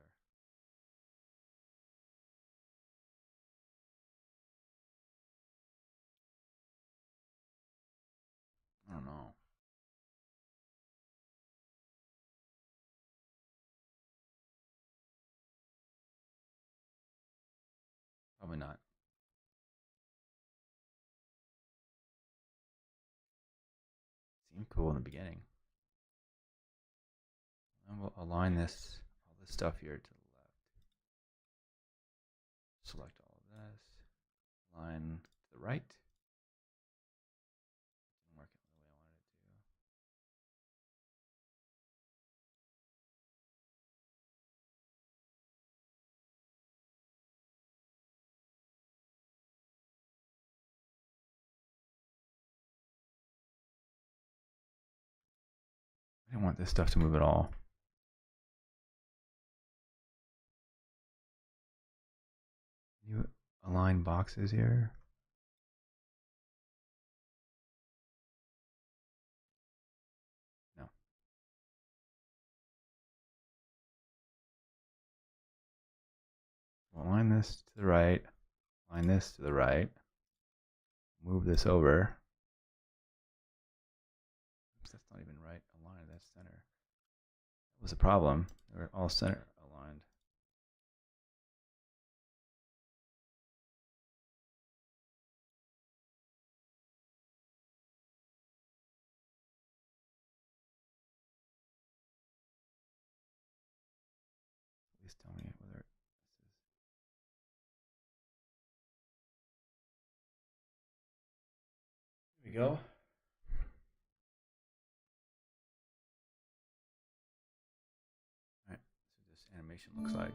I don't know. Probably not. Seemed cool in the beginning. And we'll align this, all this stuff here to the left. Select all of this. Align to the right. Didn't work out the way I wanted it to. I didn't want this stuff to move at all. You align boxes here. No. We'll align this to the right. Align this to the right. Move this over. Oops, that's not even right. Align that center. That was a problem. They were all center aligned. Please tell me whether this is. Here we go. Alright, so this animation looks like.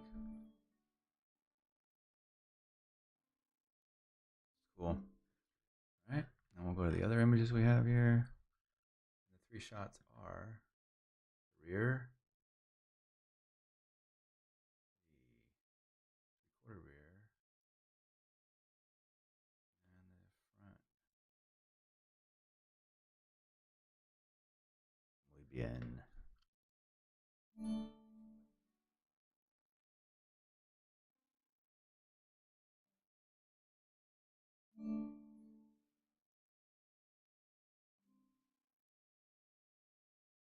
Cool. Alright, and we'll go to the other images we have here. The three shots are the rear, the 3/4 rear, and the front. Muy bien.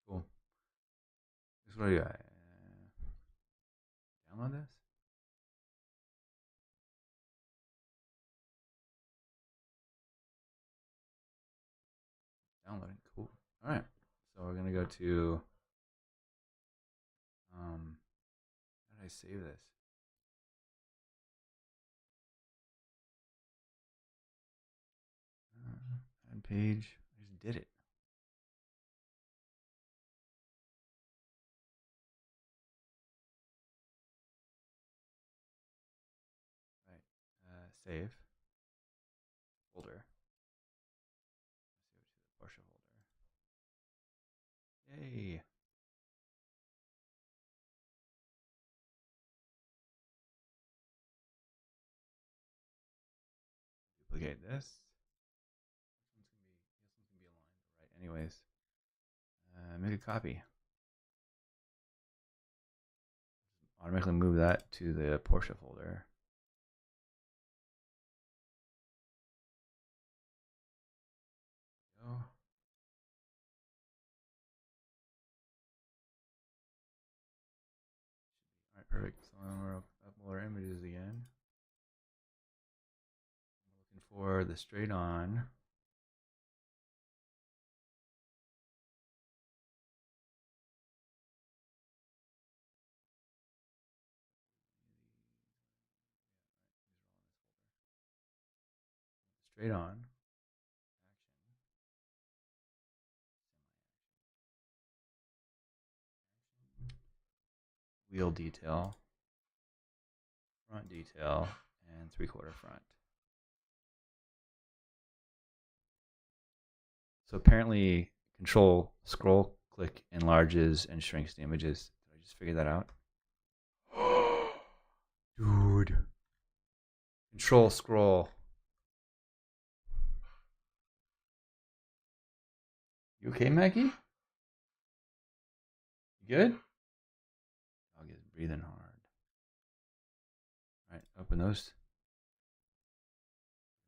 Cool. This is what I got. Download this. Downloading. Cool. All right. So we're gonna go to. How did I save this? Add page. I just did it. Right. Save. Folder. Let's see what to the Porsche folder. Yay. Duplicate this. This one's gonna be aligned right anyways. Make a copy. Automatically move that to the Porsche folder. Go. All right, perfect. So we're upload our images again. I'm looking for the straight on. Straight on. Action. wheel detail, front detail, and 3/4 front. So apparently control scroll click enlarges and shrinks the images. Did I just figure that out? Dude. Control scroll. You okay, Maggie? You good? I'll get breathing hard. All right, open those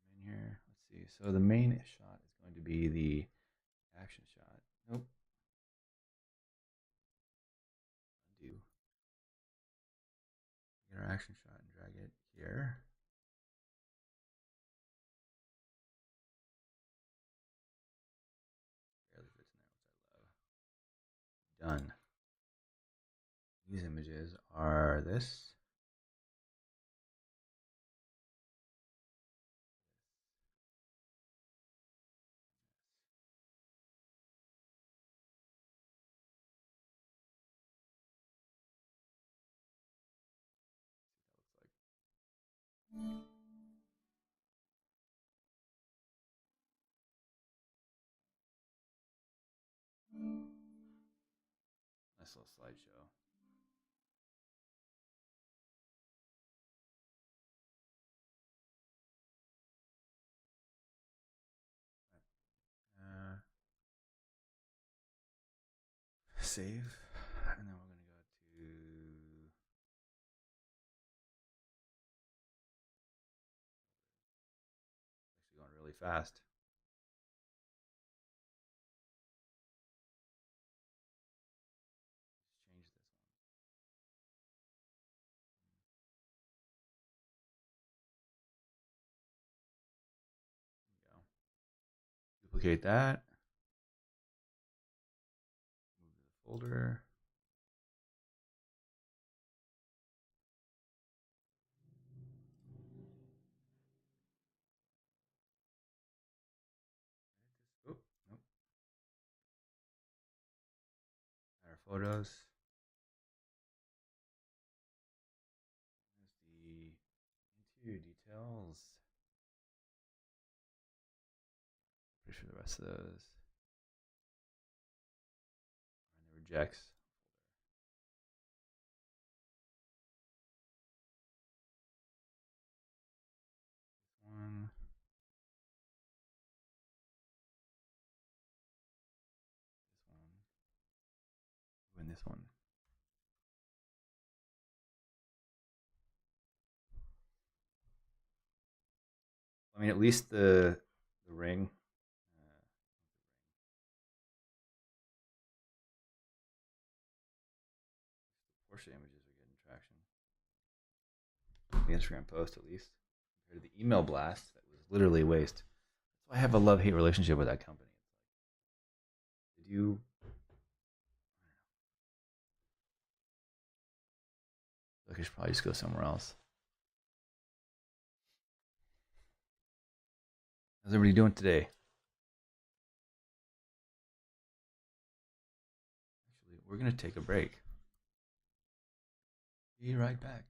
in here. Let's see. So the main shot is going to be the action shot. Nope. Undo. Get our action shot and drag it here. Barely fits in there, which I love. Done. These images are this. Nice little slideshow. Save, and then we're going to go to actually going really fast. Change this one. There we go. Duplicate that. Move to the folder. Oh, nope. Add our photos. There's the interior details. Pretty sure the rest of those are in the rejects. This one. And this one. I mean, at least the ring. Porsche images are getting traction. The Instagram post, at least, compared to the email blast that was literally a waste. That's why I have a love-hate relationship with that company. Did you? I should probably just go somewhere else. How's everybody doing today? Actually, we're going to take a break. Be right back.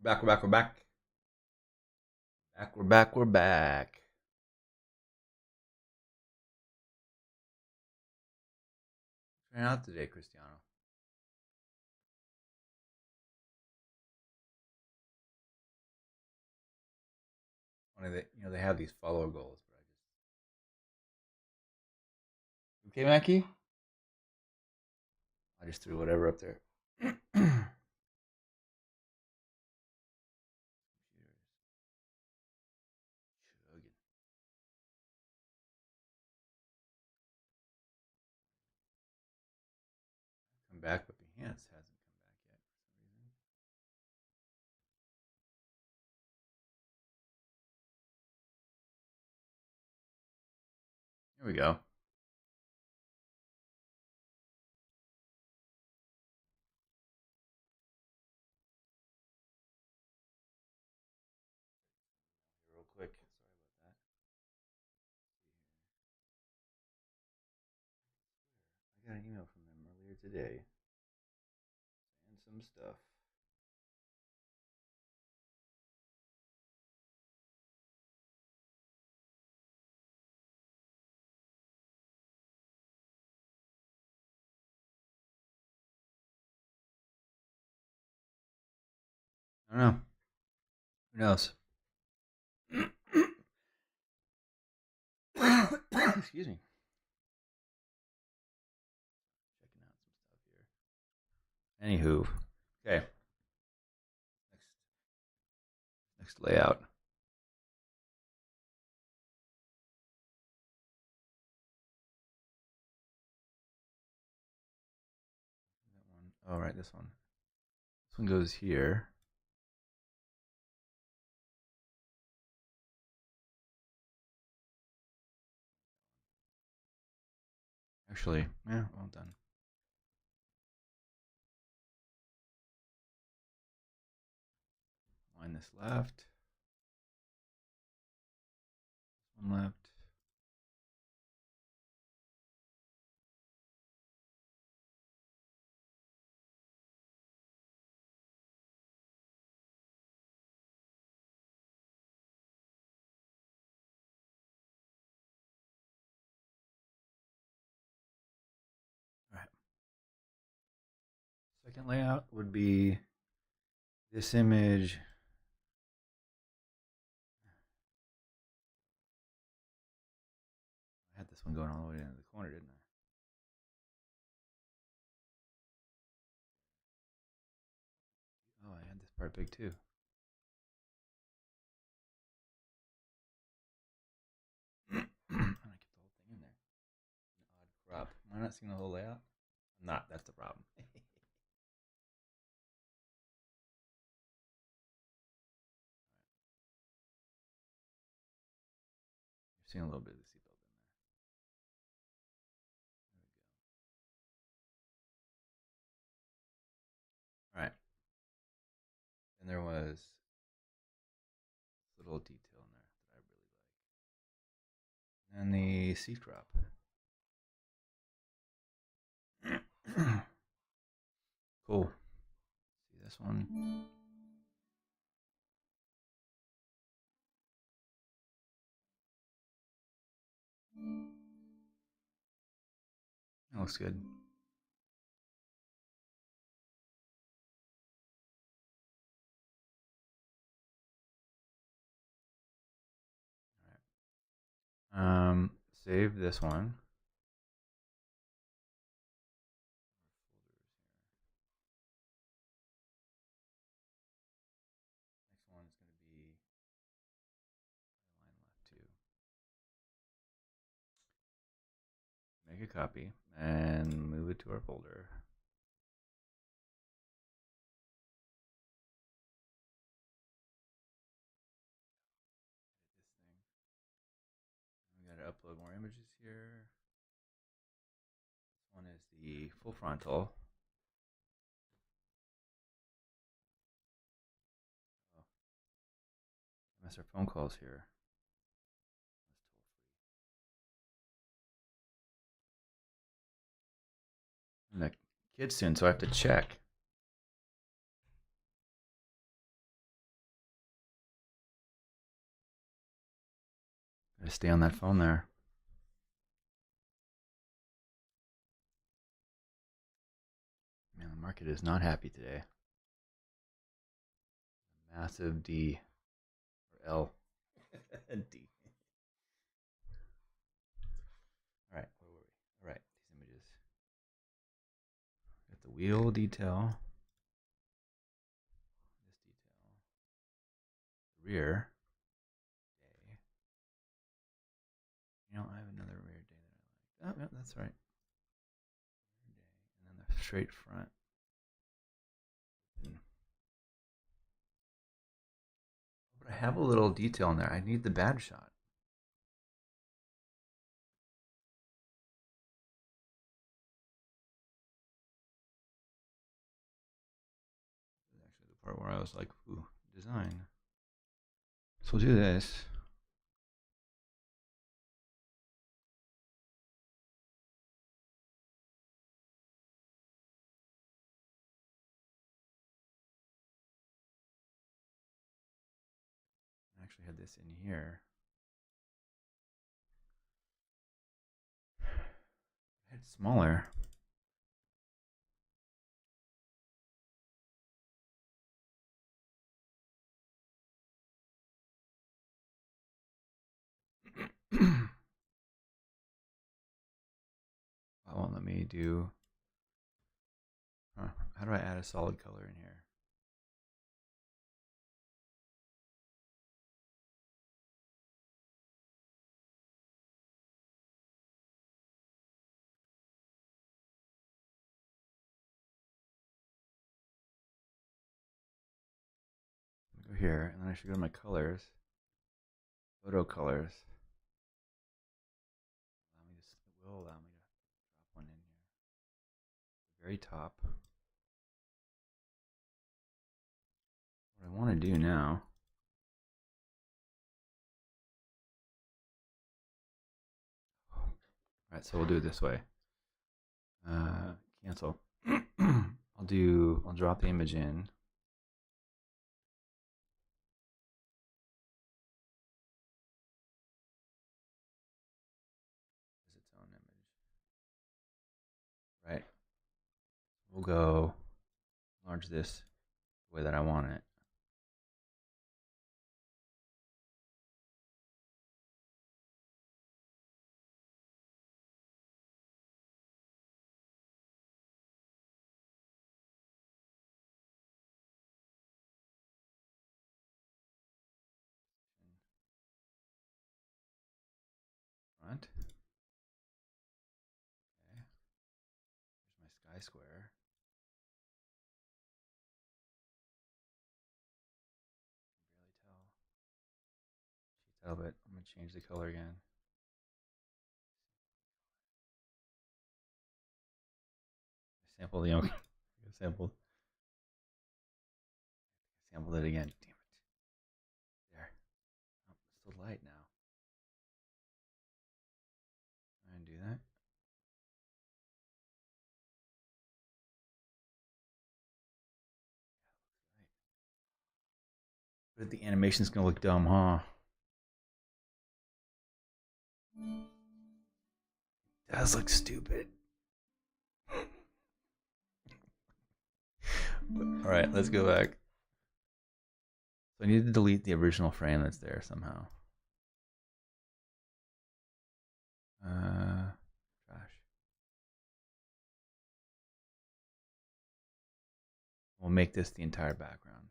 Back, we're back, we're back. We're back, we're back. Trying out today, Cristiano. Funny that they have these follow goals, but okay, Mackie. I just threw whatever up there. Come back, but Behance hasn't come back yet for some reason. Here we go. Real quick. Sorry about that. I got an email from them earlier today and some stuff. I don't know. Who knows? Excuse me. Checking out some stuff here. Anywho, okay. Next layout. That one. Oh, right, this one. This one goes here. Actually, yeah, well done. Line this left. This one left. All right. second layout would be this image. I had this one going all the way into the corner, didn't I? Oh, I had this part big too. And I kept the whole thing in there. An odd crop. Am I not seeing the whole layout? I'm not. That's the problem. You're seeing a little bit of the seatbelt in there. There we go. All right. And there was this little detail in there that I really like. And the seat crop. Cool. See this one? That looks good. All right. Save this one. Next one is going to be line left too. Make a copy and move it to our folder. We got to upload more images here. This one is the full frontal. Oh, I missed our phone calls here. I'm the kid soon, so I have to check. Gotta stay on that phone there. Man, the market is not happy today. A massive D or L. D. All right, where were we? All right, these images. Got the wheel detail. This detail. The rear. Day. You know, I have another rear day that I like. Oh, yeah, that's right. Rear day. And then the straight front. But I have a little detail in there. I need the bad shot. This is actually the part where I was like, ooh, design. So we'll do this. I actually had this in here. I had it smaller. That won't let me do. Huh. How do I add a solid color in here? Go here, and then I should go to my colors. Photo colors. It will allow me to drop one in here. The very top. What I want to do now. Alright, so we'll do it this way. Cancel. I'll drop the image in. As its own image. Right. We'll go enlarge this the way that I want it. Front. Okay. Here's my sky square. Barely tell. Sheets out of it. I'm gonna change the color again. I sampled the I sampled it again. Damn it. There. Oh, it's still light now. Try and do that. But the animation's gonna look dumb, huh? It does look stupid. Alright, let's go back. So I need to delete the original frame that's there somehow. Trash. We'll make this the entire background.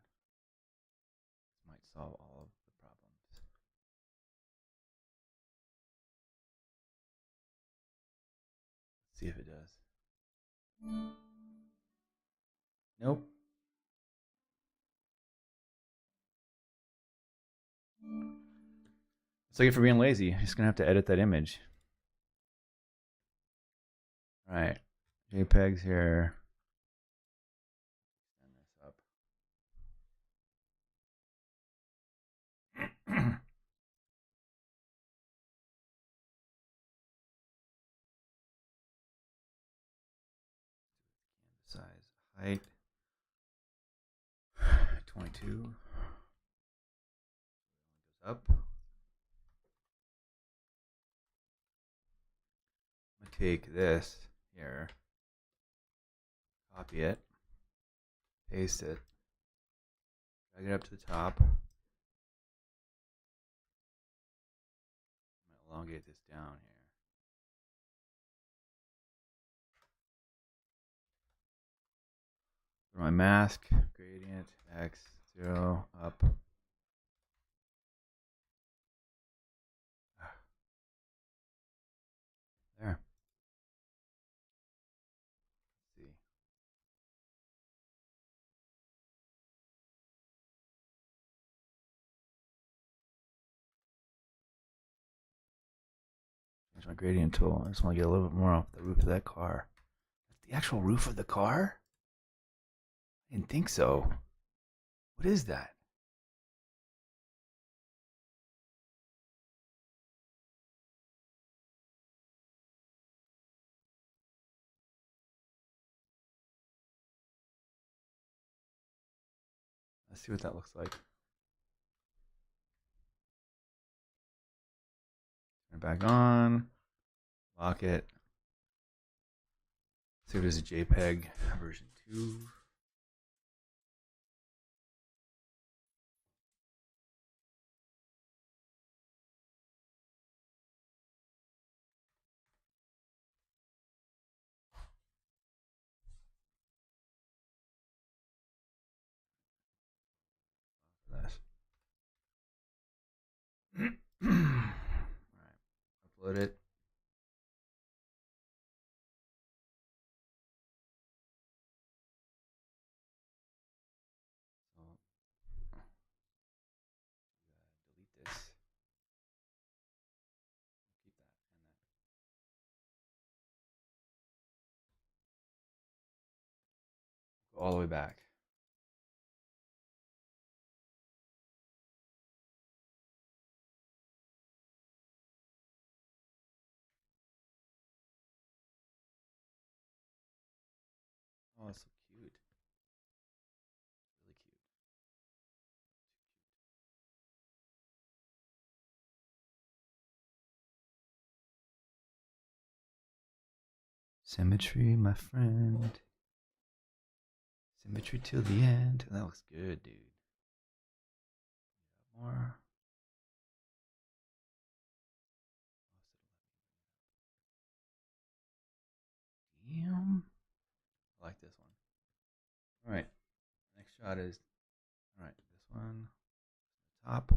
This might solve all of the problems. Let's see if it does. Nope. It's like for being lazy. I'm just gonna have to edit that image. All right, JPEGs here. Send this up. Size, height, 22. Goes up. I'm gonna take this here, copy it, paste it, drag it up to the top. I'm gonna elongate this down here. For my mask, gradient, X, 0, up. There. Let's see. Change my gradient tool. I just want to get a little bit more off the roof of that car. That's the actual roof of the car? I didn't think so. What is that? Let's see what that looks like. Turn it back on. Lock it. See if there's a JPEG version 2. Alright, upload it. So, delete this. Keep that and that. Go all the way back. Oh, it's so cute. Really cute. Symmetry, my friend. Symmetry till the end. That looks good, dude. More. Damn. I like this one. All right. Next shot is, all right, this one. Top.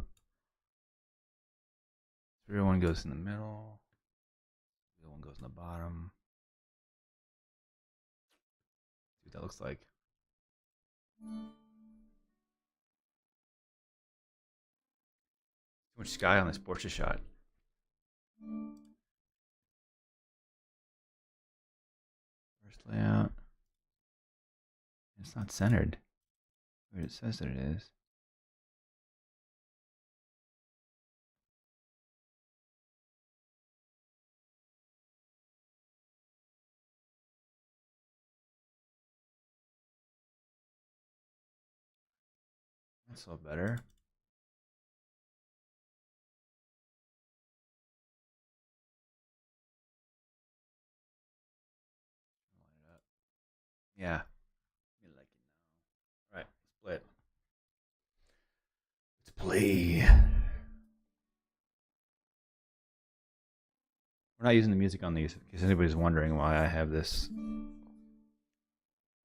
The real one goes in the middle. The other one goes in the bottom. See what that looks like. Too much sky on this Porsche shot. First layout. It's not centered. But it says that it is. That's a little better. Line it up. Yeah. You like it now. All right, split. Let's play. We're not using the music on these, in case anybody's wondering why I have this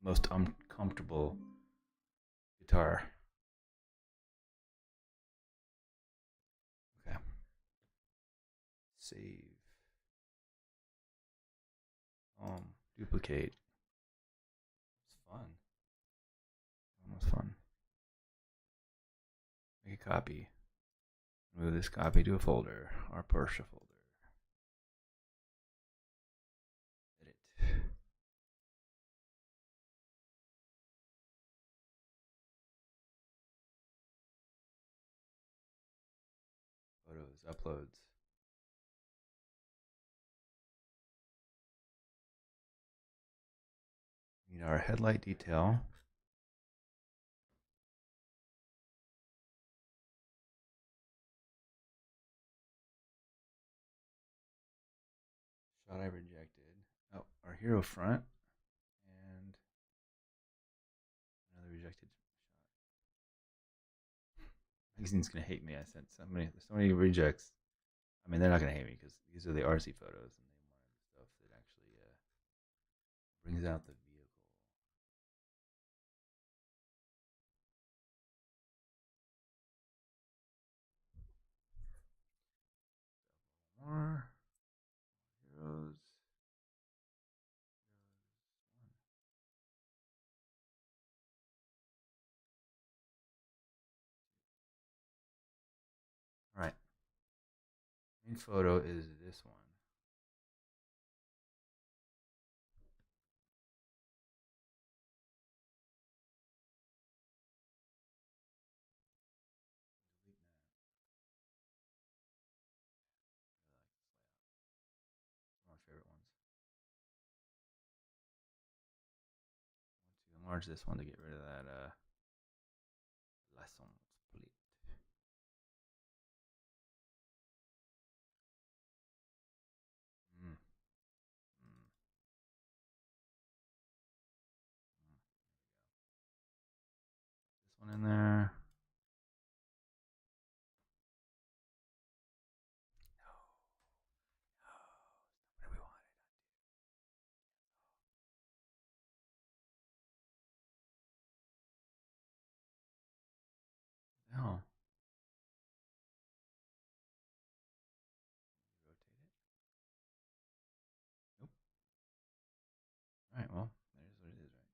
most uncomfortable guitar. Okay. Save. Duplicate. It's fun. Almost fun. Make a copy. Move this copy to a folder, our Porsche folder. Edit. Photos, uploads. We need our headlight detail. Shot I rejected. Oh, our hero front. And another rejected shot. Magazine's gonna hate me. I sent so many rejects. I mean, they're not gonna hate me because these are the RC photos, and they wanted stuff that actually brings out the vehicle. More heroes. All right. Main photo is this one. One of my favorite ones. I want to enlarge this one to get rid of that license plate. Mm. Mm. Mm. This one in there. No, no, what do we want? No. Rotate it. Nope. All right. Well, that is what it is, right?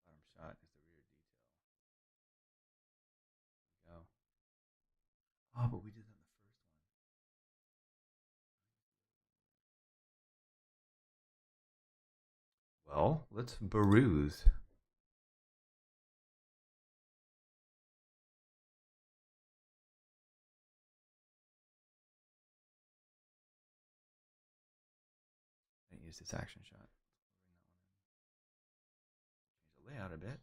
Bottom shot is the rear detail. There we go. Oh, but we did that in the first one. Well, let's peruse. I didn't use this action shot. Change the layout a bit.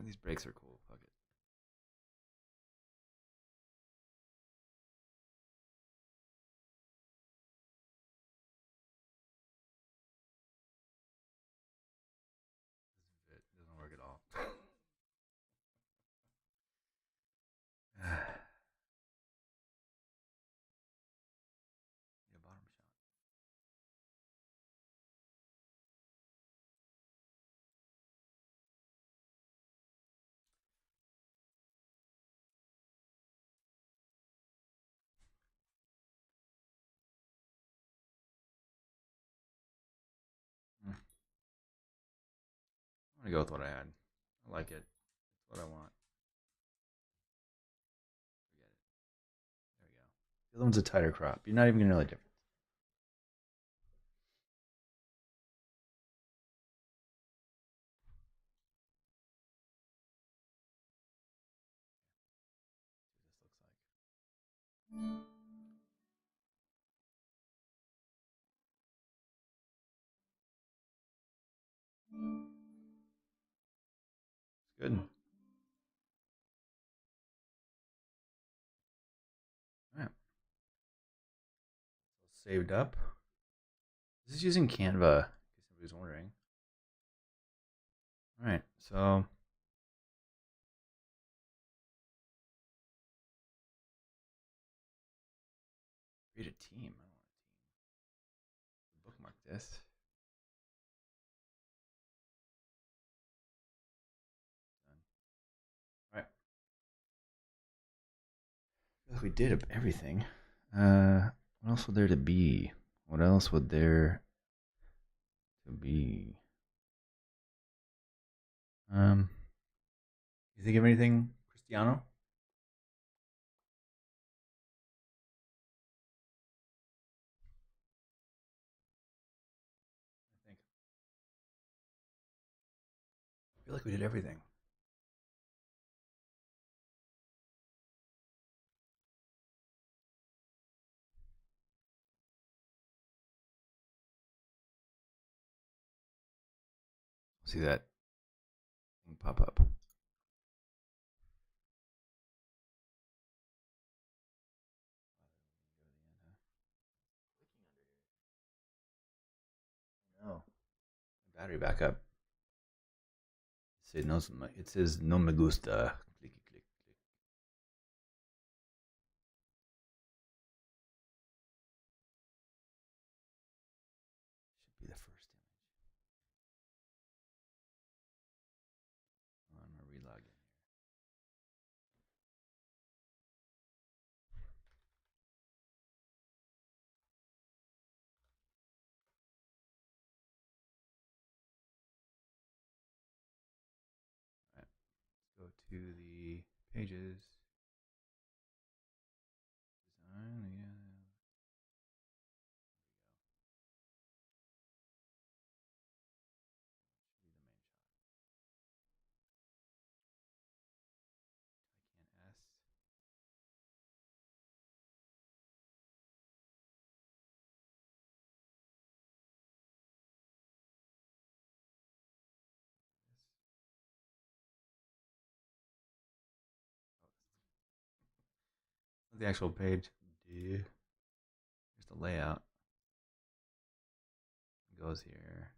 These brakes are cool. Fuck it. It doesn't work at all. Yeah, bottom shot. I'm gonna go with what I had. I like it. It's what I want. Forget it. There we go. The other one's a tighter crop. You're not even gonna know the difference. See what this looks like. It's good. All right. So saved up. This is using Canva, in case somebody's wondering. All right. So create a team. I don't want a team. Bookmark this. Done. All right. I feel like we did everything. What else would there to be? What else would there to be? You think of anything, Cristiano? I feel like we did everything. See that thing pop up. No. Battery backup. It says no me gusta. Clicky click click. Should be the first image. I'm gonna relog in here. All right. Let's go to the pages. Design. Yeah. Should be the main shot. Tycan S. The actual page. Here's the layout. It goes here.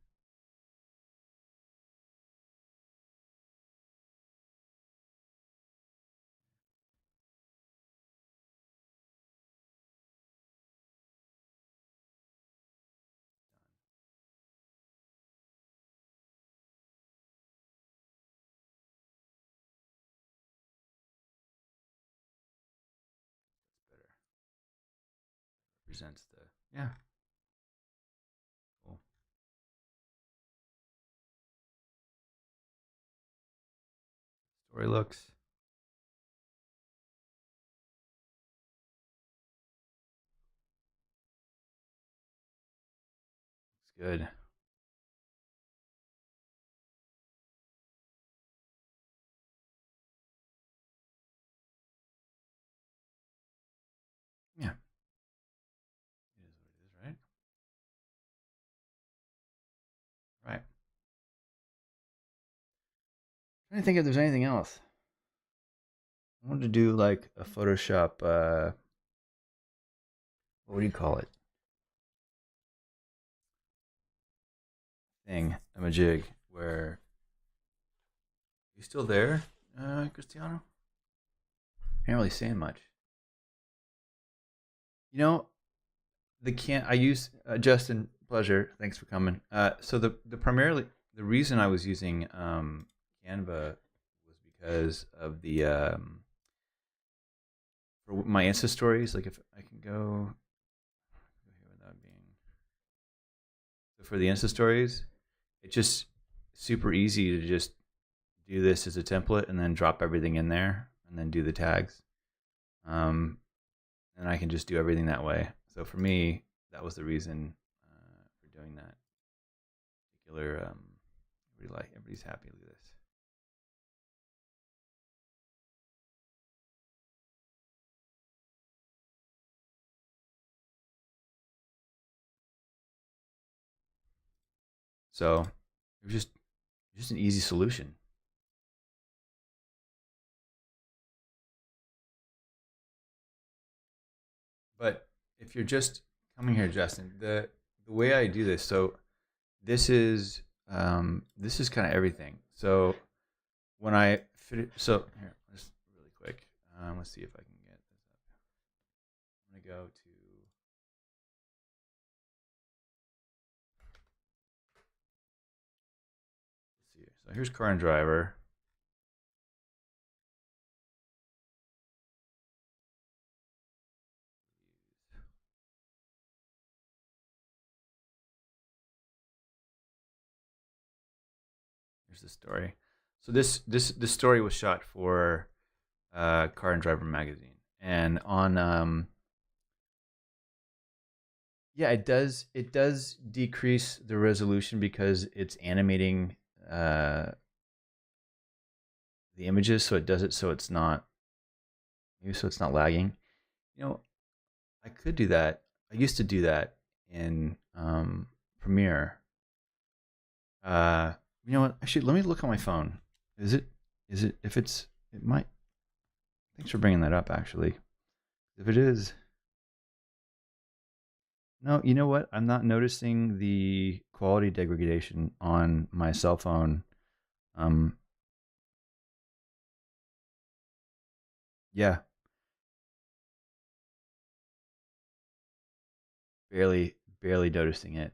That's better. Represents the yeah. Cool. Story looks. Looks good. Yeah. It is what it is, right? Right. I didn't think if there's anything else. I wanted to do like a Photoshop, what do you call it? Thing, I'm a jig, where you still there, Cristiano? Can't really say much. You know, the can I use Justin, pleasure. Thanks for coming. So the primarily the reason I was using Canva was because of the for my Insta stories. Like if I can go here without being so for the Insta stories, it's just super easy to just do this as a template and then drop everything in there and then do the tags. Um, and I can just do everything that way. So for me, that was the reason for doing that particular. Everybody's happy with this. So it was just an easy solution. But if you're just coming here, Justin, the way I do this, so this is kind of everything. So when I fit, so here, just really quick, let's see if I can get this up. I'm gonna go to. Let's see. So here's car and driver. Here's the story. So this story was shot for Car and Driver magazine, and on yeah, it does decrease the resolution because it's animating uh, the images, so it does it so it's not lagging. You know, I could do that. I used to do that in Premiere. Uh, you know what? Actually, let me look on my phone. Is it? Is it? If it's, it might. Thanks for bringing that up. Actually, if it is, no. You know what? I'm not noticing the quality degradation on my cell phone. Um, yeah, barely noticing it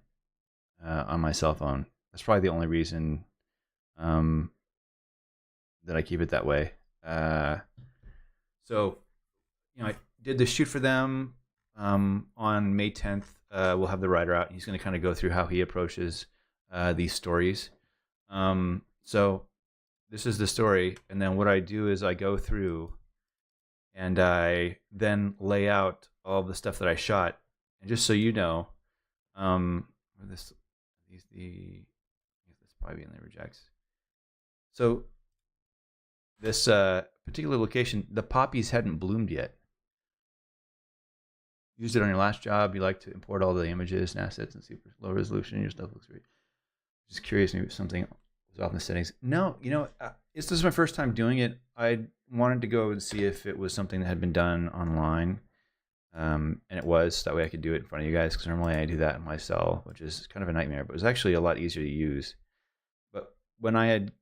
on my cell phone. That's probably the only reason um, that I keep it that way. Uh, so I did the shoot for them on May 10th. We'll have the writer out. He's going to kind of go through how he approaches these stories. So this is the story, and then what I do is I go through and I then lay out all the stuff that I shot. And just so you know, this this probably in the rejects. So this particular location, the poppies hadn't bloomed yet. Used it on your last job. You like to import all the images and assets in super low resolution. Your stuff looks great. Just curious, maybe something was off in the settings. No, this is my first time doing it. I wanted to go and see if it was something that had been done online, and it was. That way, I could do it in front of you guys. Because normally I do that in my cell, which is kind of a nightmare. But it was actually a lot easier to use. But when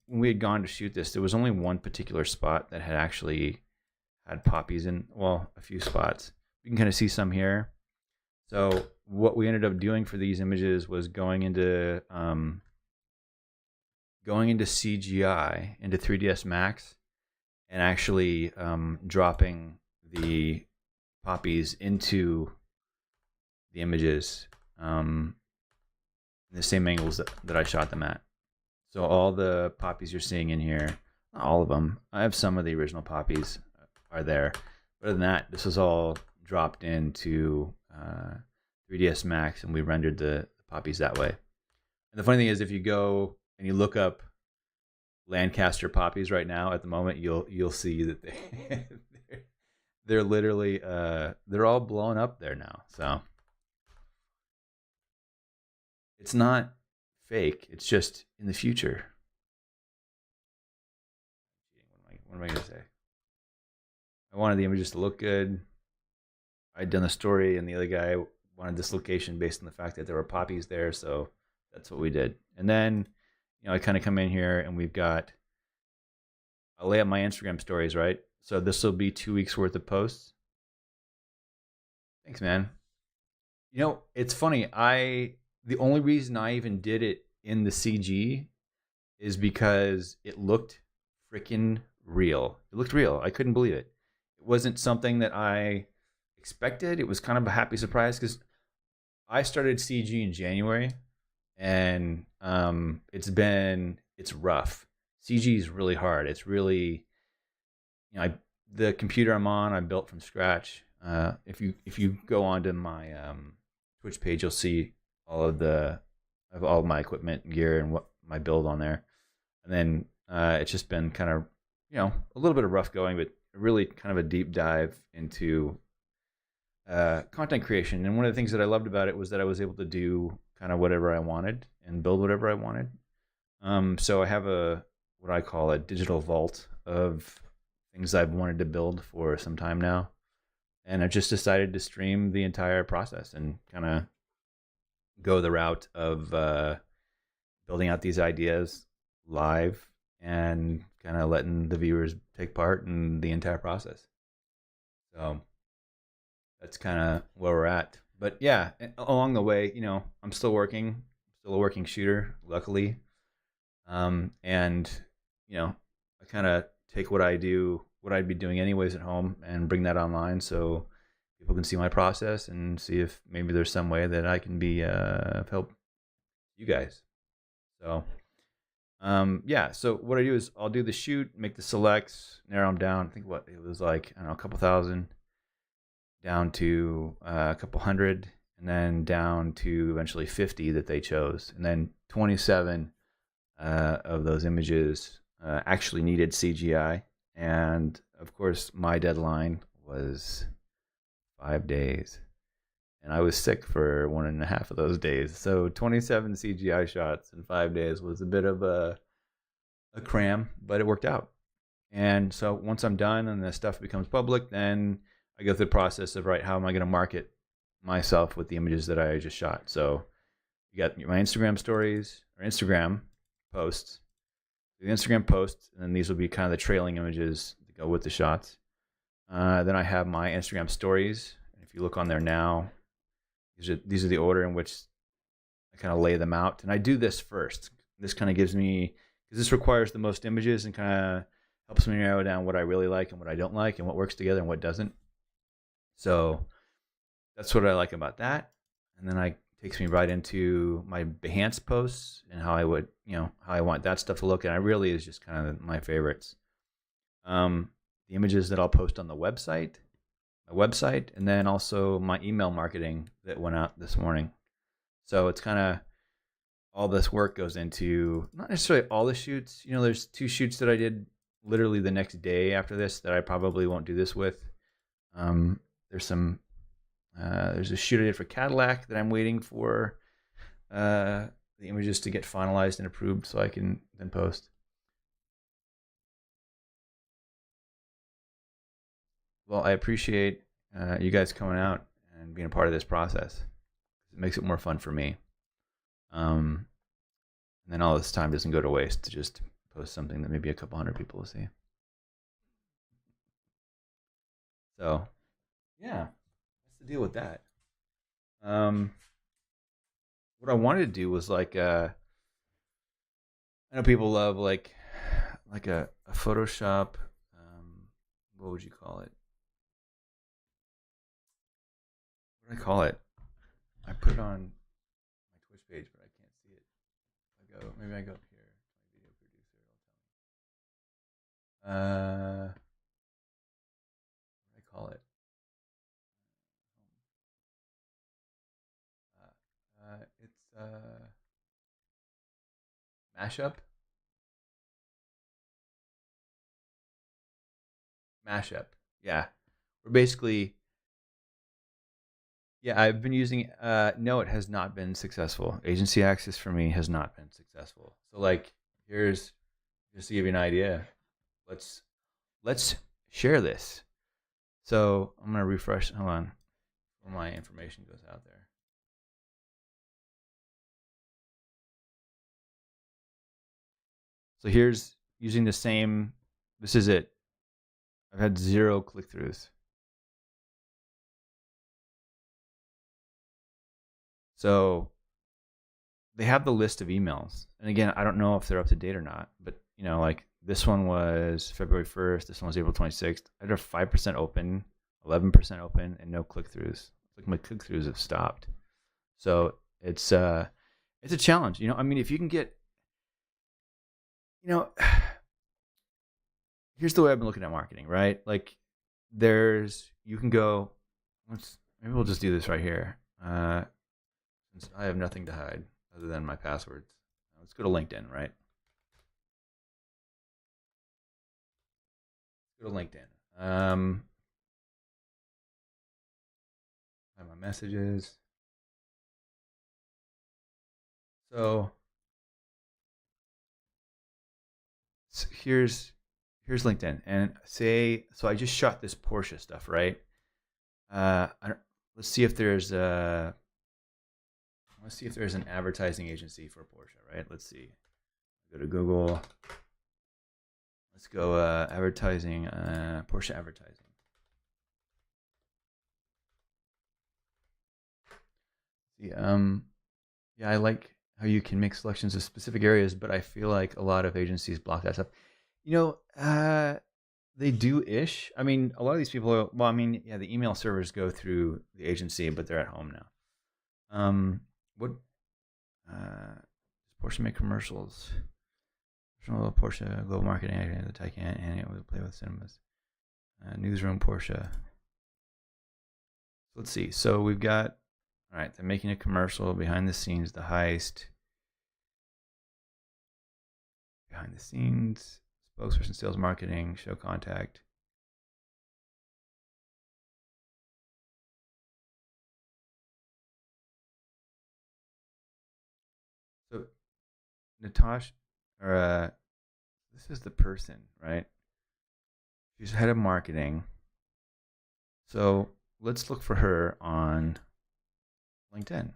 we had gone to shoot this, there was only one particular spot that had actually had poppies in. Well, a few spots. You can kind of see some here. So what we ended up doing for these images was going into CGI, into 3ds Max, and actually dropping the poppies into the images in the same angles that I shot them at. So all the poppies you're seeing in here, not all of them, I have some of the original poppies are there. But other than that, this is all dropped into 3ds Max, and we rendered the poppies that way. And the funny thing is, if you go and you look up Lancaster poppies right now at the moment, you'll see that they're literally they're all blown up there now. So it's not fake. It's just in the future. What am I going to say? I wanted the images to look good. I'd done the story, and the other guy wanted this location based on the fact that there were poppies there, so that's what we did. And then, I kind of come in here, and I'll lay out my Instagram stories, right? So this will be 2 weeks worth of posts. Thanks, man. It's funny. The only reason I even did it in the CG is because it looked freaking real. It looked real. I couldn't believe it. It wasn't something that I expected. It was kind of a happy surprise because I started CG in January, and it's rough. CG is really hard. It's really, the computer I'm on, I built from scratch. If you go onto my Twitch page, you'll see all of my equipment and gear and what my build on there. And then it's just been kind of, a little bit of rough going, but really kind of a deep dive into content creation. And one of the things that I loved about it was that I was able to do kind of whatever I wanted and build whatever I wanted. So I have what I call a digital vault of things I've wanted to build for some time now. And I just decided to stream the entire process and kind of go the route of building out these ideas live and kind of letting the viewers take part in the entire process. So that's kind of where we're at. But yeah, along the way, I'm still a working shooter, luckily. And I kind of take what I'd be doing anyways at home and bring that online so people can see my process and see if maybe there's some way that I can be of help you guys. So yeah, so what I do is I'll do the shoot, make the selects, narrow them down. I think what it was like, I don't know, a couple thousand down to a couple hundred, and then down to eventually 50 that they chose, and then 27 of those images actually needed CGI. And of course, my deadline was 5 days, and I was sick for 1.5 of those days. So 27 CGI shots in 5 days was a bit of a cram, but it worked out. And so once I'm done and the stuff becomes public, then I go through the process of, right, how am I going to market myself with the images that I just shot? So you got my Instagram stories or Instagram posts, the Instagram posts, and then these will be kind of the trailing images that go with the shots. Then I have my Instagram stories. If you look on there now, these are the order in which I kind of lay them out. And I do this first. This kind of gives me, because this requires the most images and kind of helps me narrow down what I really like and what I don't like and what works together and what doesn't. So that's what I like about that. And then it takes me right into my Behance posts and how I would, how I want that stuff to look. And I really is just kind of my favorites. The images that I'll post on my website, and then also my email marketing that went out this morning. So it's kind of all this work goes into not necessarily all the shoots. There's 2 shoots that I did literally the next day after this that I probably won't do this with. There's a shoot I did for Cadillac that I'm waiting for the images to get finalized and approved so I can then post. Well, I appreciate you guys coming out and being a part of this process. It makes it more fun for me. And then all this time doesn't go to waste to just post something that maybe a couple hundred people will see. So, yeah, that's the deal with that. What I wanted to do was I know people love like a Photoshop. What would you call it? What do I call it? I put it on my Twitch page, but I can't see it. Maybe I go up here. My video producer will tell me. What do I call it? It's mashup. Mashup. Yeah, we're basically. Yeah, I've been using. No, it has not been successful. Agency Access for me has not been successful. So here's just to give you an idea. let's share this. So I'm going to refresh. Hold on. Before my information goes out there. So here's using the same. This is it. I've had 0 click-throughs. So they have the list of emails. And again, I don't know if they're up to date or not, but like this one was February 1st, this one was April 26th. I had a 5% open, 11% open, and no click-throughs. Like my click-throughs have stopped. So it's a challenge. I mean, if you can get, here's the way I've been looking at marketing, right? Like you can go, maybe we'll just do this right here. Since I have nothing to hide other than my passwords. Let's go to LinkedIn, right? Go to LinkedIn. Find my messages. So here's LinkedIn, and so I just shot this Porsche stuff, right? Let's see if there's an advertising agency for Porsche, right? Let's see. Go to Google. Let's go advertising, Porsche advertising. See, yeah, I like how you can make selections of specific areas, but I feel like a lot of agencies block that stuff. They do-ish. I mean, a lot of these people well, I mean, yeah, the email servers go through the agency, but they're at home now. What does Porsche make commercials? Porsche global marketing, the Taycan, and it would play with cinemas. Newsroom Porsche. Let's see. So we've got, all right, they're making a commercial, behind the scenes, the heist. Behind the scenes, spokesperson, sales, marketing, show contact. So Natasha, or this is the person, right? She's head of marketing. So let's look for her on LinkedIn.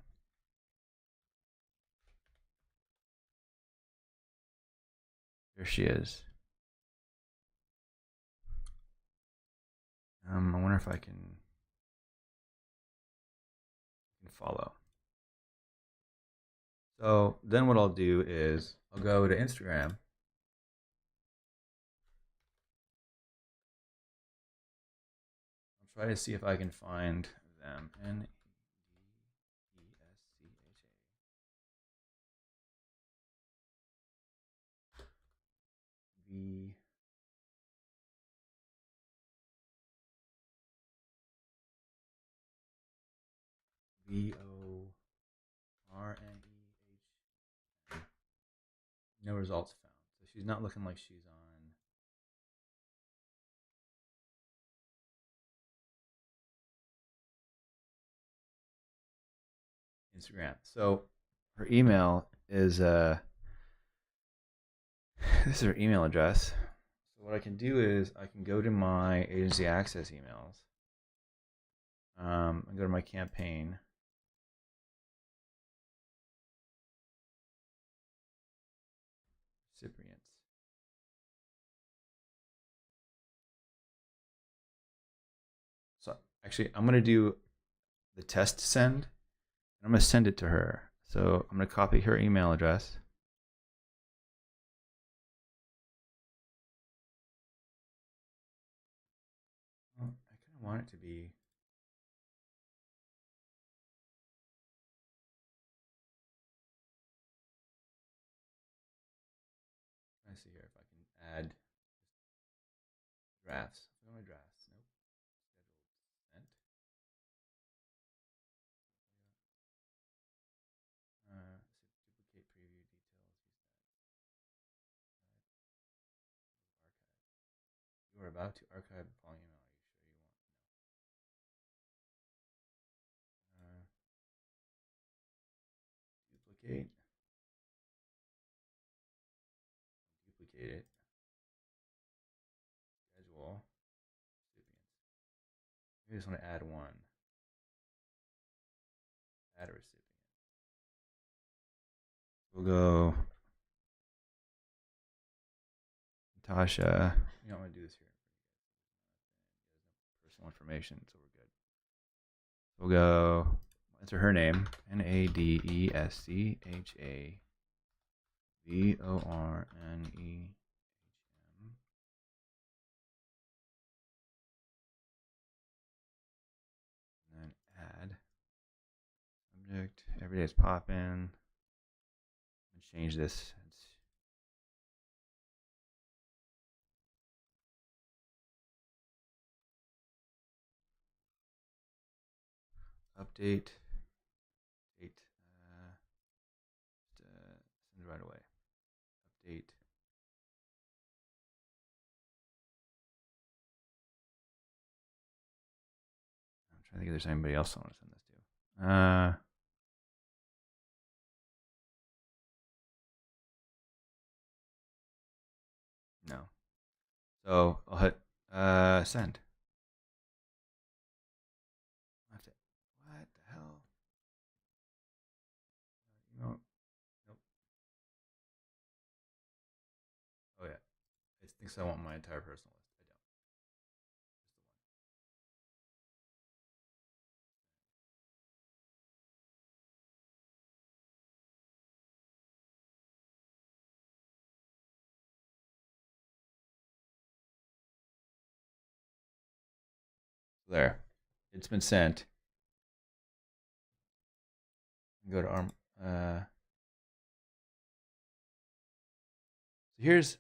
There she is. I wonder if I can follow. So then what I'll do is I'll go to Instagram. I'll try to see if I can find them. Nedescha. VORNEH. No results found. So she's not looking like she's on. Instagram. So her email is this is her email address. So what I can do is I can go to my agency access emails. And go to my campaign. Recipients. So actually, I'm gonna do the test send, and I'm gonna send it to her. So I'm gonna copy her email address. Well, I kind of want it to be. Let's see here if I can add drafts. Go to my drafts. Nope. Scheduled sent. Duplicate preview details. You are about to archive the following email. Are you sure you want? No. Duplicate. Duplicate it. Schedule. I just want to add one. Add a recipient. We'll go Natasha. You don't want to do this here. Personal information, so we're good. We'll go enter her name. NADESCHAVORNEHM. And then add subject. Everyday's poppin'. Change this. Update. Date. Send right away. Update. I'm trying to think if there's anybody else I want to send this to. No. So I'll hit send. What the hell? No. Nope. Oh yeah. I think so. I want my entire personal list. I don't. Just the one. There. It's been sent. Go to arm. So here's.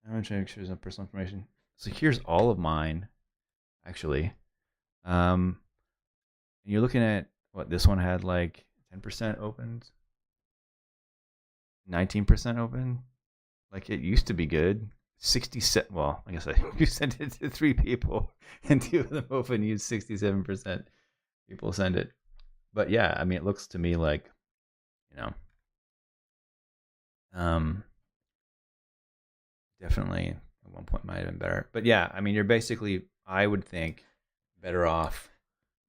I'm gonna try to make sure there's no personal information. So here's all of mine, actually. And you're looking at what this one had like 10% opened, 19% open. Like it used to be good. 67. Well, I guess you sent it to 3 people, and 2 of them open. Used 67% people send it. But yeah, I mean, it looks to me like, you know, definitely at one point might have been better. But yeah, I mean, you're basically, I would think, better off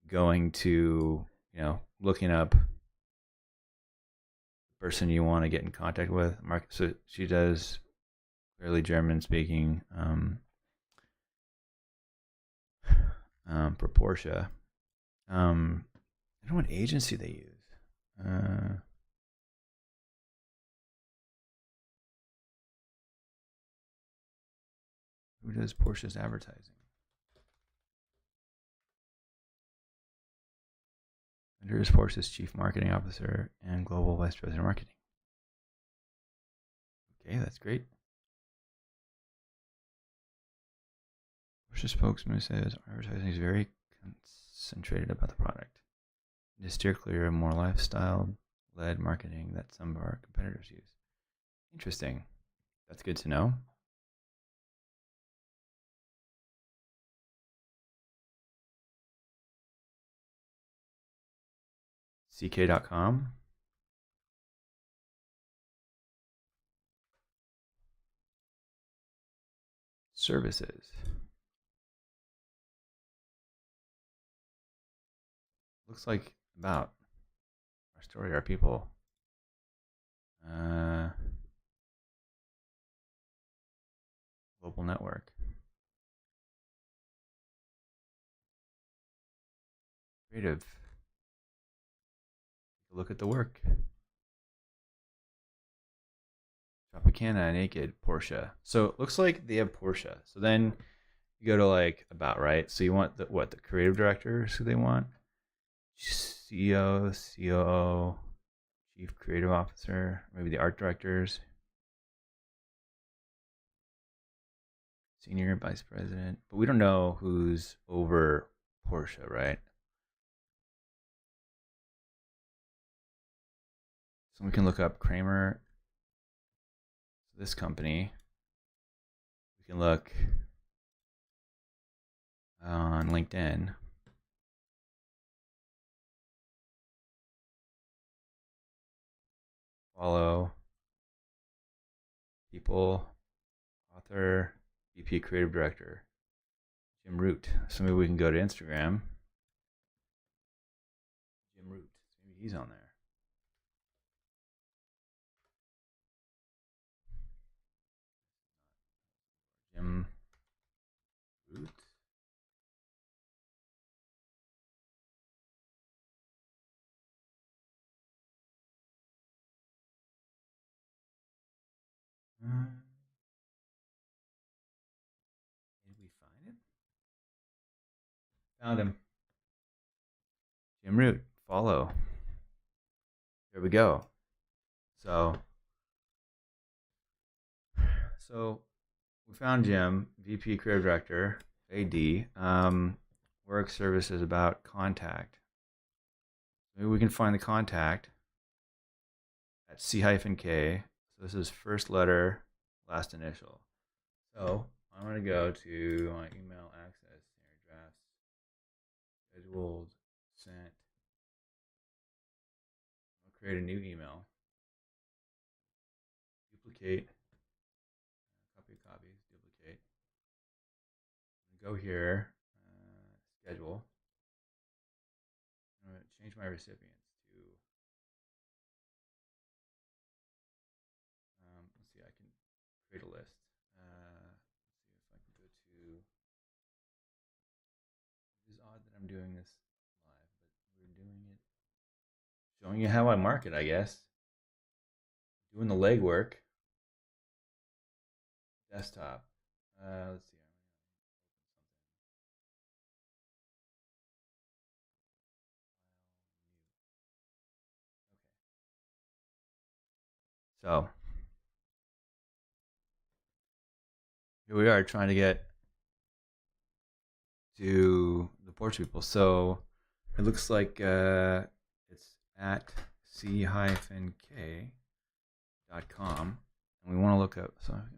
going to, looking up the person you want to get in contact with. So she does clearly German speaking for Porsche. I don't know what agency they use. Who does Porsche's advertising? Under is Porsche's Chief Marketing Officer and Global Vice President of Marketing. Okay, that's great. Porsche spokesman says our advertising is very concentrated about the product. To steer clear of more lifestyle-led marketing that some of our competitors use. Interesting. That's good to know. CK.com. Services. Looks like about our story, our people. Global network. Creative. Take a look at the work. Tropicana, Naked, Porsche. So it looks like they have Porsche. So then you go to like about, right? So you want the creative directors who they want? CEO, COO, Chief Creative Officer, maybe the art directors, Senior Vice President. But we don't know who's over Porsche, right? So we can look up Kramer. So this company. We can look on LinkedIn. Follow people, author, VP Creative Director, Jim Root. So maybe we can go to Instagram. he's on there. Jim Root. Did we find it? Found him. Jim Root. Follow. There we go. So we found Jim, VP Creative Director, AD. Work services about contact. Maybe we can find the contact at C-K. So this is first letter, last initial. So I'm going to go to my email access, standard drafts, scheduled, sent. I'll create a new email. Duplicate, copy, duplicate. Go here, schedule. I'm going to change my recipients to, let's see, I can create a list. Let's see if I can go to, it is odd that I'm doing this live, but we're doing it, showing you how I market, I guess. Doing the legwork. Desktop. Let's see. So here we are trying to get to the Porch people. So it looks like it's at c-k.com, and we want to look up. So I want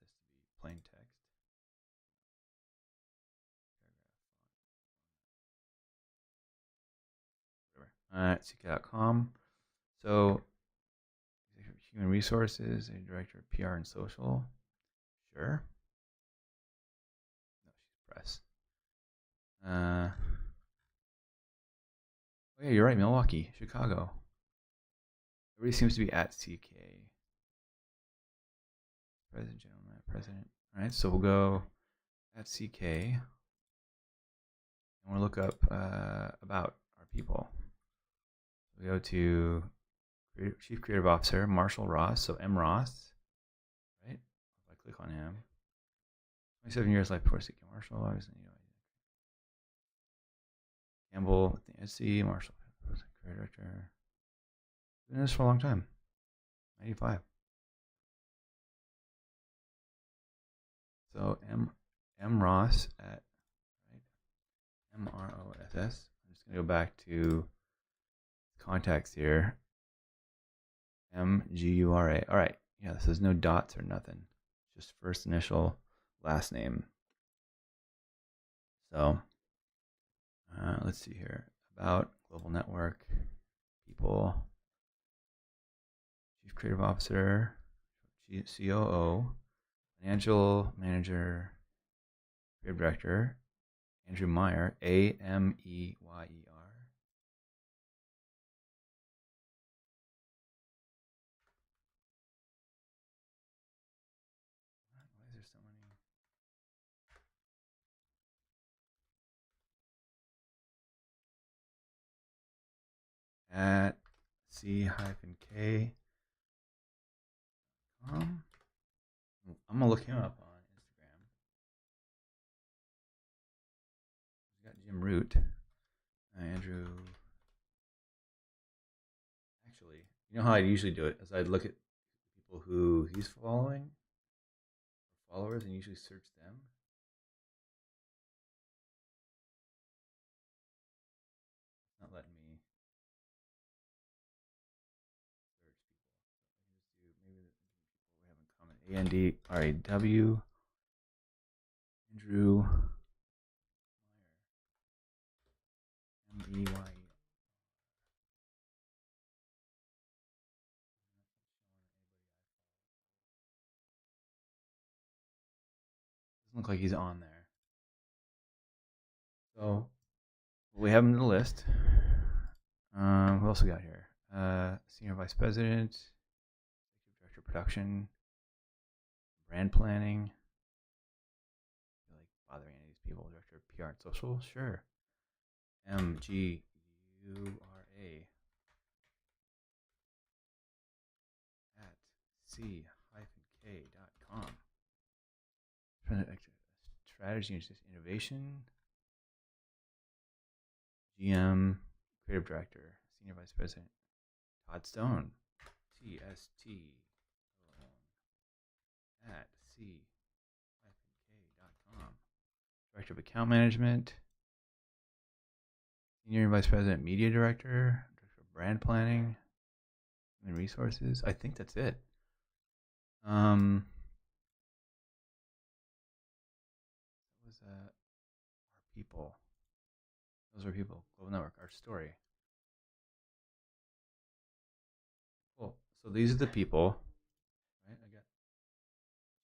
this to be plain text. Whatever. ck.com. So human resources, a director of PR and social. Sure. No, she's press. Oh yeah, you're right. Milwaukee, Chicago. Everybody seems to be at CK. President, gentleman, president. All right, so we'll go at CK. And we'll look up about our people. We go to Chief Creative Officer, Marshall Ross. So M. Ross, right? If I click on him, 27 years life before CK. Marshall, obviously, Campbell, the SC, Marshall, creative director. Been doing this for a long time. 95. So M Ross at right, MROSS. I'm just gonna go back to contacts here. MGURA. All right. Yeah, this is no dots or nothing. Just first initial, last name. So let's see here. About global network, people, chief creative officer, COO, financial manager, creative director, Andrew Meyer, AMEYER. Why is there so many? At C-K. I'm gonna look him up on Instagram. He's got Jim Root, Andrew. Actually, you know how I usually do it is I'd look at people who he's following, or followers, and usually search them. It's not letting me search people. So I can just do maybe the people we have in common. ANDRAW. Andrew Meyer. MBY. Doesn't look like he's on there. So We have them in the list. Who else we got here? Senior Vice President, Director of Production, Brand Planning. I feel like bothering any of these people. Director of PR and Social? Sure. MGURA. At c-k.com. Strategy and innovation. GM, Creative Director, Senior Vice President, Todd Stone, TST at c-k.com. Director of Account Management, Senior Vice President, Media Director, Director of Brand Planning, Human Resources. I think that's it. What was our people? Those are people. Global Network, our story. Cool. So these are the people. Right? I got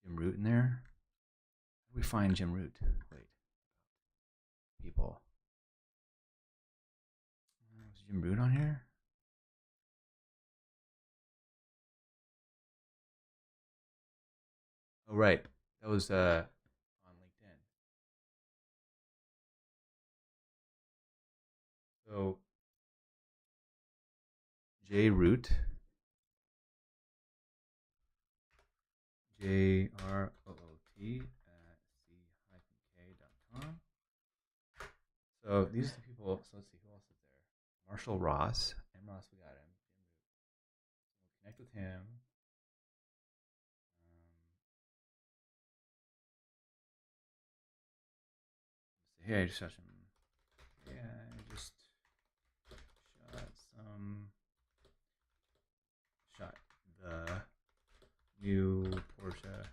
Jim Root in there. How do we find Jim Root? Wait. People. Is Jim Root on here? Oh, right. That was on LinkedIn. So J Root, JROOT at c-k.com. So these are the people. So let's see who else is there. Marshall Ross. M. Ross, we got him. We'll connect with him. Hey, I just shot some. Yeah, I just shot the new Porsche.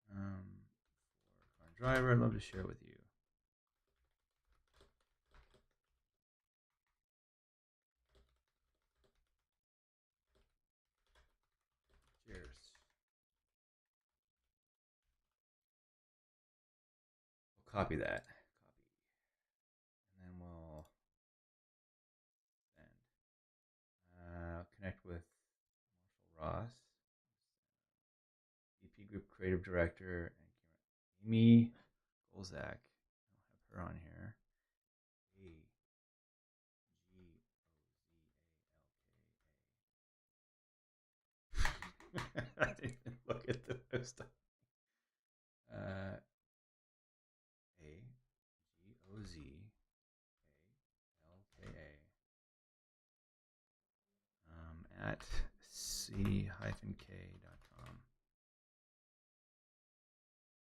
For car driver, I'd love to share it with you. Cheers. We'll copy that. And then we'll send. Connect with Marshall Ross, EP Group Creative Director, and Amy Golzak. I'll have her on here. I didn't even look at the post. AGOZALKA at c-k.com.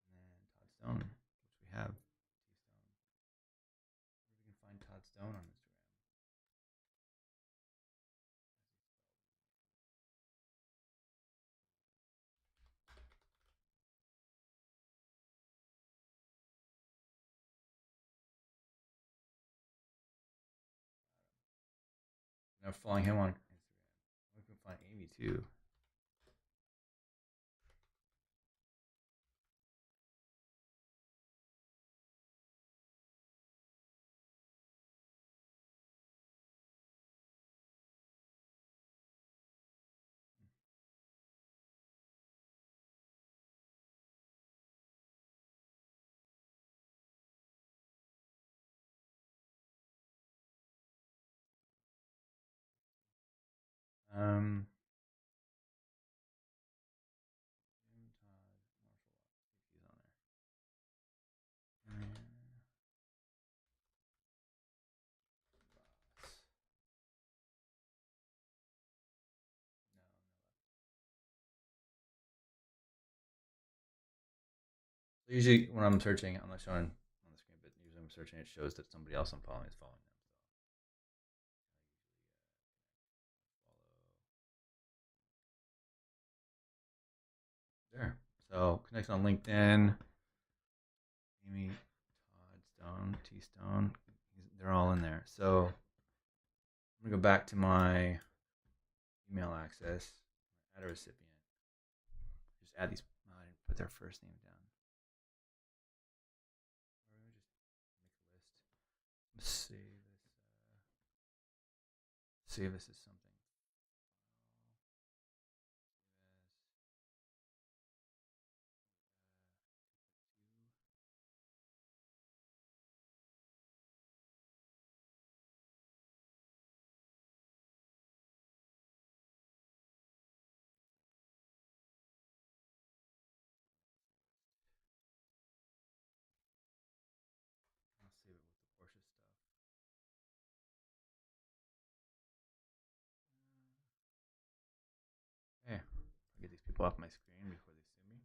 And then Todd Stone, which we have. We can find Todd Stone on Instagram. Now following him on Instagram. We can find Amy too. Um, usually when I'm searching, I'm not showing on the screen, but usually when I'm searching, it shows that somebody else I'm following is following them. There. So connect on LinkedIn. Amy, Todd Stone, T Stone. They're all in there. So I'm gonna go back to my email access. Add a recipient. Just add these. Oh, I didn't put their first name down. Save this as something. I'll save it with the Porsche stuff. Okay, I'll get these people off my screen before they sue me.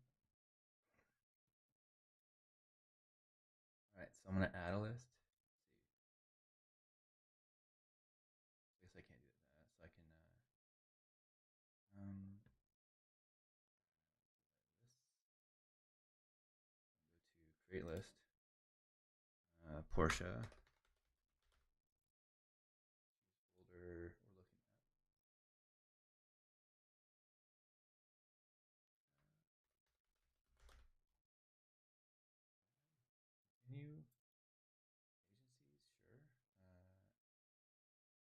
All right, so I'm gonna add a list. I guess I can't do that, so I can this. Go to create list. Porsche. Folder we're looking at. Continue. Agencies, sure. Add segment. Specialty.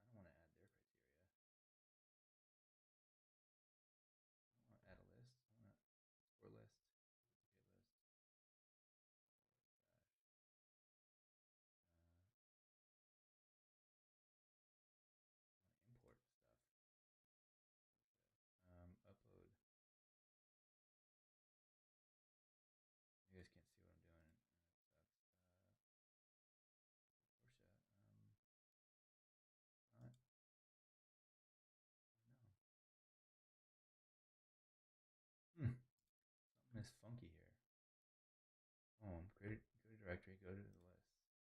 Oh no, I don't want to add their criteria. I don't want to add a list. I want to score list, duplicate list. Import stuff. Upload. You guys can't see what I'm doing. It sucks. Porsche. Not. No. Something is funky here. Home. Create. Go to directory. Go to the list. Directory.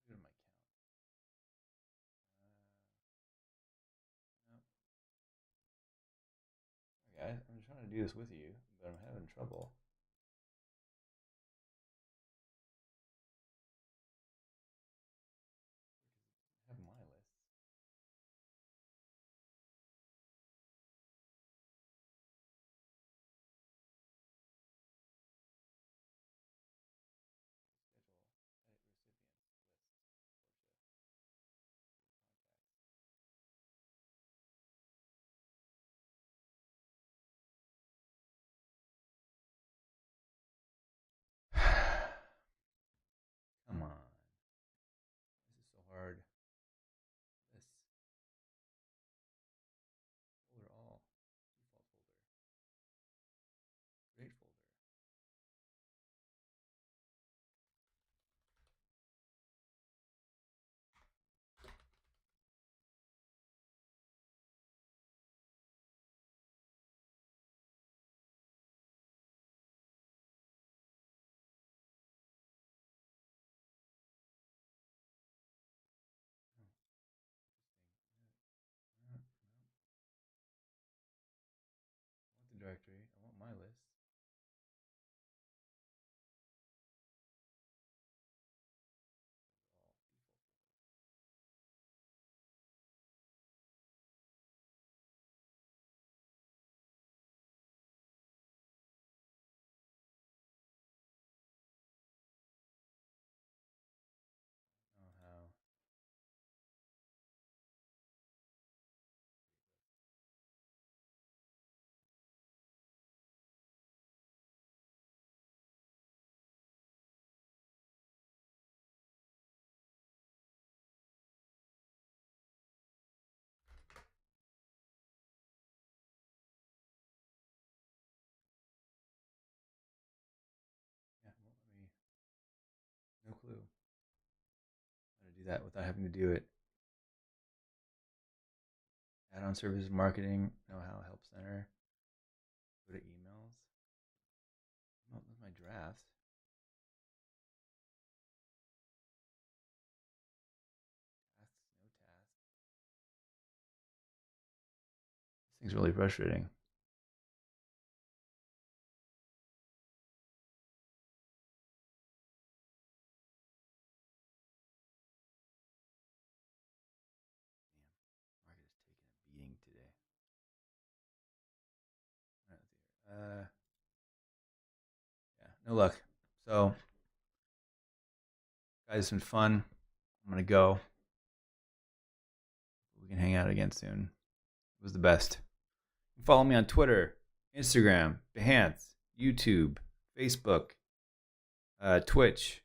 Go to home. Meeting. Up center. Go to my account. Nope. Okay, I'm trying to do this with you, but I'm having trouble. I have my lists. Schedule, edit recipients, list, Porsche, contacts. Come on. This is so hard. This. Folder all. Default folder. Create folder. Oh, this thing. No. I want the directory. I want my list. All default folder. Oh, how? Yeah, well, let me. No clue how to do that without having to do it. Add-on services, marketing, know-how, help center. Go to emails. Oh, that's my drafts. Tasks, no tasks. This thing's really frustrating. no luck. So, guys, it's been fun. I'm gonna go. We can hang out again soon. It was the best. Follow me on Twitter, Instagram, Behance, YouTube, Facebook, Twitch,